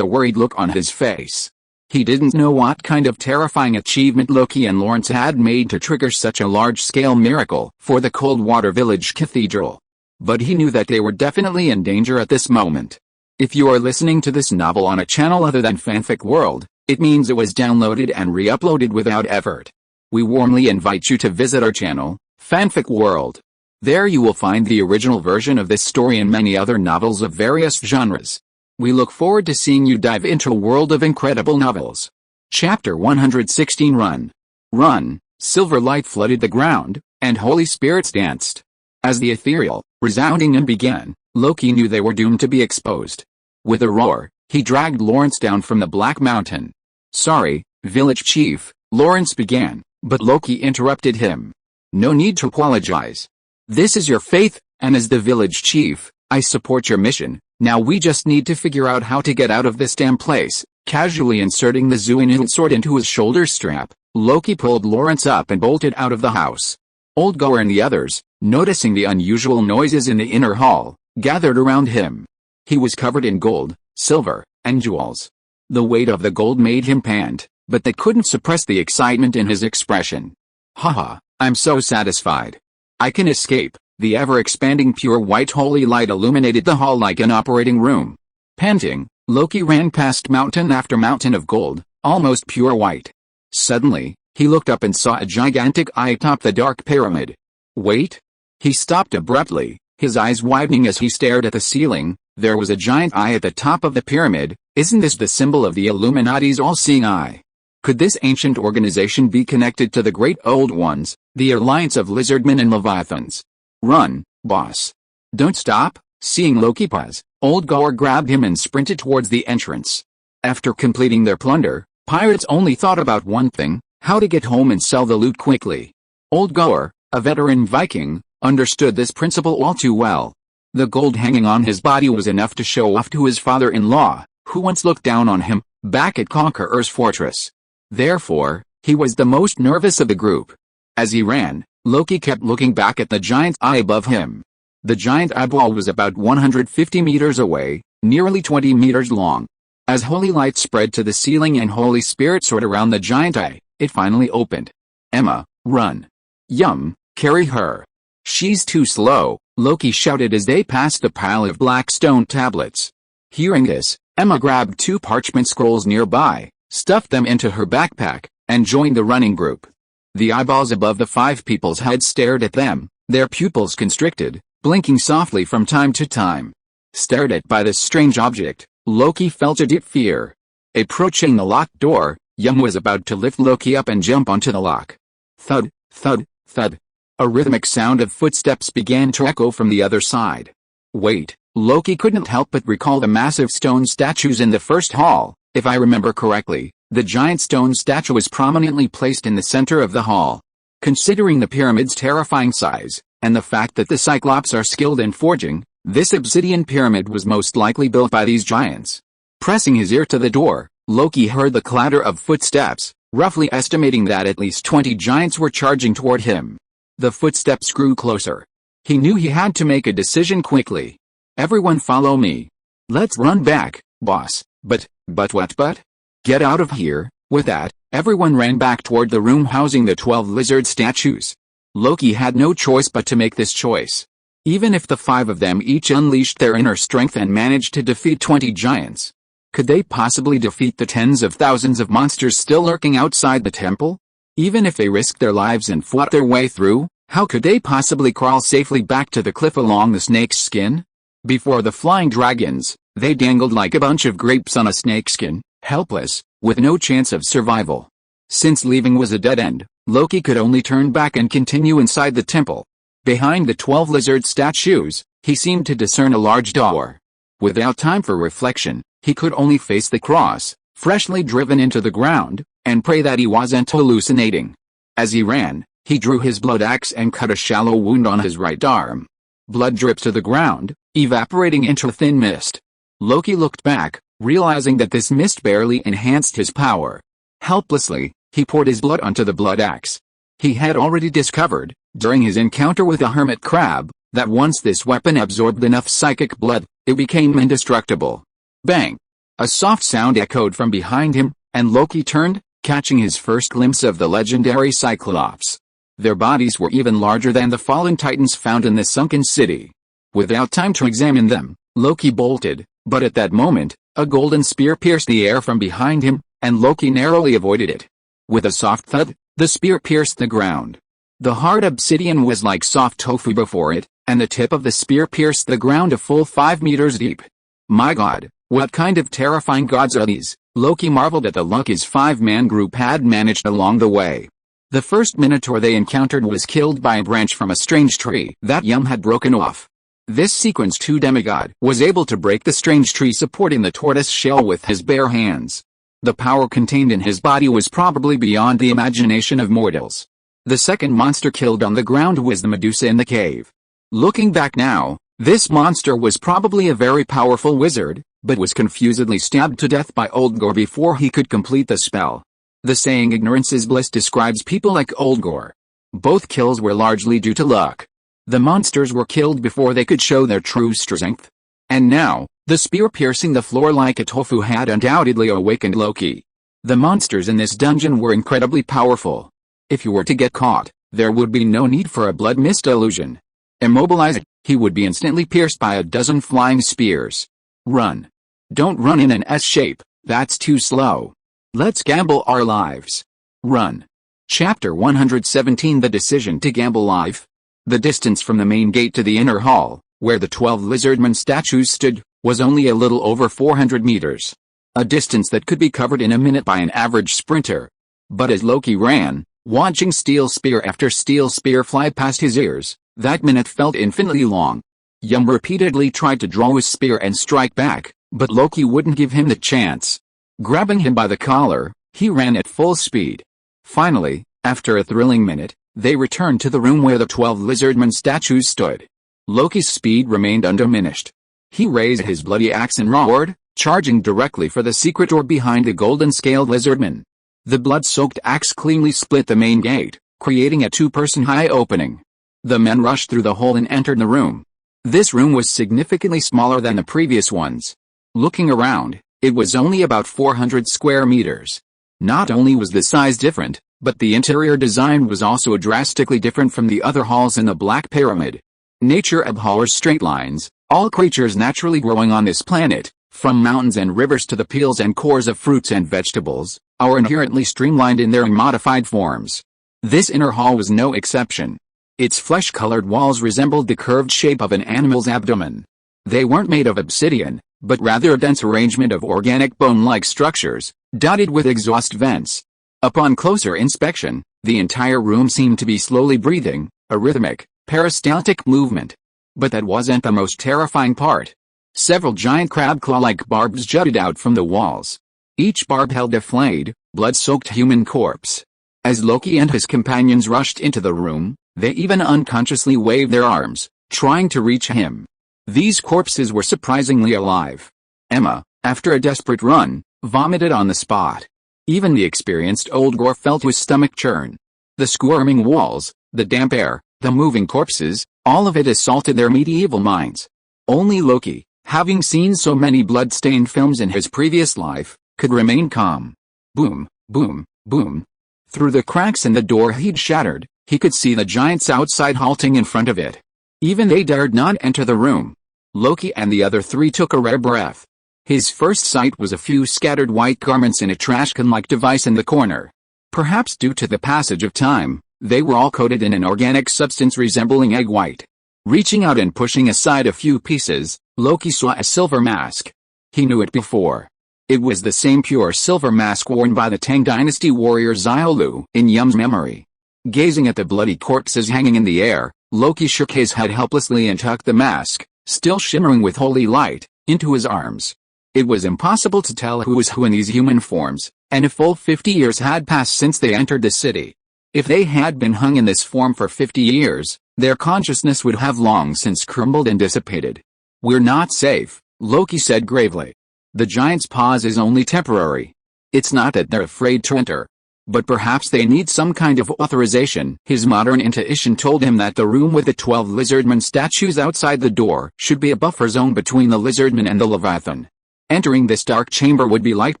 a worried look on his face. He didn't know what kind of terrifying achievement Loki and Lawrence had made to trigger such a large-scale miracle for the Coldwater Village Cathedral. But he knew that they were definitely in danger at this moment. If you are listening to this novel on a channel other than Fanfic World, it means it was downloaded and re-uploaded without effort. We warmly invite you to visit our channel, Fanfic World. There you will find the original version of this story and many other novels of various genres. We look forward to seeing you dive into a world of incredible novels. Chapter 116 Run. Run, silver light flooded the ground, and holy spirits danced. As the ethereal, resounding hymn began, Loki knew they were doomed to be exposed. With a roar, he dragged Lawrence down from the Black Mountain. Sorry, village chief, Lawrence began, but Loki interrupted him. No need to apologize. This is your faith, and as the village chief, I support your mission. Now we just need to figure out how to get out of this damn place. Casually inserting the Zuinil sword into his shoulder strap, Loki pulled Lawrence up and bolted out of the house. Old Goer and the others, noticing the unusual noises in the inner hall, gathered around him. He was covered in gold, silver, and jewels. The weight of the gold made him pant, but they couldn't suppress the excitement in his expression. Haha, I'm so satisfied. I can escape. The ever-expanding pure white holy light illuminated the hall like an operating room. Panting, Loki ran past mountain after mountain of gold, almost pure white. Suddenly, he looked up and saw a gigantic eye atop the dark pyramid. Wait! He stopped abruptly, his eyes widening as he stared at the ceiling. There was a giant eye at the top of the pyramid. Isn't this the symbol of the Illuminati's all-seeing eye? Could this ancient organization be connected to the Great Old Ones, the alliance of lizardmen and leviathans? Run, boss. Don't stop. Seeing Loki pause, Old Goer grabbed him and sprinted towards the entrance. After completing their plunder, pirates only thought about one thing, how to get home and sell the loot quickly. Old Goer, a veteran Viking, understood this principle all too well. The gold hanging on his body was enough to show off to his father-in-law, who once looked down on him, back at Conqueror's Fortress. Therefore, he was the most nervous of the group. As he ran, Loki kept looking back at the giant eye above him. The giant eyeball was about 150 meters away, nearly 20 meters long. As holy light spread to the ceiling and holy spirit soared around the giant eye, it finally opened. Emma, run. Yum, carry her. She's too slow, Loki shouted as they passed the pile of black stone tablets. Hearing this, Emma grabbed 2 parchment scrolls nearby, stuffed them into her backpack, and joined the running group. The eyeballs above the 5 people's heads stared at them, their pupils constricted, blinking softly from time to time. Stared at by this strange object, Loki felt a deep fear. Approaching the locked door, Young was about to lift Loki up and jump onto the lock. Thud, thud, thud. A rhythmic sound of footsteps began to echo from the other side. Wait, Loki couldn't help but recall the massive stone statues in the first hall. If I remember correctly, the giant stone statue was prominently placed in the center of the hall. Considering the pyramid's terrifying size, and the fact that the Cyclops are skilled in forging, this obsidian pyramid was most likely built by these giants. Pressing his ear to the door, Loki heard the clatter of footsteps, roughly estimating that at least 20 giants were charging toward him. The footsteps grew closer. He knew he had to make a decision quickly. Everyone follow me. Let's run back, boss. But what? Get out of here. With that, everyone ran back toward the room housing the 12 lizard statues. Loki had no choice but to make this choice. Even if the 5 of them each unleashed their inner strength and managed to defeat 20 giants, could they possibly defeat the tens of thousands of monsters still lurking outside the temple? Even if they risked their lives and fought their way through, how could they possibly crawl safely back to the cliff along the snake's skin? Before the flying dragons, they dangled like a bunch of grapes on a snakeskin, helpless, with no chance of survival. Since leaving was a dead end, Loki could only turn back and continue inside the temple. Behind the 12 lizard statues, he seemed to discern a large door. Without time for reflection, he could only face the cross, freshly driven into the ground, and pray that he wasn't hallucinating. As he ran, he drew his blood axe and cut a shallow wound on his right arm. Blood dripped to the ground, evaporating into thin mist. Loki looked back, realizing that this mist barely enhanced his power. Helplessly, he poured his blood onto the blood axe. He had already discovered, during his encounter with a hermit crab, that once this weapon absorbed enough psychic blood, it became indestructible. Bang! A soft sound echoed from behind him, and Loki turned, catching his first glimpse of the legendary Cyclops. Their bodies were even larger than the fallen titans found in the sunken city. Without time to examine them, Loki bolted, but at that moment, a golden spear pierced the air from behind him, and Loki narrowly avoided it. With a soft thud, the spear pierced the ground. The hard obsidian was like soft tofu before it, and the tip of the spear pierced the ground a full 5 meters deep. My god, what kind of terrifying gods are these? Loki marveled at the luck his 5-man group had managed along the way. The first minotaur they encountered was killed by a branch from a strange tree that Yum had broken off. This sequence 2 demigod was able to break the strange tree supporting the tortoise shell with his bare hands. The power contained in his body was probably beyond the imagination of mortals. The second monster killed on the ground was the Medusa in the cave. Looking back now, this monster was probably a very powerful wizard, but was confusedly stabbed to death by Oldgor before he could complete the spell. The saying ignorance is bliss describes people like Oldgor. Both kills were largely due to luck. The monsters were killed before they could show their true strength. And now, the spear piercing the floor like a tofu had undoubtedly awakened Loki. The monsters in this dungeon were incredibly powerful. If you were to get caught, there would be no need for a blood mist illusion. Immobilized, he would be instantly pierced by a dozen flying spears. Run. Don't run in an S shape, that's too slow. Let's gamble our lives. Run. Chapter 117 The Decision to Gamble Life. The distance from the main gate to the inner hall, where the 12 lizardmen statues stood, was only a little over 400 meters. A distance that could be covered in a minute by an average sprinter. But as Loki ran, watching steel spear after steel spear fly past his ears, that minute felt infinitely long. Yum repeatedly tried to draw his spear and strike back, but Loki wouldn't give him the chance. Grabbing him by the collar, he ran at full speed. Finally, after a thrilling minute, they returned to the room where the 12 lizardmen statues stood. Loki's speed remained undiminished. He raised his bloody axe and roared, charging directly for the secret door behind the golden-scaled lizardmen. The blood-soaked axe cleanly split the main gate, creating a 2-person-high opening. The men rushed through the hole and entered the room. This room was significantly smaller than the previous ones. Looking around, it was only about 400 square meters. Not only was the size different, but the interior design was also drastically different from the other halls in the Black Pyramid. Nature abhors straight lines. All creatures naturally growing on this planet, from mountains and rivers to the peels and cores of fruits and vegetables, are inherently streamlined in their modified forms. This inner hall was no exception. Its flesh-colored walls resembled the curved shape of an animal's abdomen. They weren't made of obsidian, but rather a dense arrangement of organic bone-like structures, dotted with exhaust vents. Upon closer inspection, the entire room seemed to be slowly breathing, a rhythmic, peristaltic movement. But that wasn't the most terrifying part. Several giant crab claw-like barbs jutted out from the walls. Each barb held a flayed, blood-soaked human corpse. As Loki and his companions rushed into the room, they even unconsciously waved their arms, trying to reach him. These corpses were surprisingly alive. Emma, after a desperate run, vomited on the spot. Even the experienced Oldgor felt his stomach churn. The squirming walls, the damp air, the moving corpses, all of it assaulted their medieval minds. Only Loki, having seen so many blood-stained films in his previous life, could remain calm. Boom, boom, boom. Through the cracks in the door he'd shattered, he could see the giants outside halting in front of it. Even they dared not enter the room. Loki and the other three took a rare breath. His first sight was a few scattered white garments in a trash can-like device in the corner. Perhaps due to the passage of time, they were all coated in an organic substance resembling egg white. Reaching out and pushing aside a few pieces, Loki saw a silver mask. He knew it before. It was the same pure silver mask worn by the Tang Dynasty warrior Xiaolu in Yum's memory. Gazing at the bloody corpses hanging in the air, Loki shook his head helplessly and tucked the mask, still shimmering with holy light, into his arms. It was impossible to tell who was who in these human forms, and a full 50 years had passed since they entered the city. If they had been hung in this form for 50 years, their consciousness would have long since crumbled and dissipated. "We're not safe," Loki said gravely. "The giant's pause is only temporary. It's not that they're afraid to enter. But perhaps they need some kind of authorization." His modern intuition told him that the room with the 12 lizardmen statues outside the door should be a buffer zone between the lizardmen and the Leviathan. Entering this dark chamber would be like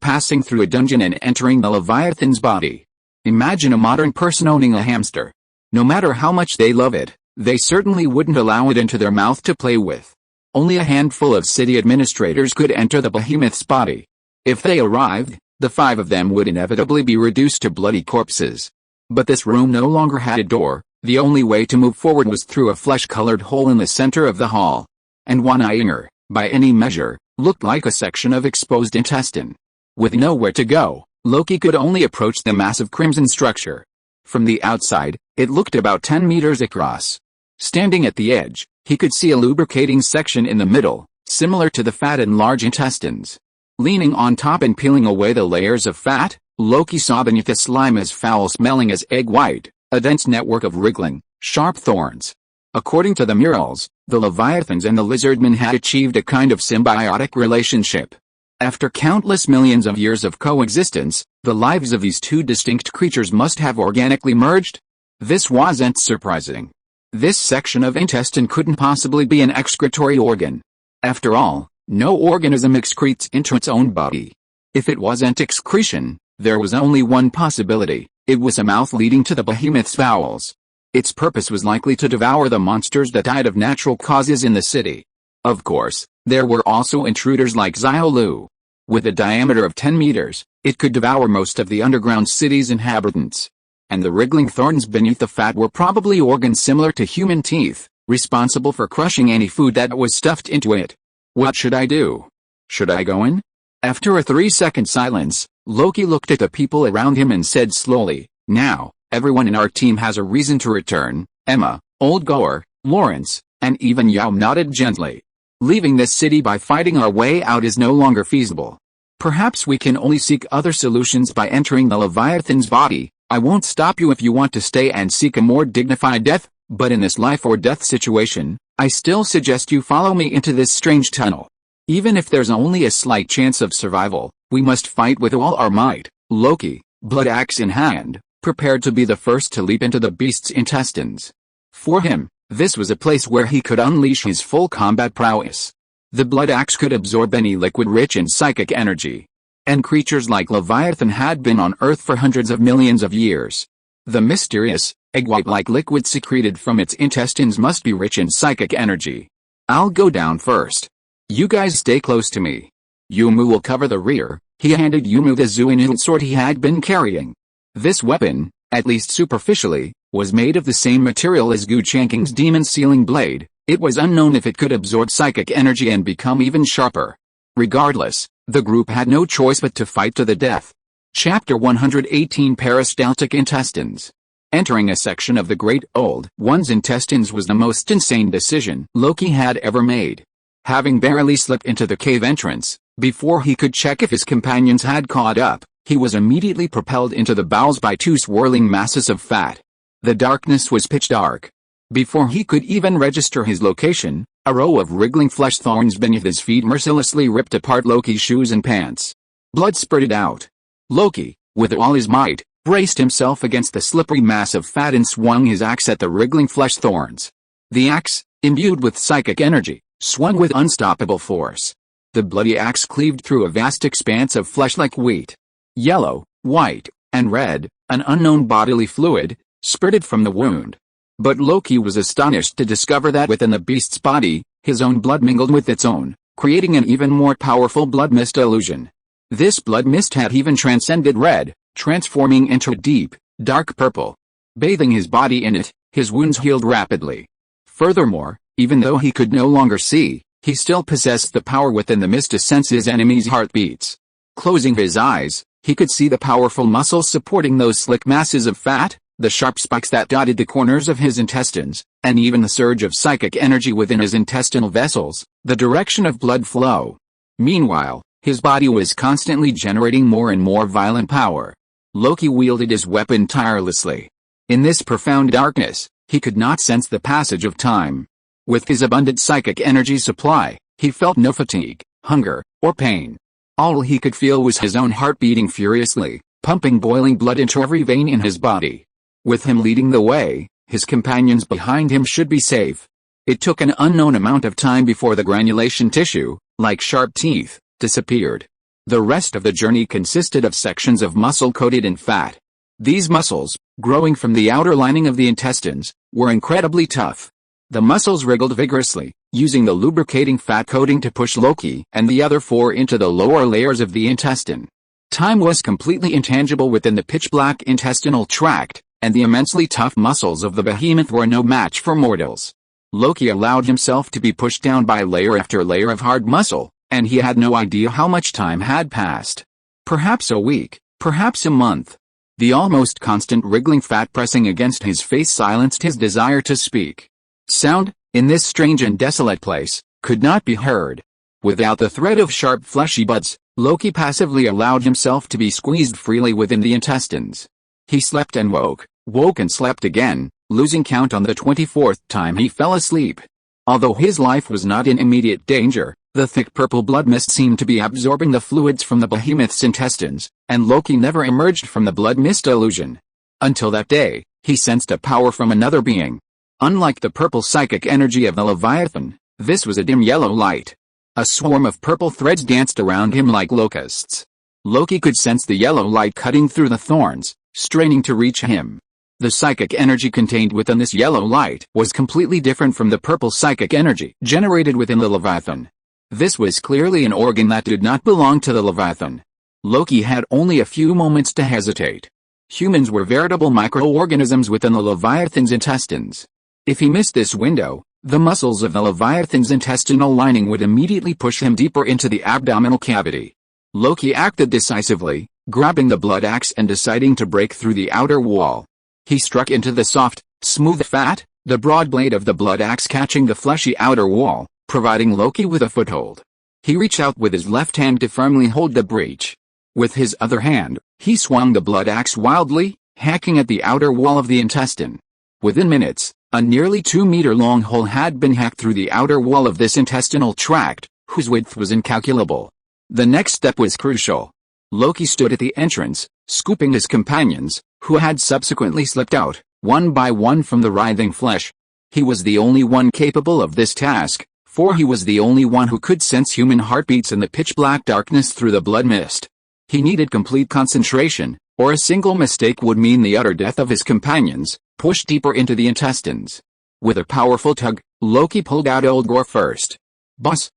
passing through a dungeon and entering the Leviathan's body. Imagine a modern person owning a hamster. No matter how much they love it, they certainly wouldn't allow it into their mouth to play with. Only a handful of city administrators could enter the behemoth's body. If they arrived, the 5 of them would inevitably be reduced to bloody corpses. But this room no longer had a door. The only way to move forward was through a flesh-colored hole in the center of the hall. And one Inger, by any measure, looked like a section of exposed intestine. With nowhere to go, Loki could only approach the massive crimson structure. From the outside, it looked about 10 meters across. Standing at the edge, he could see a lubricating section in the middle, similar to the fat in large intestines. Leaning on top and peeling away the layers of fat, Loki saw beneath the slime as foul-smelling as egg white, a dense network of wriggling, sharp thorns. According to the murals, the Leviathans and the lizardmen had achieved a kind of symbiotic relationship. After countless millions of years of coexistence, the lives of these two distinct creatures must have organically merged? This wasn't surprising. This section of intestine couldn't possibly be an excretory organ. After all, no organism excretes into its own body. If it wasn't excretion, there was only one possibility: it was a mouth leading to the behemoth's bowels. Its purpose was likely to devour the monsters that died of natural causes in the city. Of course, there were also intruders like Xiaolu. With a diameter of 10 meters, it could devour most of the underground city's inhabitants. And the wriggling thorns beneath the fat were probably organs similar to human teeth, responsible for crushing any food that was stuffed into it. What should I do? Should I go in? After a 3-second silence, Loki looked at the people around him and said slowly, "Now, everyone in our team has a reason to return." Emma, Old Goer, Lawrence, and even Yao nodded gently. "Leaving this city by fighting our way out is no longer feasible. Perhaps we can only seek other solutions by entering the Leviathan's body. I won't stop you if you want to stay and seek a more dignified death, but in this life or death situation, I still suggest you follow me into this strange tunnel. Even if there's only a slight chance of survival, we must fight with all our might." Loki, blood axe in hand, prepared to be the first to leap into the beast's intestines. For him, this was a place where he could unleash his full combat prowess. The blood axe could absorb any liquid rich in psychic energy. And creatures like Leviathan had been on Earth for hundreds of millions of years. The mysterious, egg-white-like liquid secreted from its intestines must be rich in psychic energy. "I'll go down first. You guys stay close to me. Yumu will cover the rear." He handed Yumu the Zuinul sword he had been carrying. This weapon, at least superficially, was made of the same material as Gu Chanking's demon sealing blade. It was unknown if it could absorb psychic energy and become even sharper. Regardless, the group had no choice but to fight to the death. Chapter 118: Peristaltic Intestines. Entering a section of the Great Old One's intestines was the most insane decision Loki had ever made. Having barely slipped into the cave entrance, before he could check if his companions had caught up, he was immediately propelled into the bowels by 2 swirling masses of fat. The darkness was pitch dark. Before he could even register his location, a row of wriggling flesh thorns beneath his feet mercilessly ripped apart Loki's shoes and pants. Blood spurted out. Loki, with all his might, braced himself against the slippery mass of fat and swung his axe at the wriggling flesh thorns. The axe, imbued with psychic energy, swung with unstoppable force. The bloody axe cleaved through a vast expanse of flesh like wheat. Yellow, white, and red, an unknown bodily fluid, spurted from the wound. But Loki was astonished to discover that within the beast's body, his own blood mingled with its own, creating an even more powerful blood mist illusion. This blood mist had even transcended red, transforming into a deep, dark purple. Bathing his body in it, his wounds healed rapidly. Furthermore, even though he could no longer see, he still possessed the power within the mist to sense his enemy's heartbeats. Closing his eyes, he could see the powerful muscles supporting those slick masses of fat, the sharp spikes that dotted the corners of his intestines, and even the surge of psychic energy within his intestinal vessels, the direction of blood flow. Meanwhile, his body was constantly generating more and more violent power. Loki wielded his weapon tirelessly. In this profound darkness, he could not sense the passage of time. With his abundant psychic energy supply, he felt no fatigue, hunger, or pain. All he could feel was his own heart beating furiously, pumping boiling blood into every vein in his body. With him leading the way, his companions behind him should be safe. It took an unknown amount of time before the granulation tissue, like sharp teeth, disappeared. The rest of the journey consisted of sections of muscle coated in fat. These muscles, growing from the outer lining of the intestines, were incredibly tough. The muscles wriggled vigorously, using the lubricating fat coating to push Loki and the other four into the lower layers of the intestine. Time was completely intangible within the pitch-black intestinal tract, and the immensely tough muscles of the behemoth were no match for mortals. Loki allowed himself to be pushed down by layer after layer of hard muscle, and he had no idea how much time had passed. Perhaps a week, perhaps a month. The almost constant wriggling fat pressing against his face silenced his desire to speak. Sound, in this strange and desolate place, could not be heard. Without the threat of sharp fleshy buds, Loki passively allowed himself to be squeezed freely within the intestines. He slept and woke and slept again, losing count on the 24th time he fell asleep. Although his life was not in immediate danger, the thick purple blood mist seemed to be absorbing the fluids from the behemoth's intestines, and Loki never emerged from the blood mist illusion. Until that day, he sensed a power from another being. Unlike the purple psychic energy of the Leviathan, this was a dim yellow light. A swarm of purple threads danced around him like locusts. Loki could sense the yellow light cutting through the thorns, straining to reach him. The psychic energy contained within this yellow light was completely different from the purple psychic energy generated within the Leviathan. This was clearly an organ that did not belong to the Leviathan. Loki had only a few moments to hesitate. Humans were veritable microorganisms within the Leviathan's intestines. If he missed this window, the muscles of the Leviathan's intestinal lining would immediately push him deeper into the abdominal cavity. Loki acted decisively, grabbing the blood axe and deciding to break through the outer wall. He struck into the soft, smooth fat, the broad blade of the blood axe catching the fleshy outer wall, providing Loki with a foothold. He reached out with his left hand to firmly hold the breach. With his other hand, he swung the blood axe wildly, hacking at the outer wall of the intestine. Within minutes, a nearly 2-meter-long hole had been hacked through the outer wall of this intestinal tract, whose width was incalculable. The next step was crucial. Loki stood at the entrance, scooping his companions, who had subsequently slipped out, one by one from the writhing flesh. He was the only one capable of this task, for he was the only one who could sense human heartbeats in the pitch-black darkness through the blood mist. He needed complete concentration, or a single mistake would mean the utter death of his companions, pushed deeper into the intestines. With a powerful tug, Loki pulled out Oldgore first. Boss,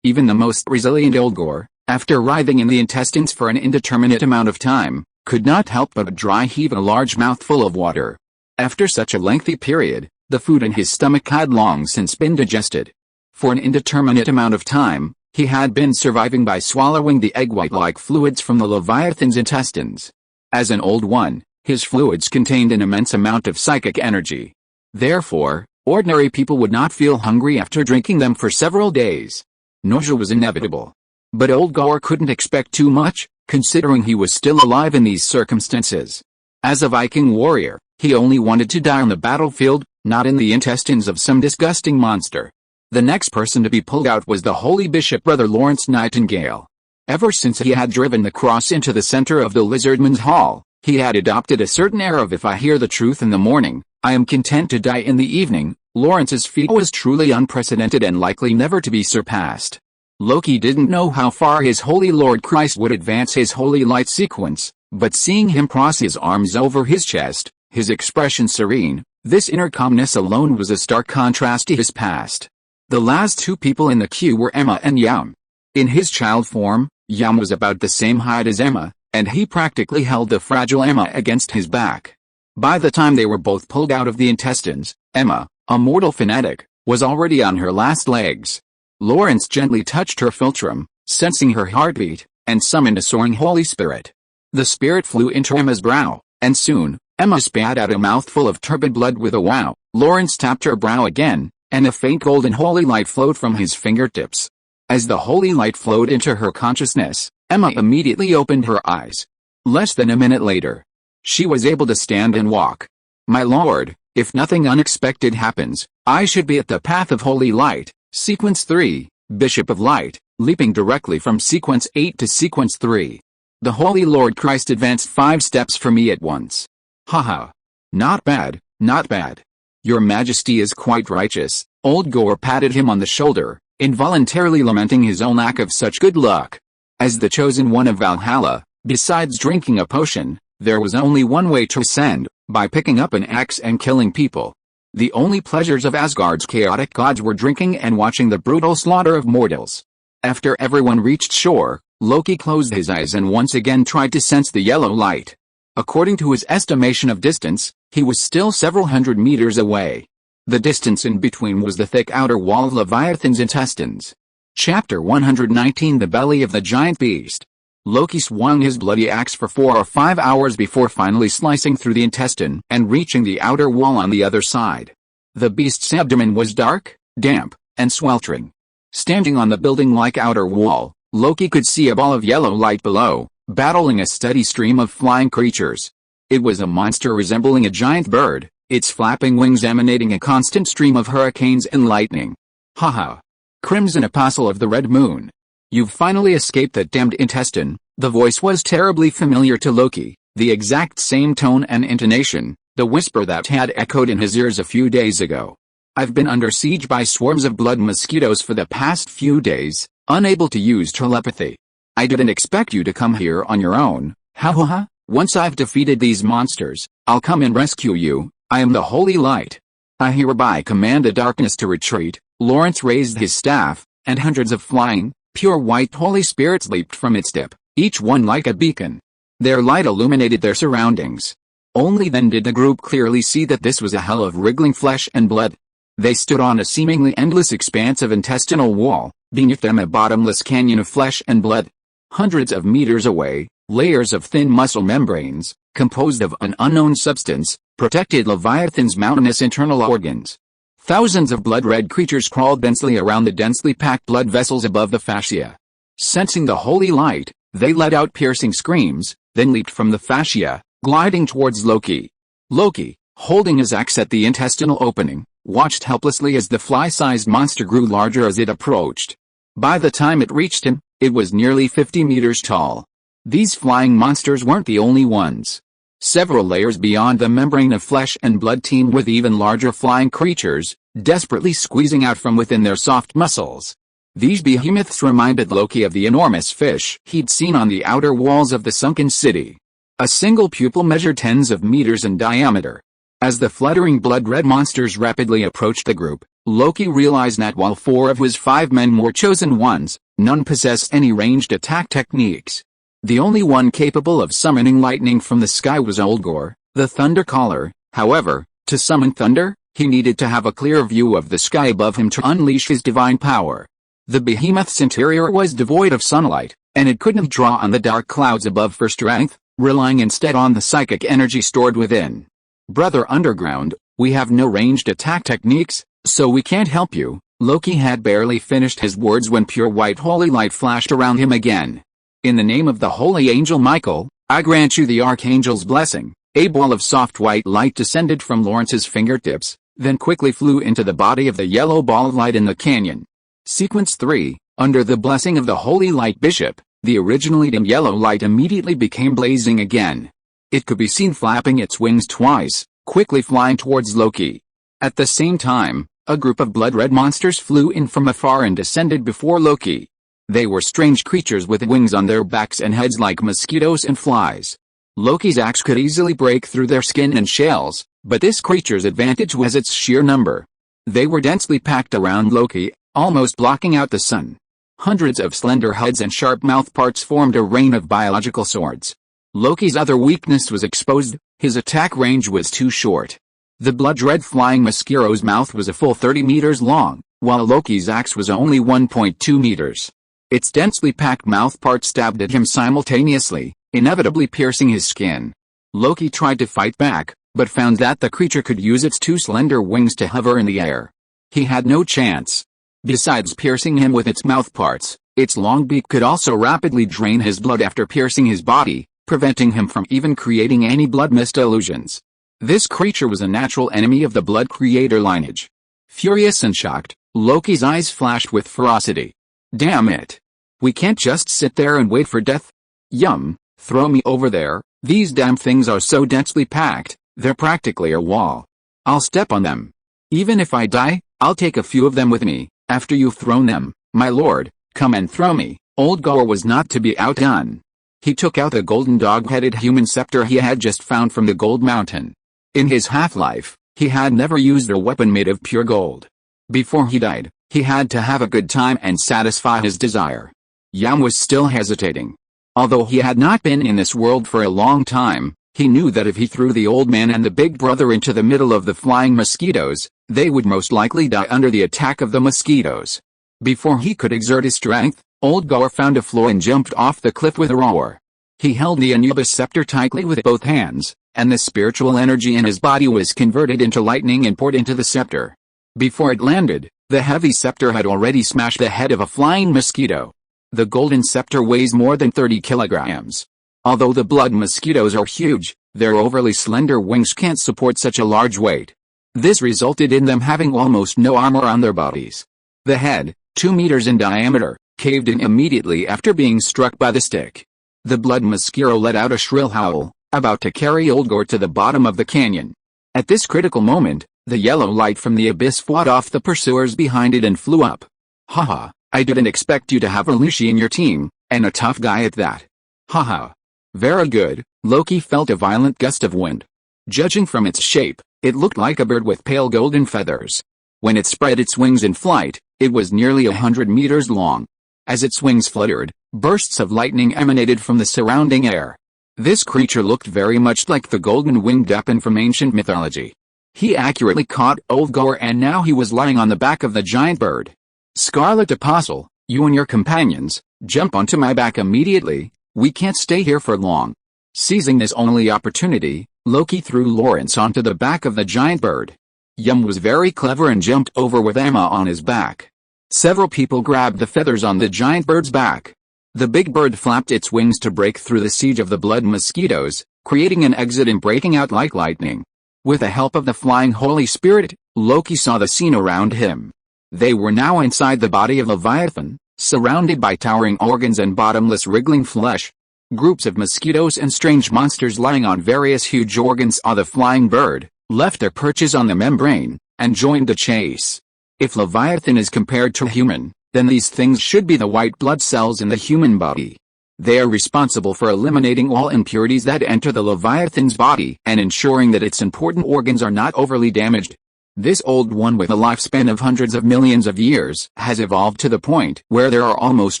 even the most resilient Oldgore, after writhing in the intestines for an indeterminate amount of time, could not help but dry heave a large mouthful of water. After such a lengthy period, the food in his stomach had long since been digested. For an indeterminate amount of time, he had been surviving by swallowing the egg white-like fluids from the Leviathan's intestines. As an old one, his fluids contained an immense amount of psychic energy. Therefore, ordinary people would not feel hungry after drinking them for several days. Nausea was inevitable. But Oldgore couldn't expect too much, considering he was still alive in these circumstances. As a Viking warrior, he only wanted to die on the battlefield, not in the intestines of some disgusting monster. The next person to be pulled out was the holy bishop brother Lawrence Nightingale. Ever since he had driven the cross into the center of the Lizardman's Hall, he had adopted a certain air of if I hear the truth in the morning, I am content to die in the evening. Lawrence's feat was truly unprecedented and likely never to be surpassed. Loki didn't know how far his holy Lord Christ would advance his holy light sequence, but seeing him cross his arms over his chest, his expression serene, This inner calmness alone was a stark contrast to his past. The last two people in the queue were Emma and Yam. In his child form, Yam was about the same height as Emma, and he practically held the fragile Emma against his back. By the time they were both pulled out of the intestines, Emma, a mortal fanatic, was already on her last legs. Lawrence gently touched her philtrum, sensing her heartbeat, and summoned a soaring Holy Spirit. The spirit flew into Emma's brow, and soon, Emma spat out a mouthful of turbid blood with a wow. Lawrence tapped her brow again, and a faint golden holy light flowed from his fingertips. As the holy light flowed into her consciousness, Emma immediately opened her eyes. Less than a minute later, she was able to stand and walk. My lord, if nothing unexpected happens, I should be at the path of holy light. Sequence 3, Bishop of Light, leaping directly from Sequence 8 to Sequence 3. The Holy Lord Christ advanced 5 steps for me at once. Haha. Not bad, not bad. Your Majesty is quite righteous. Old Gore patted him on the shoulder, involuntarily lamenting his own lack of such good luck. As the chosen one of Valhalla, besides drinking a potion, there was only one way to ascend, by picking up an axe and killing people. The only pleasures of Asgard's chaotic gods were drinking and watching the brutal slaughter of mortals. After everyone reached shore, Loki closed his eyes and once again tried to sense the yellow light. According to his estimation of distance, he was still several hundred meters away. The distance in between was the thick outer wall of Leviathan's intestines. Chapter 119 The Belly of the Giant Beast. Loki swung his bloody axe for 4 or 5 hours before finally slicing through the intestine and reaching the outer wall on the other side. The beast's abdomen was dark, damp, and sweltering. Standing on the building-like outer wall, Loki could see a ball of yellow light below, battling a steady stream of flying creatures. It was a monster resembling a giant bird, its flapping wings emanating a constant stream of hurricanes and lightning. Haha. Crimson Apostle of the Red Moon. You've finally escaped that damned intestine. The voice was terribly familiar to Loki, the exact same tone and intonation, the whisper that had echoed in his ears a few days ago. I've been under siege by swarms of blood mosquitoes for the past few days, unable to use telepathy. I didn't expect you to come here on your own. Ha ha ha. Once I've defeated these monsters, I'll come and rescue you. I am the Holy Light. I hereby command the darkness to retreat. Lawrence raised his staff, and hundreds of flying, pure white holy spirits leaped from its tip, each one like a beacon. Their light illuminated their surroundings. Only then did the group clearly see that this was a hell of wriggling flesh and blood. They stood on a seemingly endless expanse of intestinal wall, beneath them a bottomless canyon of flesh and blood. Hundreds of meters away, layers of thin muscle membranes, composed of an unknown substance, protected Leviathan's mountainous internal organs. Thousands of blood-red creatures crawled densely around the densely packed blood vessels above the fascia. Sensing the holy light, they let out piercing screams, then leaped from the fascia, gliding towards Loki. Loki, holding his axe at the intestinal opening, watched helplessly as the fly-sized monster grew larger as it approached. By the time it reached him, it was nearly 50 meters tall. These flying monsters weren't the only ones. Several layers beyond the membrane of flesh and blood teemed with even larger flying creatures, desperately squeezing out from within their soft muscles. These behemoths reminded Loki of the enormous fish he'd seen on the outer walls of the sunken city. A single pupil measured tens of meters in diameter. As the fluttering blood-red monsters rapidly approached the group, Loki realized that while 4 of his 5 men were chosen ones, none possessed any ranged attack techniques. The only one capable of summoning lightning from the sky was Old Gore, the Thunder Caller. However, to summon thunder, he needed to have a clear view of the sky above him to unleash his divine power. The behemoth's interior was devoid of sunlight, and it couldn't draw on the dark clouds above for strength, relying instead on the psychic energy stored within. Brother Underground, we have no ranged attack techniques, so we can't help you. Loki had barely finished his words when pure white holy light flashed around him again. In the name of the holy angel Michael, I grant you the archangel's blessing. A ball of soft white light descended from Lawrence's fingertips, then quickly flew into the body of the yellow ball of light in the canyon. Sequence 3, under the blessing of the holy light bishop, the originally dim yellow light immediately became blazing again. It could be seen flapping its wings twice, quickly flying towards Loki. At the same time, a group of blood-red monsters flew in from afar and descended before Loki. They were strange creatures with wings on their backs and heads like mosquitoes and flies. Loki's axe could easily break through their skin and shells, But this creature's advantage was its sheer number. They were densely packed around Loki, almost blocking out the sun. Hundreds of slender heads and sharp mouthparts formed a rain of biological swords. Loki's other weakness was exposed: his attack range was too short. The blood-red flying mosquito's mouth was a full 30 meters long, while Loki's axe was only 1.2 meters. Its densely packed mouthparts stabbed at him simultaneously, inevitably piercing his skin. Loki tried to fight back, but found that the creature could use its two slender wings to hover in the air. He had no chance. Besides piercing him with its mouthparts, its long beak could also rapidly drain his blood after piercing his body, preventing him from even creating any blood mist illusions. This creature was a natural enemy of the blood creator lineage. Furious and shocked, Loki's eyes flashed with ferocity. Damn it! We can't just sit there and wait for death. Yum, throw me over there. These damn things are so densely packed, they're practically a wall. I'll step on them. Even if I die, I'll take a few of them with me. After you've thrown them, my lord, come and throw me. Old Gore was not to be outdone. He took out the golden dog-headed human scepter he had just found from the Gold Mountain. In his half-life, he had never used a weapon made of pure gold. Before he died, he had to have a good time and satisfy his desire. Yam was still hesitating. Although he had not been in this world for a long time, he knew that if he threw the old man and the big brother into the middle of the flying mosquitoes, they would most likely die under the attack of the mosquitoes. Before he could exert his strength, Old Gore found a flaw and jumped off the cliff with a roar. He held the Anubis scepter tightly with both hands, and the spiritual energy in his body was converted into lightning and poured into the scepter. Before it landed, the heavy scepter had already smashed the head of a flying mosquito. The golden scepter weighs more than 30 kilograms. Although the blood mosquitoes are huge, their overly slender wings can't support such a large weight. This resulted in them having almost no armor on their bodies. The head, 2 meters in diameter, caved in immediately after being struck by the stick. The blood mosquito let out a shrill howl, about to carry Old Gore to the bottom of the canyon. At this critical moment, the yellow light from the abyss fought off the pursuers behind it and flew up. Haha, I didn't expect you to have a Lucy in your team, and a tough guy at that. Haha. Very good. Loki felt a violent gust of wind. Judging from its shape, it looked like a bird with pale golden feathers. When it spread its wings in flight, it was nearly 100 meters long. As its wings fluttered, bursts of lightning emanated from the surrounding air. This creature looked very much like the golden-winged Depin from ancient mythology. He accurately caught Old Gore, and now he was lying on the back of the giant bird. Scarlet Apostle, you and your companions, jump onto my back immediately. We can't stay here for long. Seizing this only opportunity, Loki threw Lawrence onto the back of the giant bird. Yum was very clever and jumped over with Emma on his back. Several people grabbed the feathers on the giant bird's back. The big bird flapped its wings to break through the siege of the blood mosquitoes, creating an exit and breaking out like lightning. With the help of the flying Holy Spirit, Loki saw the scene around him. They were now inside the body of Leviathan, surrounded by towering organs and bottomless wriggling flesh. Groups of mosquitoes and strange monsters lying on various huge organs saw the flying bird, left their perches on the membrane, and joined the chase. If Leviathan is compared to human, then these things should be the white blood cells in the human body. They are responsible for eliminating all impurities that enter the Leviathan's body and ensuring that its important organs are not overly damaged. This old one, with a lifespan of hundreds of millions of years, has evolved to the point where there are almost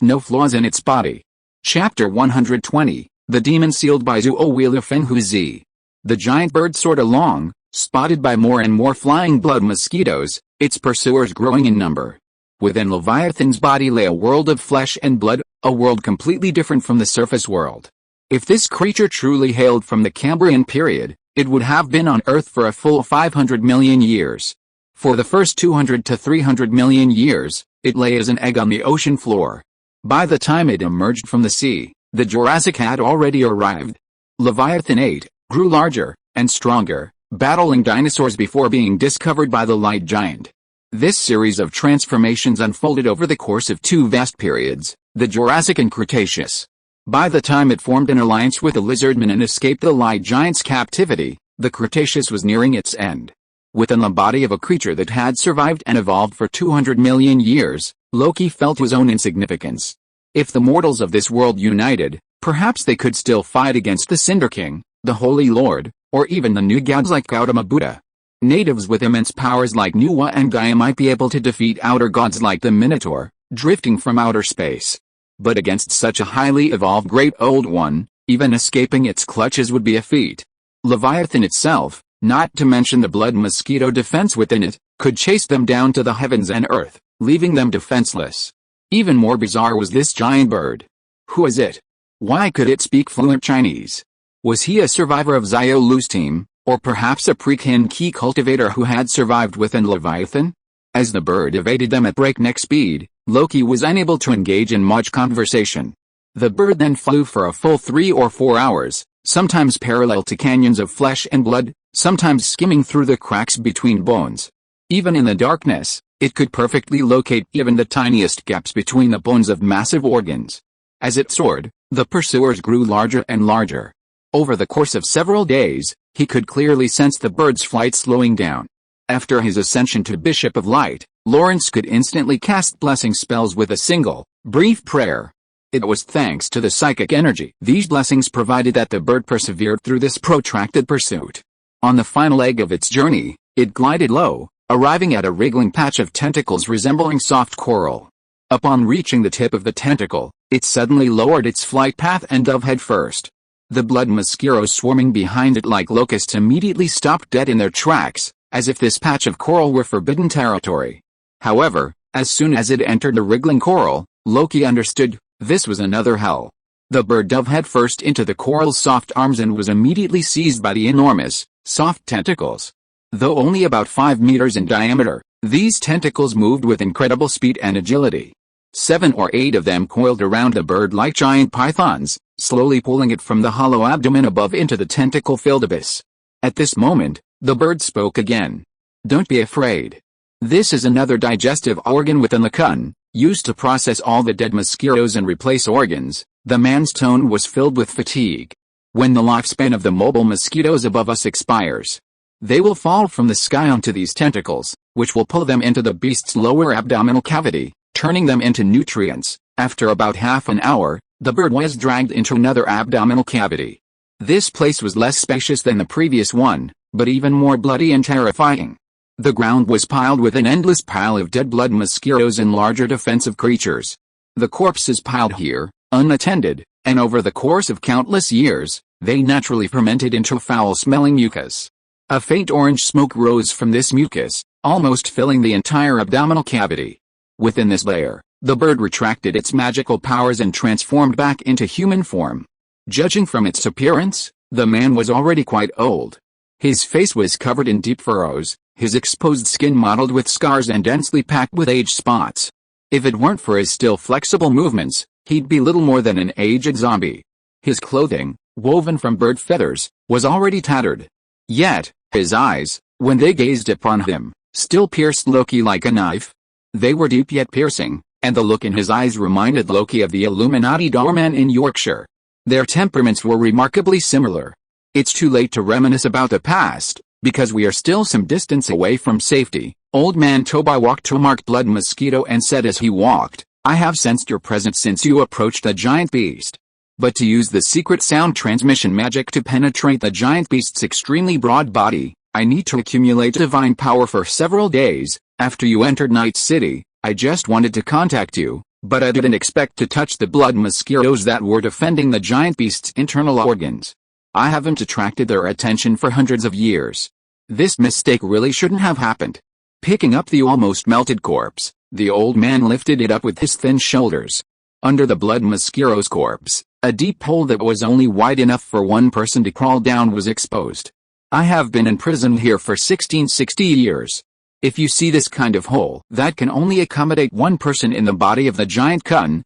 no flaws in its body. Chapter 120, The Demon Sealed by Zuo Fenghu Z. The giant bird soared along, spotted by more and more flying blood mosquitoes, its pursuers growing in number. Within Leviathan's body lay a world of flesh and blood, a world completely different from the surface world. If this creature truly hailed from the Cambrian period, it would have been on Earth for a full 500 million years. For the first 200 to 300 million years, it lay as an egg on the ocean floor. By the time it emerged from the sea, the Jurassic had already arrived. Leviathan ate, grew larger, and stronger, battling dinosaurs before being discovered by the light giant. This series of transformations unfolded over the course of two vast periods, the Jurassic and Cretaceous. By the time it formed an alliance with the lizardmen and escaped the light giant's captivity, the Cretaceous was nearing its end. Within the body of a creature that had survived and evolved for 200 million years, Loki felt his own insignificance. If the mortals of this world united, perhaps they could still fight against the Cinder King, the Holy Lord, or even the new gods like Gautama Buddha. Natives with immense powers like Nuwa and Gaia might be able to defeat outer gods like the Minotaur, drifting from outer space. But against such a highly evolved Great Old One, even escaping its clutches would be a feat. Leviathan itself, not to mention the blood mosquito defense within it, could chase them down to the heavens and earth, leaving them defenseless. Even more bizarre was this giant bird. Who is it? Why could it speak fluent Chinese? Was he a survivor of Xiao Lu's team, or perhaps a pre-Qin key cultivator who had survived within Leviathan? As the bird evaded them at breakneck speed, Loki was unable to engage in much conversation. The bird then flew for a full 3 or 4 hours, sometimes parallel to canyons of flesh and blood, sometimes skimming through the cracks between bones. Even in the darkness, it could perfectly locate even the tiniest gaps between the bones of massive organs. As it soared, the pursuers grew larger and larger. Over the course of several days, he could clearly sense the bird's flight slowing down. After his ascension to Bishop of Light, Lawrence could instantly cast blessing spells with a single, brief prayer. It was thanks to the psychic energy these blessings provided that the bird persevered through this protracted pursuit. On the final leg of its journey, it glided low, arriving at a wriggling patch of tentacles resembling soft coral. Upon reaching the tip of the tentacle, it suddenly lowered its flight path and dove head first. The blood mosquitoes swarming behind it like locusts immediately stopped dead in their tracks, as if this patch of coral were forbidden territory. However, as soon as it entered the wriggling coral, Loki understood, this was another hell. The bird dove head first into the coral's soft arms and was immediately seized by the enormous, soft tentacles. Though only about 5 meters in diameter, these tentacles moved with incredible speed and agility. 7 or 8 of them coiled around the bird like giant pythons, slowly pulling it from the hollow abdomen above into the tentacle-filled abyss. At this moment, the bird spoke again. Don't be afraid. This is another digestive organ within the kun, used to process all the dead mosquitoes and replace organs. The man's tone was filled with fatigue. When the lifespan of the mobile mosquitoes above us expires, they will fall from the sky onto these tentacles, which will pull them into the beast's lower abdominal cavity, turning them into nutrients. After about half an hour, the bird was dragged into another abdominal cavity. This place was less spacious than the previous one, but even more bloody and terrifying. The ground was piled with an endless pile of dead blood mosquitoes and larger defensive creatures. The corpses piled here, unattended, and over the course of countless years, they naturally fermented into foul-smelling mucus. A faint orange smoke rose from this mucus, almost filling the entire abdominal cavity. Within this layer, the bird retracted its magical powers and transformed back into human form. Judging from its appearance, the man was already quite old. His face was covered in deep furrows, his exposed skin mottled with scars and densely packed with age spots. If it weren't for his still flexible movements, he'd be little more than an aged zombie. His clothing, woven from bird feathers, was already tattered. Yet, his eyes, when they gazed upon him, still pierced Loki like a knife. They were deep yet piercing, and the look in his eyes reminded Loki of the Illuminati doorman in Yorkshire. Their temperaments were remarkably similar. It's too late to reminisce about the past, because we are still some distance away from safety. Old man Toby walked to a marked blood mosquito and said as he walked, I have sensed your presence since you approached the giant beast. But to use the secret sound transmission magic to penetrate the giant beast's extremely broad body, I need to accumulate divine power for several days. After you entered Night City, I just wanted to contact you, but I didn't expect to touch the blood mosquitoes that were defending the giant beast's internal organs. I haven't attracted their attention for hundreds of years. This mistake really shouldn't have happened. Picking up the almost melted corpse, the old man lifted it up with his thin shoulders. Under the blood mosquito's corpse, a deep hole that was only wide enough for one person to crawl down was exposed. I have been imprisoned here for 1660 years. If you see this kind of hole that can only accommodate one person in the body of the giant kun,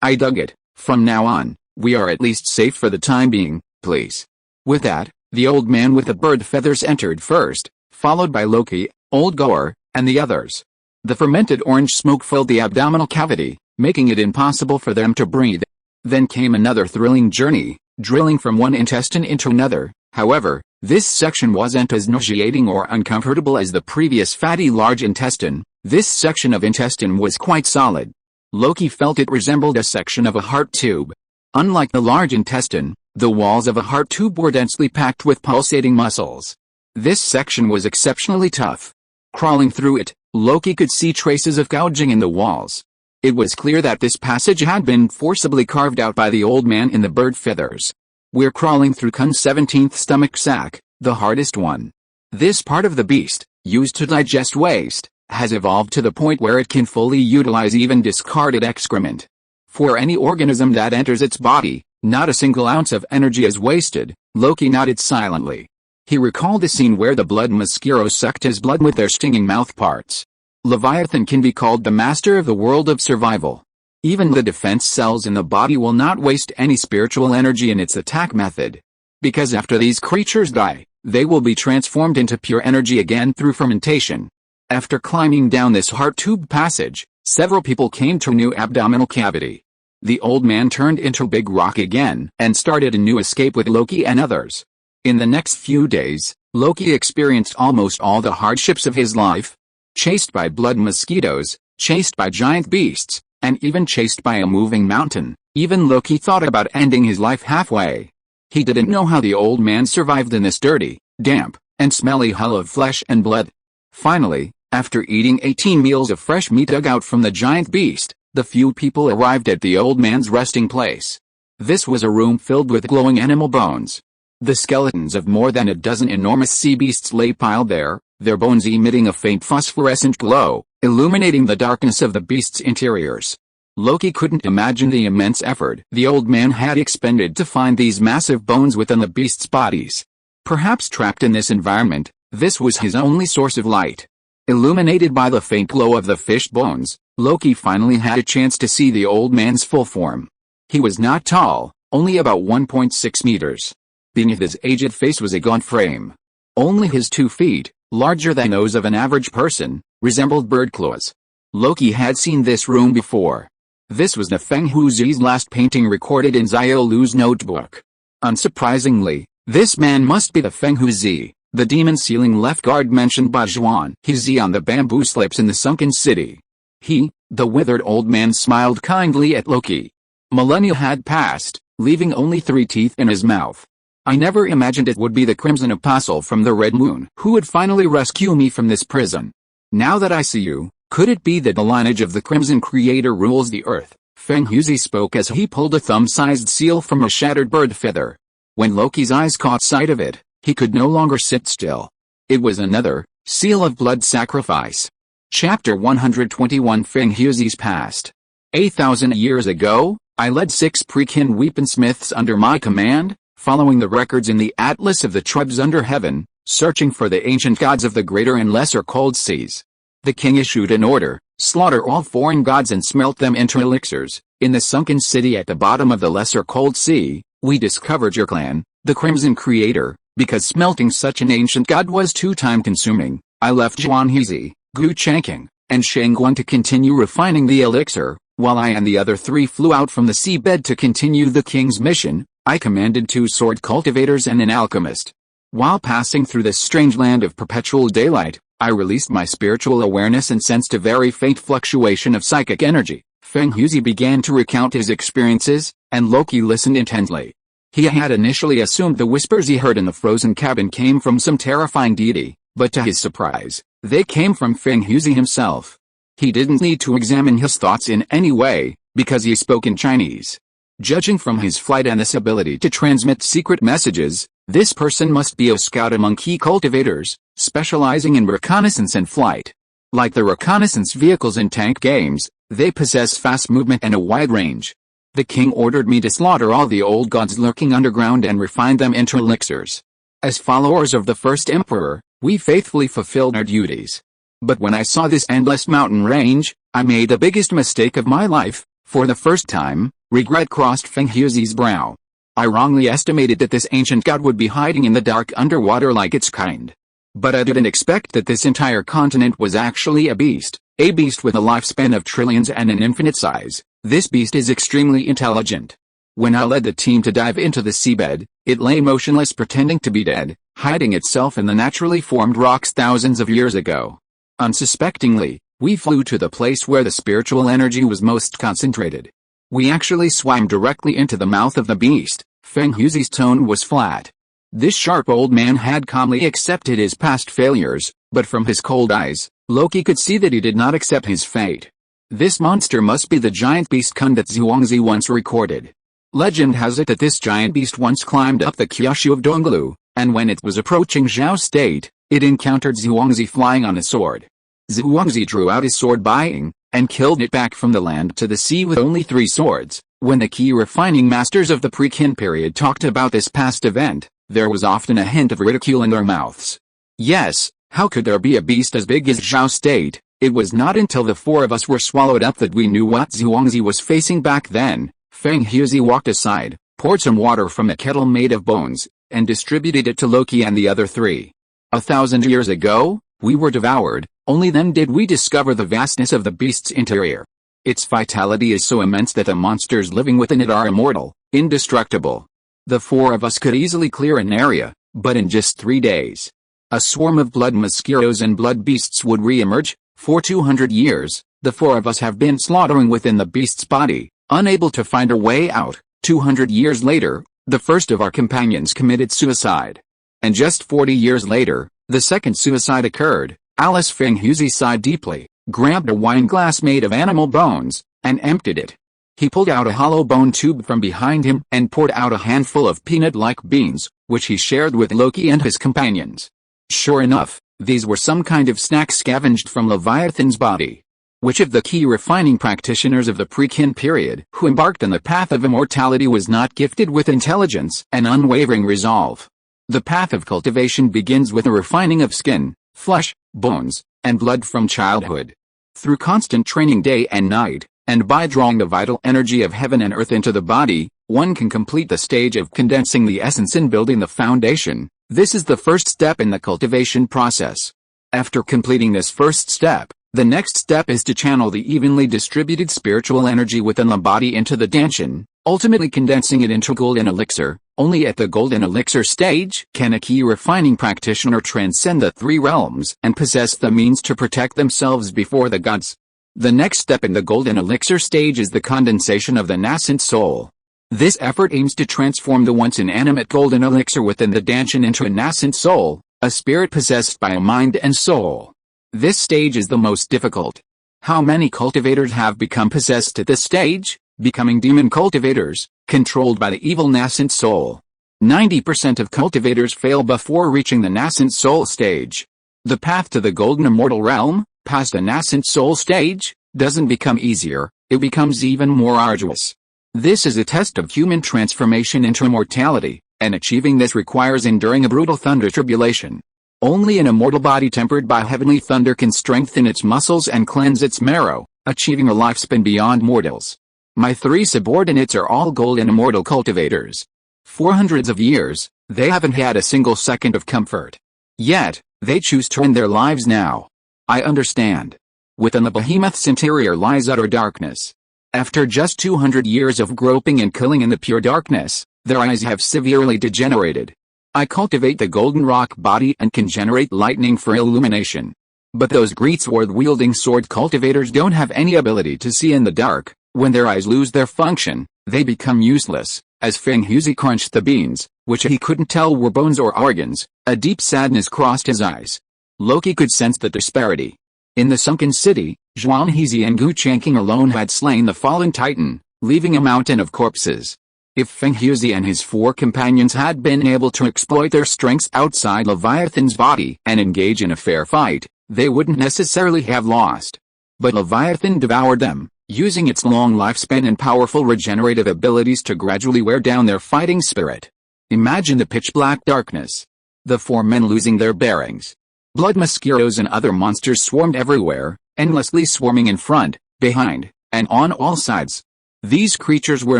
I dug it. From now on, we are at least safe for the time being, please. With that, the old man with the bird feathers entered first, followed by Loki, Old Gore, and the others. The fermented orange smoke filled the abdominal cavity, making it impossible for them to breathe. Then came another thrilling journey, drilling from one intestine into another. However, this section wasn't as nauseating or uncomfortable as the previous fatty large intestine. This section of intestine was quite solid. Loki felt it resembled a section of a heart tube. Unlike the large intestine, The walls of a heart tube were densely packed with pulsating muscles. This section was exceptionally tough. Crawling through it, Loki could see traces of gouging in the walls. It was clear that this passage had been forcibly carved out by the old man in the bird feathers. We're crawling through Kun's 17th stomach sac, the hardest one. This part of the beast, used to digest waste, has evolved to the point where it can fully utilize even discarded excrement. For any organism that enters its body, not a single ounce of energy is wasted. Loki nodded silently. He recalled a scene where the blood mosquitoes sucked his blood with their stinging mouth parts. Leviathan can be called the master of the world of survival. Even the defense cells in the body will not waste any spiritual energy in its attack method. Because after these creatures die, they will be transformed into pure energy again through fermentation. After climbing down this heart tube passage, several people came to a new abdominal cavity. The old man turned into Big Rock again and started a new escape with Loki and others. In the next few days, Loki experienced almost all the hardships of his life. Chased by blood mosquitoes, chased by giant beasts, and even chased by a moving mountain. Even Loki thought about ending his life halfway. He didn't know how the old man survived in this dirty, damp, and smelly hull of flesh and blood. Finally, after eating 18 meals of fresh meat dug out from the giant beast, the few people arrived at the old man's resting place. This was a room filled with glowing animal bones. The skeletons of more than a dozen enormous sea beasts lay piled there, their bones emitting a faint phosphorescent glow, illuminating the darkness of the beasts' interiors. Loki couldn't imagine the immense effort the old man had expended to find these massive bones within the beasts' bodies. Perhaps trapped in this environment, this was his only source of light. Illuminated by the faint glow of the fish bones, Loki finally had a chance to see the old man's full form. He was not tall, only about 1.6 meters. Beneath his aged face was a gaunt frame. Only his 2 feet, larger than those of an average person, resembled bird claws. Loki had seen this room before. This was the Feng Huzi's last painting recorded in Xiao Lu's notebook. Unsurprisingly, this man must be the Feng Huzi, the demon ceiling left guard mentioned by Zhuan Huzi on the bamboo slips in the sunken city. He, the withered old man, smiled kindly at Loki. Millennia had passed, leaving only 3 teeth in his mouth. I never imagined it would be the Crimson Apostle from the Red Moon who would finally rescue me from this prison. Now that I see you, could it be that the lineage of the Crimson Creator rules the earth? Feng Huzi spoke as he pulled a thumb-sized seal from a shattered bird feather. When Loki's eyes caught sight of it, he could no longer sit still. It was another seal of blood sacrifice. Chapter 121 Feng Huzi's past. 8,000 years ago, I led 6 pre-kin weaponsmiths under my command, following the records in the Atlas of the Tribes under heaven, searching for the ancient gods of the greater and lesser cold seas. The king issued an order, slaughter all foreign gods and smelt them into elixirs. In the sunken city at the bottom of the lesser cold sea, we discovered your clan, the Crimson Creator. Because smelting such an ancient god was too time-consuming, I left Zhuan Huzi, Gu Changqing, and Shangguan to continue refining the elixir, while I and the other 3 flew out from the seabed to continue the king's mission. I commanded 2 sword cultivators and an alchemist. While passing through this strange land of perpetual daylight, I released my spiritual awareness and sensed a very faint fluctuation of psychic energy. Feng Huzi began to recount his experiences, and Loki listened intently. He had initially assumed the whispers he heard in the frozen cabin came from some terrifying deity, but to his surprise, they came from Feng Huzi himself. He didn't need to examine his thoughts in any way, because he spoke in Chinese. Judging from his flight and this ability to transmit secret messages, this person must be a scout among key cultivators, specializing in reconnaissance and flight. Like the reconnaissance vehicles in tank games, they possess fast movement and a wide range. The king ordered me to slaughter all the old gods lurking underground and refine them into elixirs. As followers of the first emperor, we faithfully fulfilled our duties. But when I saw this endless mountain range, I made the biggest mistake of my life. For the first time, regret crossed Feng Huzi's brow. I wrongly estimated that this ancient god would be hiding in the dark underwater like its kind. But I didn't expect that this entire continent was actually a beast with a lifespan of trillions and an infinite size. This beast is extremely intelligent. When I led the team to dive into the seabed, it lay motionless pretending to be dead, hiding itself in the naturally formed rocks thousands of years ago. Unsuspectingly, we flew to the place where the spiritual energy was most concentrated. We actually swam directly into the mouth of the beast. Feng Huzi's tone was flat. This sharp old man had calmly accepted his past failures, but from his cold eyes, Loki could see that he did not accept his fate. This monster must be the giant beast Kun that Zhuangzi once recorded. Legend has it that this giant beast once climbed up the Kyushu of Donglu, and when it was approaching Zhao State, it encountered Zhuangzi flying on a sword. Zhuangzi drew out his sword buying, and killed it back from the land to the sea with only 3 swords. When the key refining masters of the pre-Qin period talked about this past event, there was often a hint of ridicule in their mouths. Yes, how could there be a beast as big as Zhao State? It was not until the 4 of us were swallowed up that we knew what Zhuangzi was facing back then. Feng Huzi walked aside, poured some water from a kettle made of bones, and distributed it to Loki and the other 3. 1,000 years ago, we were devoured, only then did we discover the vastness of the beast's interior. Its vitality is so immense that the monsters living within it are immortal, indestructible. The 4 of us could easily clear an area, but in just 3 days, a swarm of blood mosquitoes and blood beasts would re-emerge. For 200 years, the 4 of us have been slaughtering within the beast's body, unable to find a way out. 200 years later, the first of our companions committed suicide. And just 40 years later, the second suicide occurred. Alice Feng Huzi sighed deeply, grabbed a wine glass made of animal bones, and emptied it. He pulled out a hollow bone tube from behind him and poured out a handful of peanut-like beans, which he shared with Loki and his companions. Sure enough, these were some kind of snack scavenged from Leviathan's body. Which of the key refining practitioners of the pre-Qin period who embarked on the path of immortality was not gifted with intelligence and unwavering resolve? The path of cultivation begins with a refining of skin, flesh, bones, and blood from childhood. Through constant training day and night, and by drawing the vital energy of heaven and earth into the body, one can complete the stage of condensing the essence and building the foundation. This is the first step in the cultivation process. After completing this first step, the next step is to channel the evenly distributed spiritual energy within the body into the danshan, ultimately condensing it into golden elixir. Only at the golden elixir stage can a key refining practitioner transcend the 3 realms and possess the means to protect themselves before the gods. The next step in the golden elixir stage is the condensation of the nascent soul. This effort aims to transform the once inanimate golden elixir within the danshan into a nascent soul, a spirit possessed by a mind and soul. This stage is the most difficult. How many cultivators have become possessed at this stage, becoming demon cultivators, controlled by the evil nascent soul? 90% of cultivators fail before reaching the nascent soul stage. The path to the golden immortal realm, past the nascent soul stage, doesn't become easier, it becomes even more arduous. This is a test of human transformation into immortality, and achieving this requires enduring a brutal thunder tribulation. Only an immortal body tempered by heavenly thunder can strengthen its muscles and cleanse its marrow, achieving a lifespan beyond mortals. My 3 subordinates are all golden immortal cultivators. For hundreds of years, they haven't had a single second of comfort. Yet, they choose to end their lives now. I understand. Within the behemoth's interior lies utter darkness. After just 200 years of groping and killing in the pure darkness, their eyes have severely degenerated. I cultivate the golden rock body and can generate lightning for illumination. But those greatsword wielding sword cultivators don't have any ability to see in the dark. When their eyes lose their function, they become useless. As Feng Huzi crunched the beans, which he couldn't tell were bones or organs, a deep sadness crossed his eyes. Loki could sense the disparity. In the sunken city, Zhuangzi and Gu Changqing alone had slain the fallen titan, leaving a mountain of corpses. If Feng Huzi and his 4 companions had been able to exploit their strengths outside Leviathan's body and engage in a fair fight, they wouldn't necessarily have lost. But Leviathan devoured them, using its long lifespan and powerful regenerative abilities to gradually wear down their fighting spirit. Imagine the pitch-black darkness. The 4 men losing their bearings. Blood mosquitoes and other monsters swarmed everywhere, endlessly swarming in front, behind, and on all sides. These creatures were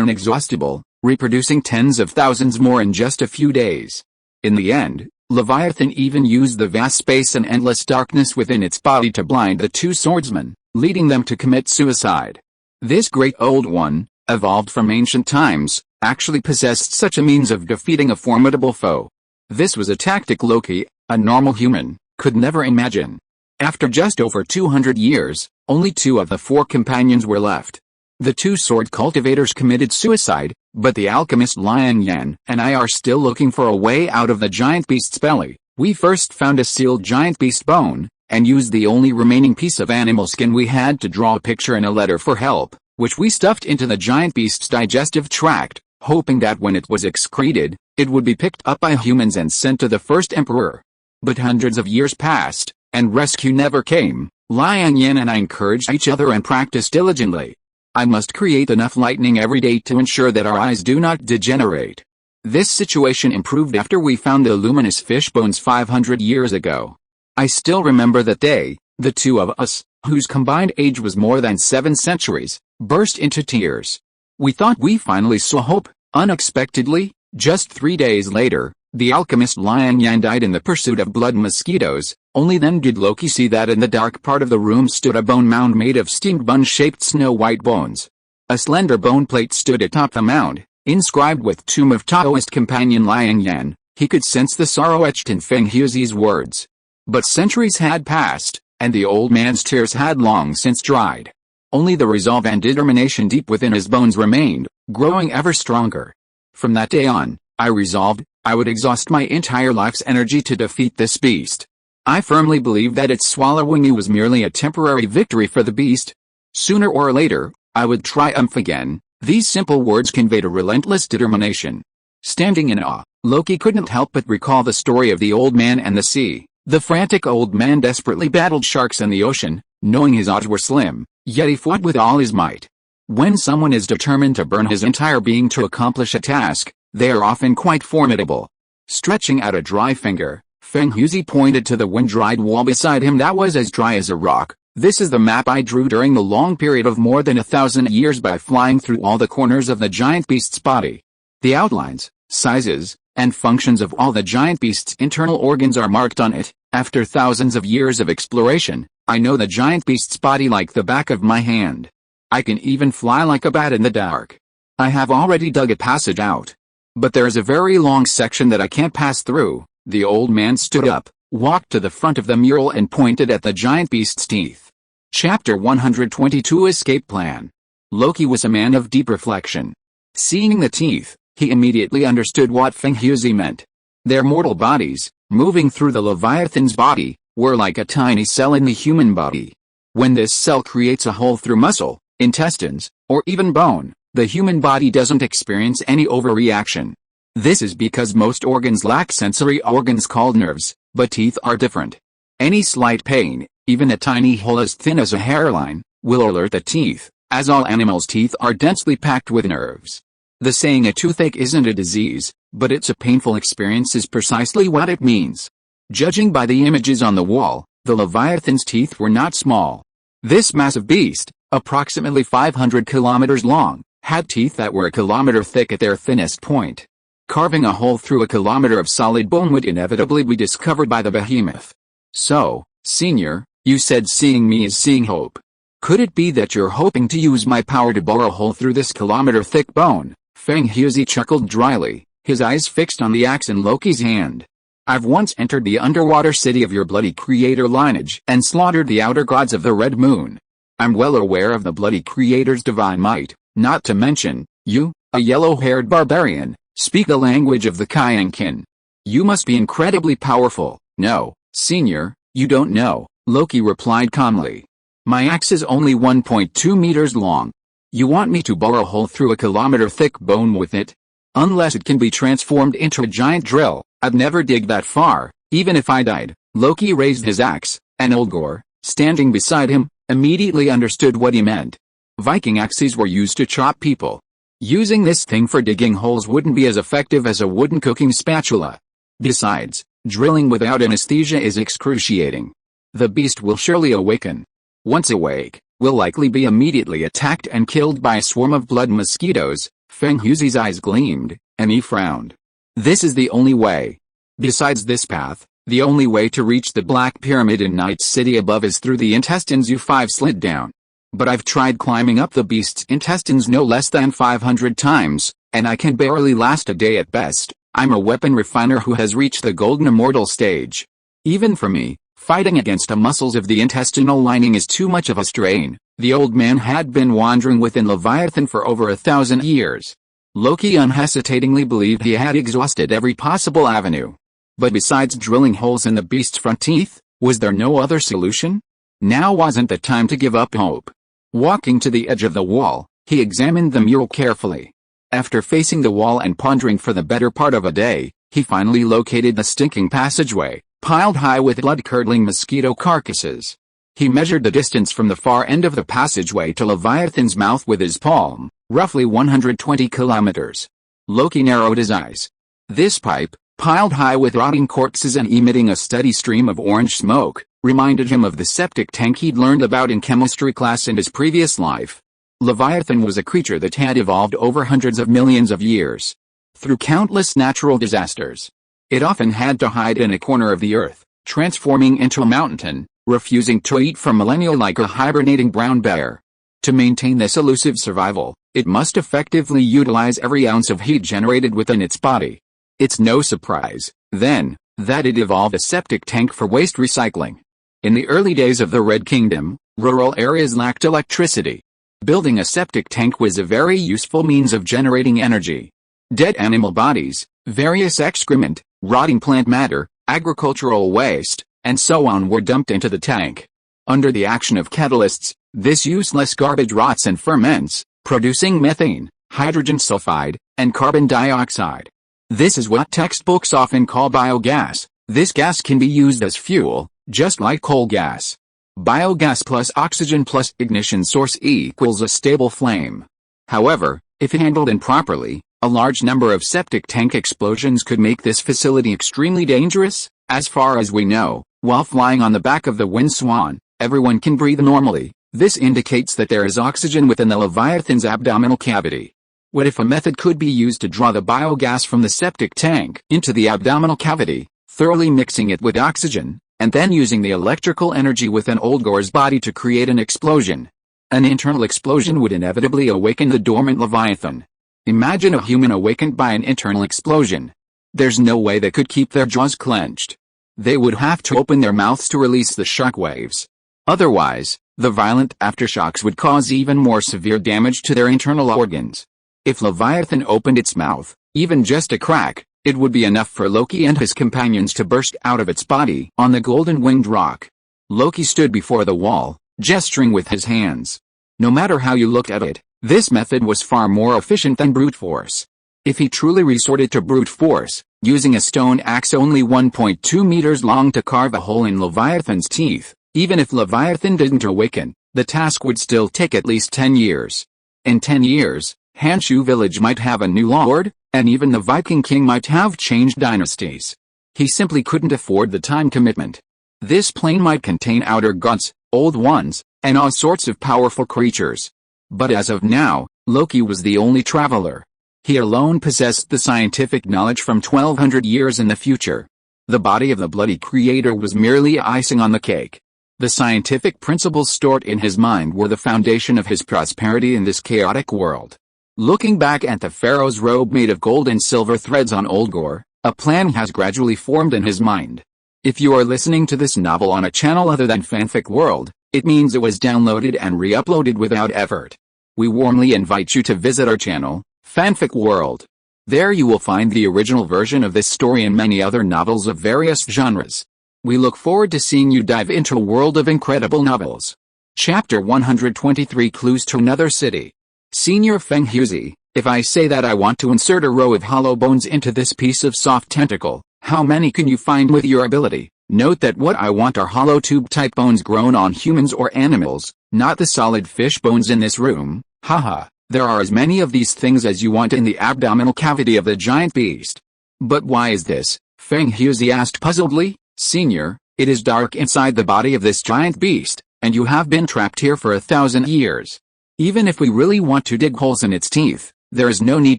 inexhaustible, reproducing tens of thousands more in just a few days. In the end, Leviathan even used the vast space and endless darkness within its body to blind the 2 swordsmen, leading them to commit suicide. This great old one, evolved from ancient times, actually possessed such a means of defeating a formidable foe. This was a tactic Loki, a normal human, could never imagine. After just over 200 years, only 2 of the 4 companions were left. The 2 sword cultivators committed suicide, But the alchemist Liang Yan and I are still looking for a way out of the giant beast's belly. We first found a sealed giant beast bone, and used the only remaining piece of animal skin we had to draw a picture and a letter for help, which we stuffed into the giant beast's digestive tract, hoping that when it was excreted, it would be picked up by humans and sent to the first emperor. But hundreds of years passed, and rescue never came. Liang Yan and I encouraged each other and practiced diligently. I must create enough lightning every day to ensure that our eyes do not degenerate. This situation improved after we found the luminous fish bones 500 years ago. I still remember that day. The two of us, whose combined age was more than 7 centuries, burst into tears. We thought we finally saw hope. Unexpectedly, just 3 days later, the alchemist Liang Yan died in the pursuit of blood mosquitoes. Only then did Loki see that in the dark part of the room stood a bone mound made of steamed bun-shaped snow-white bones. A slender bone plate stood atop the mound, inscribed with Tomb of Taoist companion Liang Yan. He could sense the sorrow etched in Feng Huzi's words. But centuries had passed, and the old man's tears had long since dried. Only the resolve and determination deep within his bones remained, growing ever stronger. From that day on, I resolved I would exhaust my entire life's energy to defeat this beast. I firmly believed that its swallowing me was merely a temporary victory for the beast. Sooner or later, I would triumph again. These simple words conveyed a relentless determination. Standing in awe, Loki couldn't help but recall the story of the old man and the sea. The frantic old man desperately battled sharks in the ocean, knowing his odds were slim, yet he fought with all his might. When someone is determined to burn his entire being to accomplish a task, they are often quite formidable. Stretching out a dry finger, Feng Huzi pointed to the wind-dried wall beside him that was as dry as a rock. This is the map I drew during the long period of more than 1,000 years by flying through all the corners of the giant beast's body. The outlines, sizes, and functions of all the giant beast's internal organs are marked on it. After thousands of years of exploration, I know the giant beast's body like the back of my hand. I can even fly like a bat in the dark. I have already dug a passage out. But there's a very long section that I can't pass through. The old man stood up, walked to the front of the mural and pointed at the giant beast's teeth. Chapter 122 Escape Plan. Loki was a man of deep reflection. Seeing the teeth, he immediately understood what Feng Huzi meant. Their mortal bodies, moving through the Leviathan's body, were like a tiny cell in the human body. When this cell creates a hole through muscle, intestines, or even bone, the human body doesn't experience any overreaction. This is because most organs lack sensory organs called nerves, but teeth are different. Any slight pain, even a tiny hole as thin as a hairline, will alert the teeth, as all animals' teeth are densely packed with nerves. The saying a toothache isn't a disease, but it's a painful experience is precisely what it means. Judging by the images on the wall, the Leviathan's teeth were not small. This massive beast, approximately 500 kilometers long, had teeth that were a kilometer thick at their thinnest point. Carving a hole through a kilometer of solid bone would inevitably be discovered by the behemoth. So, Senior, you said seeing me is seeing hope. Could it be that you're hoping to use my power to bore a hole through this kilometer-thick bone? Feng Huzi chuckled dryly, his eyes fixed on the axe in Loki's hand. I've once entered the underwater city of your bloody creator lineage and slaughtered the outer gods of the Red Moon. I'm well aware of the bloody creator's divine might, not to mention, you, a yellow-haired barbarian, speak the language of the Kyankin. You must be incredibly powerful. No, Senior, you don't know, Loki replied calmly. My axe is only 1.2 meters long. You want me to bore a hole through a kilometer-thick bone with it? Unless it can be transformed into a giant drill, I'd never dig that far, even if I died. Loki raised his axe, and Olgor, standing beside him, immediately understood what he meant. Viking axes were used to chop people. Using this thing for digging holes wouldn't be as effective as a wooden cooking spatula. Besides, drilling without anesthesia is excruciating. The beast will surely awaken. Once awake, will likely be immediately attacked and killed by a swarm of blood mosquitoes. Feng Huzi's eyes gleamed, and he frowned. This is the only way. Besides this path, the only way to reach the Black Pyramid in Night's City above is through the intestines you 5 slid down. But I've tried climbing up the beast's intestines no less than 500 times, and I can barely last a day at best. I'm a weapon refiner who has reached the golden immortal stage. Even for me, fighting against the muscles of the intestinal lining is too much of a strain. The old man had been wandering within Leviathan for over 1,000 years. Loki unhesitatingly believed he had exhausted every possible avenue. But besides drilling holes in the beast's front teeth, was there no other solution? Now wasn't the time to give up hope. Walking to the edge of the wall, he examined the mural carefully. After facing the wall and pondering for the better part of a day, he finally located the stinking passageway, piled high with blood-curdling mosquito carcasses. He measured the distance from the far end of the passageway to Leviathan's mouth with his palm, roughly 120 kilometers. Loki narrowed his eyes. This pipe, piled high with rotting corpses and emitting a steady stream of orange smoke, reminded him of the septic tank he'd learned about in chemistry class in his previous life. Leviathan was a creature that had evolved over hundreds of millions of years. Through countless natural disasters. It often had to hide in a corner of the earth, transforming into a mountain, refusing to eat for millennia like a hibernating brown bear. To maintain this elusive survival, it must effectively utilize every ounce of heat generated within its body. It's no surprise, then, that it evolved a septic tank for waste recycling. In the early days of the Red Kingdom, rural areas lacked electricity. Building a septic tank was a very useful means of generating energy. Dead animal bodies, various excrement, rotting plant matter, agricultural waste, and so on were dumped into the tank. Under the action of catalysts, this useless garbage rots and ferments, producing methane, hydrogen sulfide, and carbon dioxide. This is what textbooks often call biogas. This gas can be used as fuel, just like coal gas. Biogas plus oxygen plus ignition source equals a stable flame. However, if handled improperly, a large number of septic tank explosions could make this facility extremely dangerous. As far as we know, while flying on the back of the wind swan, everyone can breathe normally. This indicates that there is oxygen within the Leviathan's abdominal cavity. What if a method could be used to draw the biogas from the septic tank into the abdominal cavity, thoroughly mixing it with oxygen, and then using the electrical energy within Oldgore's body to create an explosion? An internal explosion would inevitably awaken the dormant Leviathan. Imagine a human awakened by an internal explosion. There's no way they could keep their jaws clenched. They would have to open their mouths to release the shockwaves. Otherwise, the violent aftershocks would cause even more severe damage to their internal organs. If Leviathan opened its mouth, even just a crack, it would be enough for Loki and his companions to burst out of its body on the golden-winged rock. Loki stood before the wall, gesturing with his hands. No matter how you looked at it, this method was far more efficient than brute force. If he truly resorted to brute force, using a stone axe only 1.2 meters long to carve a hole in Leviathan's teeth, even if Leviathan didn't awaken, the task would still take at least 10 years. In 10 years, Hanshu village might have a new lord, and even the Viking king might have changed dynasties. He simply couldn't afford the time commitment. This plane might contain outer gods, old ones, and all sorts of powerful creatures. But as of now, Loki was the only traveler. He alone possessed the scientific knowledge from 1200 years in the future. The body of the bloody creator was merely icing on the cake. The scientific principles stored in his mind were the foundation of his prosperity in this chaotic world. Looking back at the pharaoh's robe made of gold and silver threads on Oldgore, a plan has gradually formed in his mind. If you are listening to this novel on a channel other than Fanfic World, it means it was downloaded and re-uploaded without effort. We warmly invite you to visit our channel, Fanfic World. There you will find the original version of this story and many other novels of various genres. We look forward to seeing you dive into a world of incredible novels. Chapter 123 Clues to Another City. Senior Feng Huzi, if I say that I want to insert a row of hollow bones into this piece of soft tentacle, how many can you find with your ability? Note that what I want are hollow tube-type bones grown on humans or animals, not the solid fish bones in this room. Haha, there are as many of these things as you want in the abdominal cavity of the giant beast. But why is this? Feng Huzi asked puzzledly. Senior, it is dark inside the body of this giant beast, and you have been trapped here for 1,000 years. Even if we really want to dig holes in its teeth, there is no need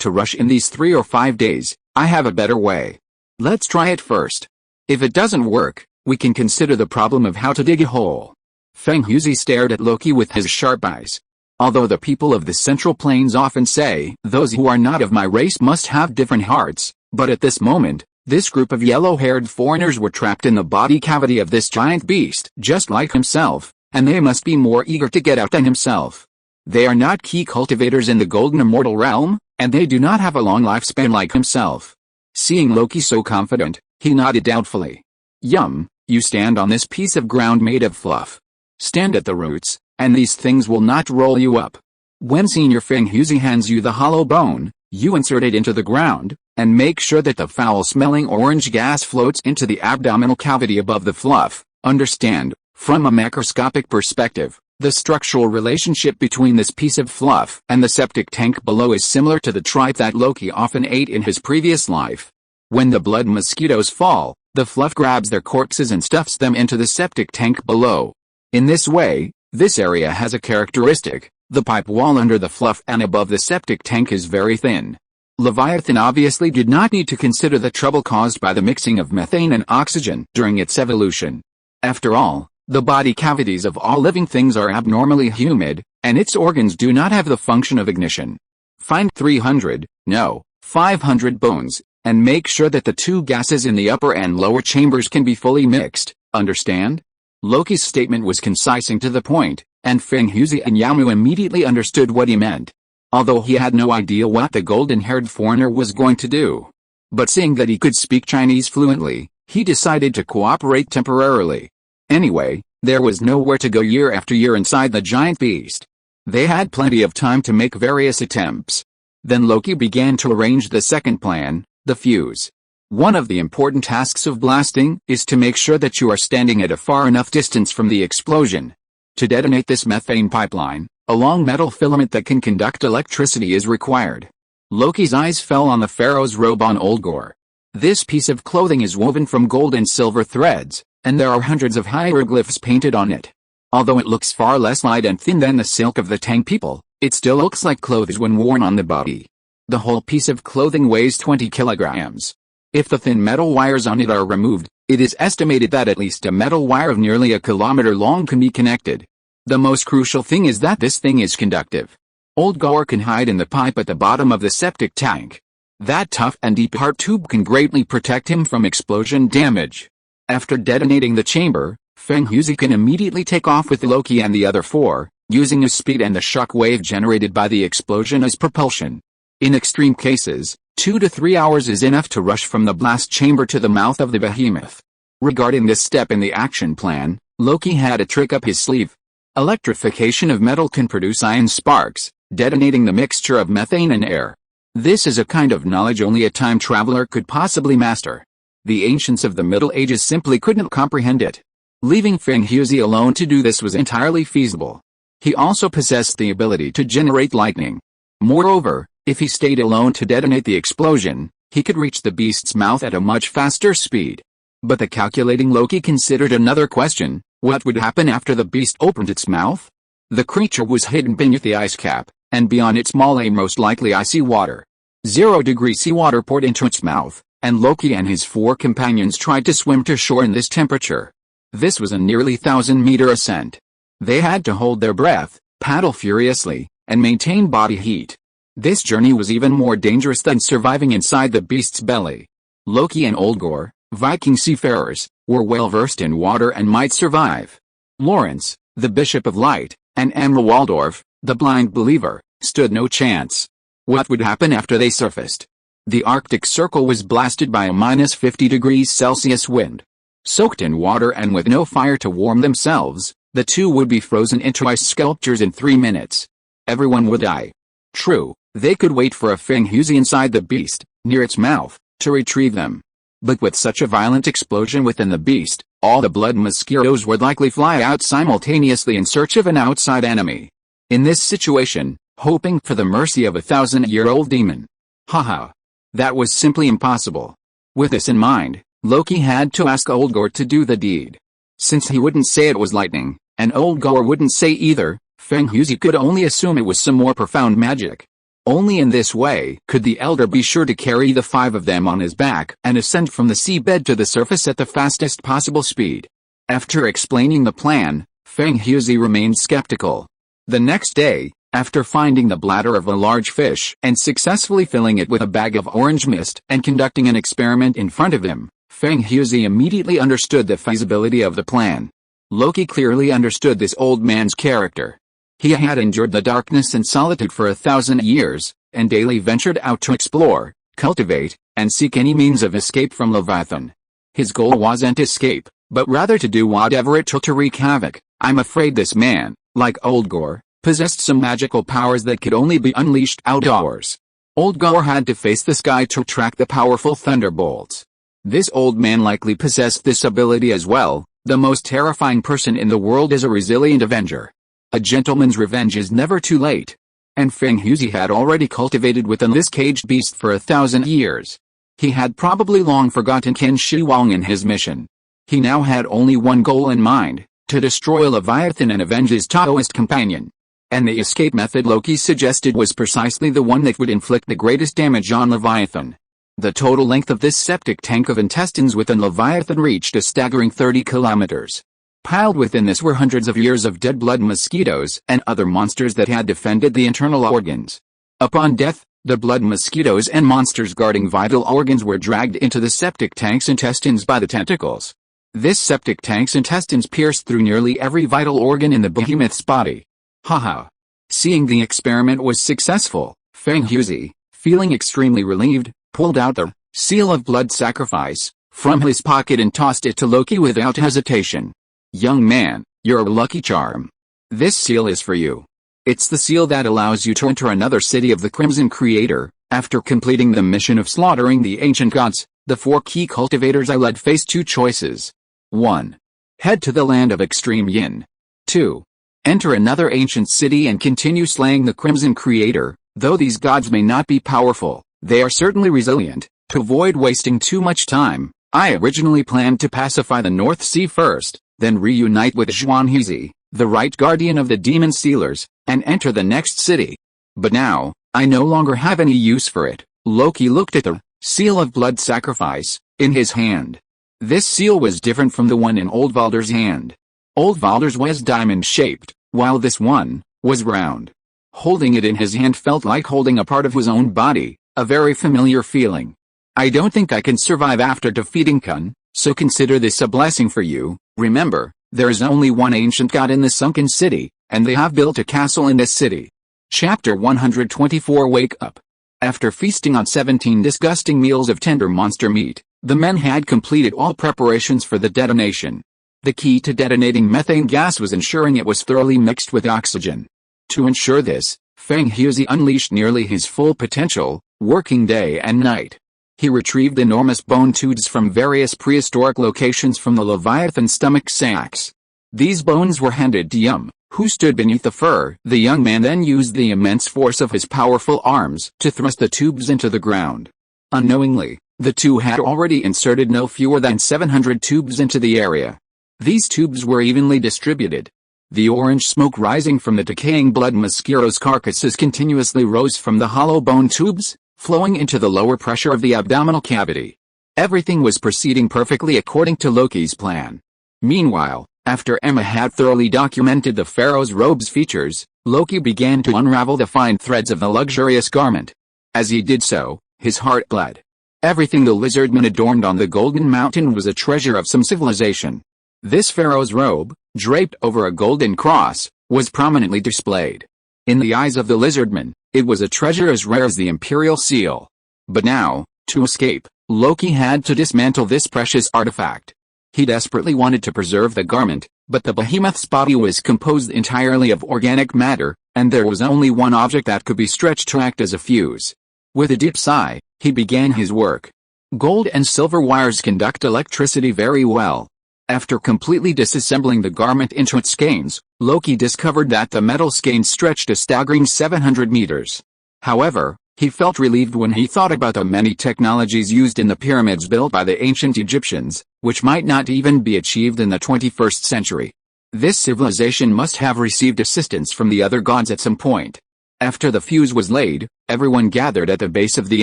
to rush in these 3 or 5 days. I have a better way. Let's try it first. If it doesn't work, we can consider the problem of how to dig a hole. Feng Huzi stared at Loki with his sharp eyes. Although the people of the Central Plains often say, those who are not of my race must have different hearts, but at this moment, this group of yellow-haired foreigners were trapped in the body cavity of this giant beast, just like himself, and they must be more eager to get out than himself. They are not key cultivators in the Golden Immortal Realm, and they do not have a long lifespan like himself. Seeing Loki so confident, he nodded doubtfully. Yum, you stand on this piece of ground made of fluff. Stand at the roots, and these things will not roll you up. When Senior Feng-Huzi hands you the hollow bone, you insert it into the ground, and make sure that the foul-smelling orange gas floats into the abdominal cavity above the fluff. Understand, from a macroscopic perspective, the structural relationship between this piece of fluff and the septic tank below is similar to the tripe that Loki often ate in his previous life. When the blood mosquitoes fall, the fluff grabs their corpses and stuffs them into the septic tank below. In this way, this area has a characteristic: the pipe wall under the fluff and above the septic tank is very thin. Leviathan obviously did not need to consider the trouble caused by the mixing of methane and oxygen during its evolution. After all, the body cavities of all living things are abnormally humid, and its organs do not have the function of ignition. Find 500 bones, and make sure that the two gases in the upper and lower chambers can be fully mixed. Understand? Loki's statement was concise and to the point, and Feng-Huzi and Yamu immediately understood what he meant, although he had no idea what the golden-haired foreigner was going to do. But seeing that he could speak Chinese fluently, he decided to cooperate temporarily. Anyway, there was nowhere to go year after year inside the giant beast. They had plenty of time to make various attempts. Then Loki began to arrange the second plan, the fuse. One of the important tasks of blasting is to make sure that you are standing at a far enough distance from the explosion. To detonate this methane pipeline, a long metal filament that can conduct electricity is required. Loki's eyes fell on the pharaoh's robe on Oldgore. This piece of clothing is woven from gold and silver threads, and there are hundreds of hieroglyphs painted on it. Although it looks far less light and thin than the silk of the Tang people, it still looks like clothes when worn on the body. The whole piece of clothing weighs 20 kilograms. If the thin metal wires on it are removed, it is estimated that at least a metal wire of nearly a kilometer long can be connected. The most crucial thing is that this thing is conductive. Oldgore can hide in the pipe at the bottom of the septic tank. That tough and deep heart tube can greatly protect him from explosion damage. After detonating the chamber, Feng-Huzi can immediately take off with Loki and the other four, using his speed and the shock wave generated by the explosion as propulsion. In extreme cases, 2 to 3 hours is enough to rush from the blast chamber to the mouth of the behemoth. Regarding this step in the action plan, Loki had a trick up his sleeve. Electrification of metal can produce ion sparks, detonating the mixture of methane and air. This is a kind of knowledge only a time traveler could possibly master. The ancients of the Middle Ages simply couldn't comprehend it. Leaving Feng-Huzi alone to do this was entirely feasible. He also possessed the ability to generate lightning. Moreover, if he stayed alone to detonate the explosion, he could reach the beast's mouth at a much faster speed. But the calculating Loki considered another question: what would happen after the beast opened its mouth? The creature was hidden beneath the ice cap, and beyond its maw lay most likely icy water. 0-degree seawater poured into its mouth, and Loki and his 4 companions tried to swim to shore in this temperature. This was a nearly 1,000-meter ascent. They had to hold their breath, paddle furiously, and maintain body heat. This journey was even more dangerous than surviving inside the beast's belly. Loki and Oldgore, Viking seafarers, were well versed in water and might survive. Lawrence, the Bishop of Light, and Emma Waldorf, the blind believer, stood no chance. What would happen after they surfaced? The Arctic Circle was blasted by a minus 50 degrees Celsius wind. Soaked in water and with no fire to warm themselves, the two would be frozen into ice sculptures in 3 minutes. Everyone would die. True, they could wait for a Feng-Huzi inside the beast, near its mouth, to retrieve them. But with such a violent explosion within the beast, all the blood mosquitoes would likely fly out simultaneously in search of an outside enemy. In this situation, hoping for the mercy of a 1,000-year-old demon. Haha. That was simply impossible. With this in mind, Loki had to ask Oldgore to do the deed. Since he wouldn't say it was lightning, and Oldgore wouldn't say either, Feng-Huzi could only assume it was some more profound magic. Only in this way could the elder be sure to carry the 5 of them on his back and ascend from the seabed to the surface at the fastest possible speed. After explaining the plan, Feng-Huzi remained skeptical. The next day, after finding the bladder of a large fish and successfully filling it with a bag of orange mist and conducting an experiment in front of him, Feng-Huzi immediately understood the feasibility of the plan. Loki clearly understood this old man's character. He had endured the darkness and solitude for 1,000 years, and daily ventured out to explore, cultivate, and seek any means of escape from Leviathan. His goal wasn't escape, but rather to do whatever it took to wreak havoc. I'm afraid this man, like Oldgor, possessed some magical powers that could only be unleashed outdoors. Oldgor had to face the sky to track the powerful thunderbolts. This old man likely possessed this ability as well. The most terrifying person in the world is a resilient avenger. A gentleman's revenge is never too late. And Feng Huzi had already cultivated within this caged beast for 1,000 years. He had probably long forgotten Qin Shi Huang and his mission. He now had only one goal in mind, to destroy Leviathan and avenge his Taoist companion. And the escape method Loki suggested was precisely the one that would inflict the greatest damage on Leviathan. The total length of this septic tank of intestines within Leviathan reached a staggering 30 kilometers. Piled within this were hundreds of years of dead blood mosquitoes and other monsters that had defended the internal organs. Upon death, the blood mosquitoes and monsters guarding vital organs were dragged into the septic tank's intestines by the tentacles. This septic tank's intestines pierced through nearly every vital organ in the behemoth's body. Haha. Seeing the experiment was successful, Feng Huzi, feeling extremely relieved, pulled out the seal of blood sacrifice from his pocket and tossed it to Loki without hesitation. Young man, you're a lucky charm. This seal is for you. It's the seal that allows you to enter another city of the Crimson Creator. After completing the mission of slaughtering the ancient gods, the 4 key cultivators I led faced 2 choices. 1. Head to the land of extreme yin. 2. Enter another ancient city and continue slaying the Crimson Creator. Though these gods may not be powerful, they are certainly resilient. To avoid wasting too much time, I originally planned to pacify the North Sea first, then reunite with Zhuan Huzi, the right guardian of the demon sealers, and enter the next city. But now, I no longer have any use for it. Loki looked at the seal of blood sacrifice in his hand. This seal was different from the one in Oldvalder's hand. Oldvalder's was diamond-shaped, while this one was round. Holding it in his hand felt like holding a part of his own body, a very familiar feeling. I don't think I can survive after defeating Kun, so consider this a blessing for you. Remember, there is only one ancient god in the sunken city, and they have built a castle in this city. Chapter 124 Wake Up. After feasting on 17 disgusting meals of tender monster meat, the men had completed all preparations for the detonation. The key to detonating methane gas was ensuring it was thoroughly mixed with oxygen. To ensure this, Feng Huzi unleashed nearly his full potential, working day and night. He retrieved enormous bone tubes from various prehistoric locations from the Leviathan stomach sacs. These bones were handed to Yum, who stood beneath the fur. The young man then used the immense force of his powerful arms to thrust the tubes into the ground. Unknowingly, the two had already inserted no fewer than 700 tubes into the area. These tubes were evenly distributed. The orange smoke rising from the decaying blood mosquitoes' carcasses continuously rose from the hollow bone tubes, flowing into the lower pressure of the abdominal cavity. Everything was proceeding perfectly according to Loki's plan. Meanwhile, after Emma had thoroughly documented the pharaoh's robe's features, Loki began to unravel the fine threads of the luxurious garment. As he did so, his heart bled. Everything the lizardman adorned on the Golden Mountain was a treasure of some civilization. This pharaoh's robe, draped over a golden cross, was prominently displayed. In the eyes of the lizardman, it was a treasure as rare as the imperial seal. But now, to escape, Loki had to dismantle this precious artifact. He desperately wanted to preserve the garment, but the behemoth's body was composed entirely of organic matter, and there was only one object that could be stretched to act as a fuse. With a deep sigh, he began his work. Gold and silver wires conduct electricity very well. After completely disassembling the garment into its skeins, Loki discovered that the metal skeins stretched a staggering 700 meters. However, he felt relieved when he thought about the many technologies used in the pyramids built by the ancient Egyptians, which might not even be achieved in the 21st century. This civilization must have received assistance from the other gods at some point. After the fuse was laid, everyone gathered at the base of the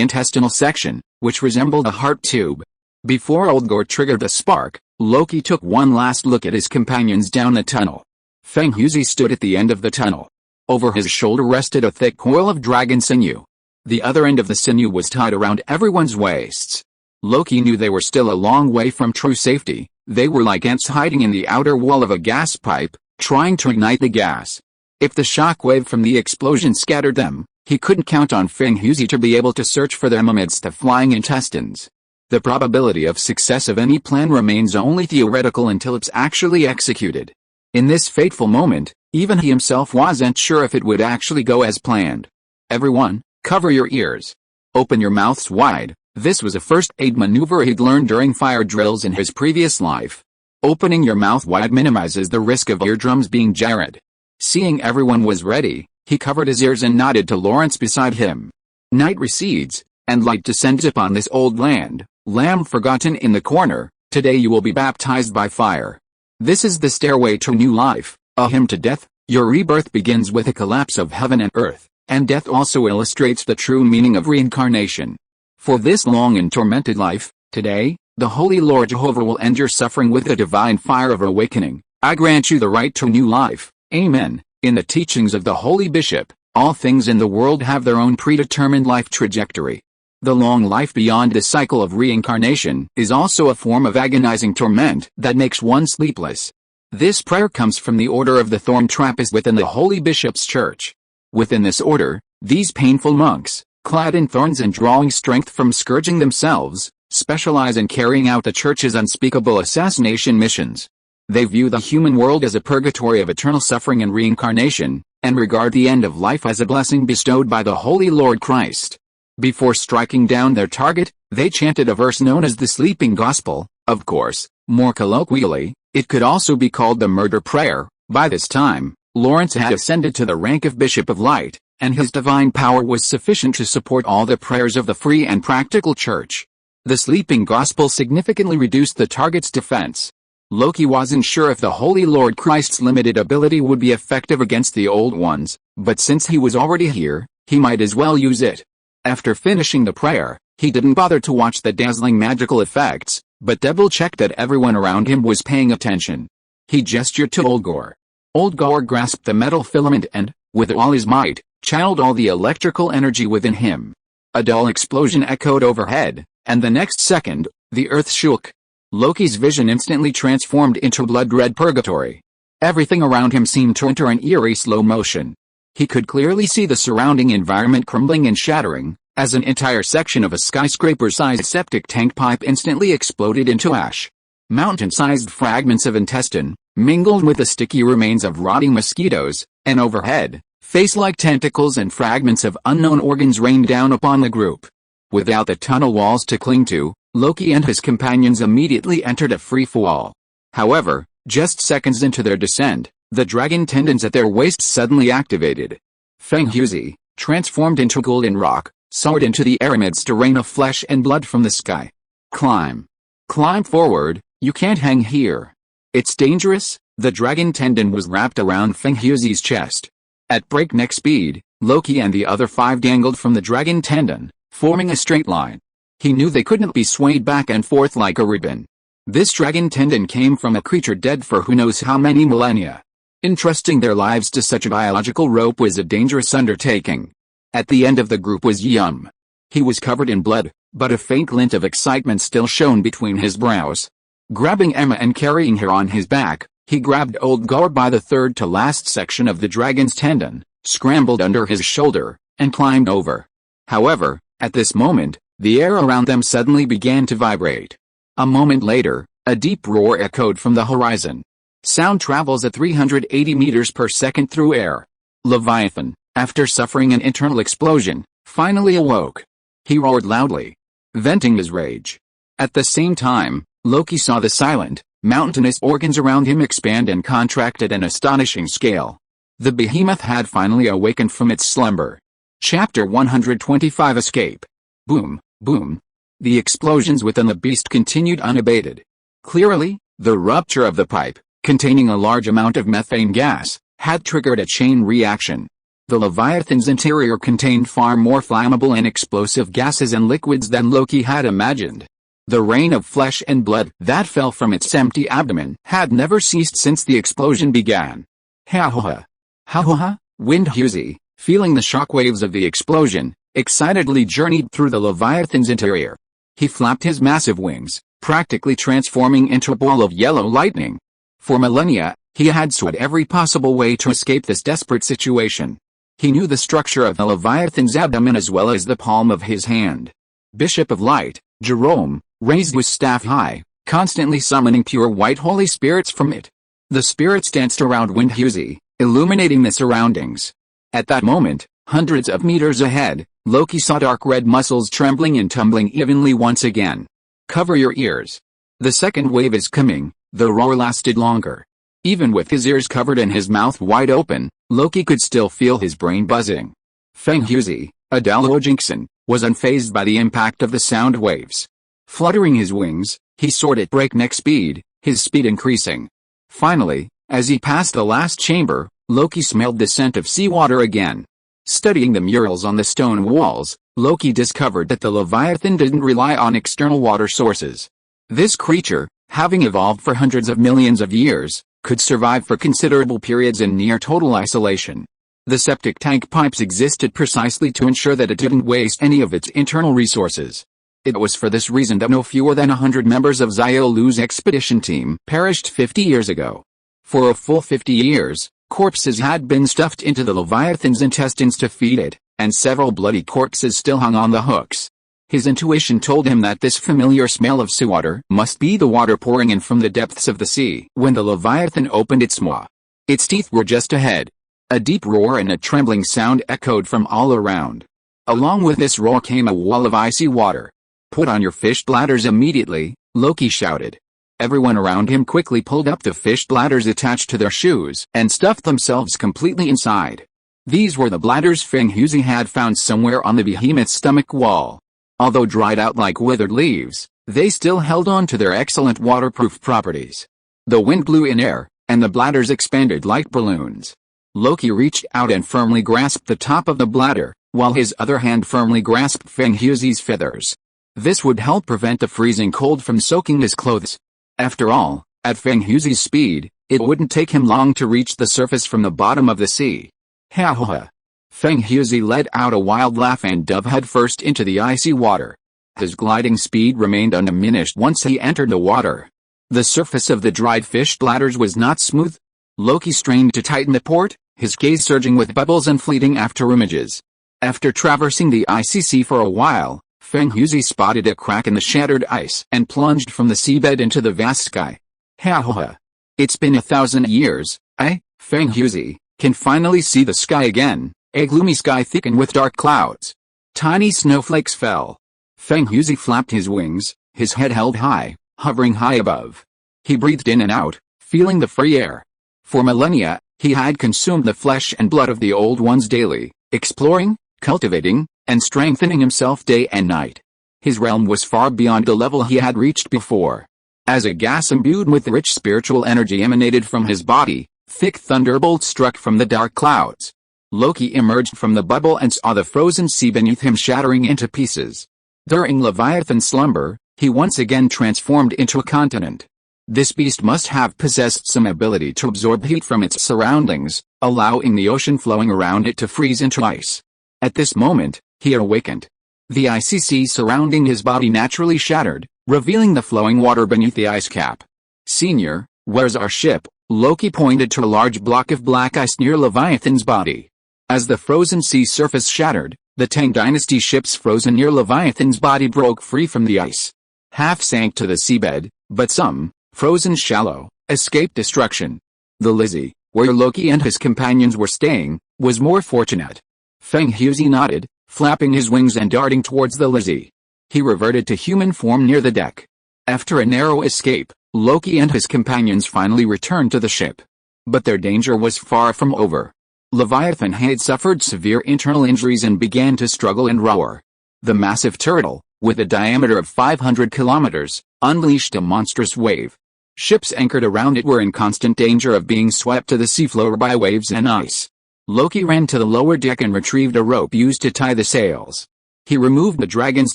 intestinal section, which resembled a heart tube. Before Oldgor triggered the spark, Loki took one last look at his companions down the tunnel. Feng Huzi stood at the end of the tunnel. Over his shoulder rested a thick coil of dragon sinew. The other end of the sinew was tied around everyone's waists. Loki knew they were still a long way from true safety. They were like ants hiding in the outer wall of a gas pipe, trying to ignite the gas. If the shock wave from the explosion scattered them, He couldn't count on Feng-Huzi to be able to search for them amidst the flying intestines. The probability of success of any plan remains only theoretical until it's actually executed. In this fateful moment, even he himself wasn't sure if it would actually go as planned. Everyone, cover your ears. Open your mouths wide. This was a first aid maneuver he'd learned during fire drills in his previous life. Opening your mouth wide minimizes the risk of eardrums being jarred. Seeing everyone was ready, he covered his ears and nodded to Lawrence beside him. Night recedes, and light descends upon this old land. Lamb forgotten in the corner, today you will be baptized by fire. This is the stairway to new life, a hymn to death. Your rebirth begins with a collapse of heaven and earth, and death also illustrates the true meaning of reincarnation. For this long and tormented life, today, the Holy Lord Jehovah will end your suffering with the divine fire of awakening. I grant you the right to new life. Amen. In the teachings of the Holy Bishop, all things in the world have their own predetermined life trajectory. The long life beyond the cycle of reincarnation is also a form of agonizing torment that makes one sleepless. This prayer comes from the order of the Thorn Trappists within the Holy Bishop's Church. Within this order, these painful monks, clad in thorns and drawing strength from scourging themselves, specialize in carrying out the Church's unspeakable assassination missions. They view the human world as a purgatory of eternal suffering and reincarnation, and regard the end of life as a blessing bestowed by the Holy Lord Christ. Before striking down their target, they chanted a verse known as the Sleeping Gospel. Of course, more colloquially, it could also be called the Murder Prayer. By this time, Lawrence had ascended to the rank of Bishop of Light, and his divine power was sufficient to support all the prayers of the free and practical Church. The Sleeping Gospel significantly reduced the target's defense. Loki wasn't sure if the Holy Lord Christ's limited ability would be effective against the old ones, but since he was already here, he might as well use it. After finishing the prayer, he didn't bother to watch the dazzling magical effects, but double-checked that everyone around him was paying attention. He gestured to Olgor. Olgor grasped the metal filament and, with all his might, channeled all the electrical energy within him. A dull explosion echoed overhead, and the next second, the earth shook. Loki's vision instantly transformed into blood-red purgatory. Everything around him seemed to enter an eerie slow motion. He could clearly see the surrounding environment crumbling and shattering, as an entire section of a skyscraper-sized septic tank pipe instantly exploded into ash. Mountain-sized fragments of intestine, mingled with the sticky remains of rotting mosquitoes, and overhead, face-like tentacles and fragments of unknown organs rained down upon the group. Without the tunnel walls to cling to, Loki and his companions immediately entered a free fall. However, just seconds into their descent, the dragon tendons at their waists suddenly activated. Feng-Huzi, transformed into golden rock, soared into the air amidst a rain of flesh and blood from the sky. Climb. Climb forward, you can't hang here. It's dangerous. The dragon tendon was wrapped around Feng-Huzi's chest. At breakneck speed, Loki and the other 5 dangled from the dragon tendon, forming a straight line. He knew they couldn't be swayed back and forth like a ribbon. This dragon tendon came from a creature dead for who knows how many millennia. Entrusting their lives to such a biological rope was a dangerous undertaking. At the end of the group was Yum. He was covered in blood, but a faint glint of excitement still shone between his brows. Grabbing Emma and carrying her on his back, he grabbed Olgor by the third to last section of the dragon's tendon, scrambled under his shoulder, and climbed over. However, at this moment, the air around them suddenly began to vibrate. A moment later, a deep roar echoed from the horizon. Sound travels at 380 meters per second through air. Leviathan, after suffering an internal explosion, finally awoke. He roared loudly, venting his rage. At the same time, Loki saw the silent, mountainous organs around him expand and contract at an astonishing scale. The behemoth had finally awakened from its slumber. Chapter 125 Escape. Boom, boom. The explosions within the beast continued unabated. Clearly, the rupture of the pipe, containing a large amount of methane gas, had triggered a chain reaction. The Leviathan's interior contained far more flammable and explosive gases and liquids than Loki had imagined. The rain of flesh and blood that fell from its empty abdomen had never ceased since the explosion began. Ha-ha-ha. Ha-ha-ha. Feng-Huzi, feeling the shockwaves of the explosion, excitedly journeyed through the Leviathan's interior. He flapped his massive wings, practically transforming into a ball of yellow lightning. For millennia, he had sought every possible way to escape this desperate situation. He knew the structure of the Leviathan's abdomen as well as the palm of his hand. Bishop of Light, Jerome, raised his staff high, constantly summoning pure white holy spirits from it. The spirits danced around Windhusi, illuminating the surroundings. At that moment, hundreds of meters ahead, Loki saw dark red muscles trembling and tumbling evenly once again. Cover your ears. The second wave is coming. The roar lasted longer. Even with his ears covered and his mouth wide open, Loki could still feel his brain buzzing. Fenghuzi, a Dalojinxon, was unfazed by the impact of the sound waves. Fluttering his wings, he soared at breakneck speed, his speed increasing. Finally, as he passed the last chamber, Loki smelled the scent of seawater again. Studying the murals on the stone walls, Loki discovered that the Leviathan didn't rely on external water sources. This creature, having evolved for hundreds of millions of years, could survive for considerable periods in near total isolation. The septic tank pipes existed precisely to ensure that it didn't waste any of its internal resources. It was for this reason that no fewer than 100 members of Xiaolu's expedition team perished 50 years ago. For a full 50 years, corpses had been stuffed into the Leviathan's intestines to feed it, and several bloody corpses still hung on the hooks. His intuition told him that this familiar smell of seawater must be the water pouring in from the depths of the sea. When the Leviathan opened its maw, its teeth were just ahead. A deep roar and a trembling sound echoed from all around. Along with this roar came a wall of icy water. "Put on your fish bladders immediately," Loki shouted. Everyone around him quickly pulled up the fish bladders attached to their shoes and stuffed themselves completely inside. These were the bladders Fenghuzi had found somewhere on the behemoth's stomach wall. Although dried out like withered leaves, they still held on to their excellent waterproof properties. The wind blew in air, and the bladders expanded like balloons. Loki reached out and firmly grasped the top of the bladder, while his other hand firmly grasped Fenghuzi's feathers. This would help prevent the freezing cold from soaking his clothes. After all, at Fenghuzi's speed, it wouldn't take him long to reach the surface from the bottom of the sea. Ha ha ha. Fenghuzi let out a wild laugh and dove headfirst into the icy water. His gliding speed remained undiminished once he entered the water. The surface of the dried fish bladders was not smooth. Loki strained to tighten the port, his gaze surging with bubbles and fleeting afterimages. After traversing the icy sea for a while, Fenghuzi spotted a crack in the shattered ice and plunged from the seabed into the vast sky. Ha ha ha. It's been 1,000 years, Fenghuzi, can finally see the sky again. A gloomy sky thickened with dark clouds. Tiny snowflakes fell. Fenghuzi flapped his wings, his head held high, hovering high above. He breathed in and out, feeling the free air. For millennia, he had consumed the flesh and blood of the old ones daily, exploring, cultivating, and strengthening himself day and night. His realm was far beyond the level he had reached before. As a gas imbued with rich spiritual energy emanated from his body, thick thunderbolts struck from the dark clouds. Loki emerged from the bubble and saw the frozen sea beneath him shattering into pieces. During Leviathan's slumber, he once again transformed into a continent. This beast must have possessed some ability to absorb heat from its surroundings, allowing the ocean flowing around it to freeze into ice. At this moment, he awakened. The icy sea surrounding his body naturally shattered, revealing the flowing water beneath the ice cap. "Senior, where's our ship?" Loki pointed to a large block of black ice near Leviathan's body. As the frozen sea surface shattered, the Tang Dynasty ships frozen near Leviathan's body broke free from the ice. Half sank to the seabed, but some, frozen shallow, escaped destruction. The Lizzie, where Loki and his companions were staying, was more fortunate. Fenghuzi nodded, flapping his wings and darting towards the Lizzie. He reverted to human form near the deck. After a narrow escape, Loki and his companions finally returned to the ship. But their danger was far from over. Leviathan had suffered severe internal injuries and began to struggle and roar. The massive turtle, with a diameter of 500 kilometers, unleashed a monstrous wave. Ships anchored around it were in constant danger of being swept to the seafloor by waves and ice. Loki ran to the lower deck and retrieved a rope used to tie the sails. He removed the dragon's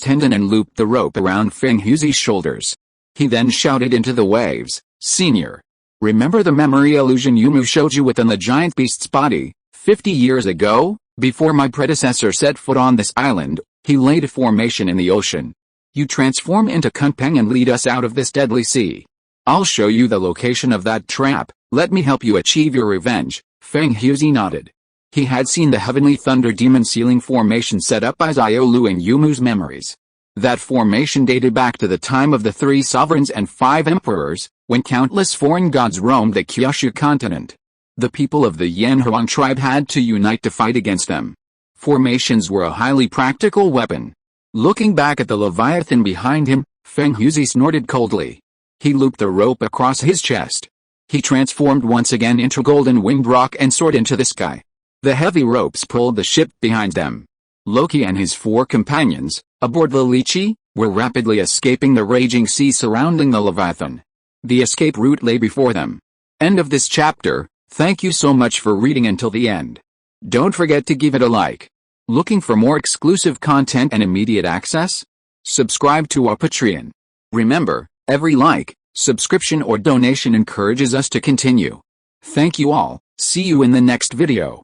tendon and looped the rope around Fenghuzi's shoulders. He then shouted into the waves, "Senior, remember the memory illusion Yumu showed you within the giant beast's body? 50 years ago, before my predecessor set foot on this island, he laid a formation in the ocean. You transform into Kunpeng and lead us out of this deadly sea. I'll show you the location of that trap. Let me help you achieve your revenge." Fenghuzi nodded. He had seen the heavenly thunder demon sealing formation set up by Xiaolu in Yumu's memories. That formation dated back to the time of the 3 sovereigns and 5 emperors, when countless foreign gods roamed the Kyushu continent. The people of the Yanhuang tribe had to unite to fight against them. Formations were a highly practical weapon. Looking back at the Leviathan behind him, Feng Huzi snorted coldly. He looped the rope across his chest. He transformed once again into golden winged rock and soared into the sky. The heavy ropes pulled the ship behind them. Loki and his 4 companions, aboard the Lychee, were rapidly escaping the raging sea surrounding the Leviathan. The escape route lay before them. End of this chapter. Thank you so much for reading until the end. Don't forget to give it a like. Looking for more exclusive content and immediate access? Subscribe to our Patreon. Remember, every like, subscription or donation encourages us to continue. Thank you all. See you in the next video.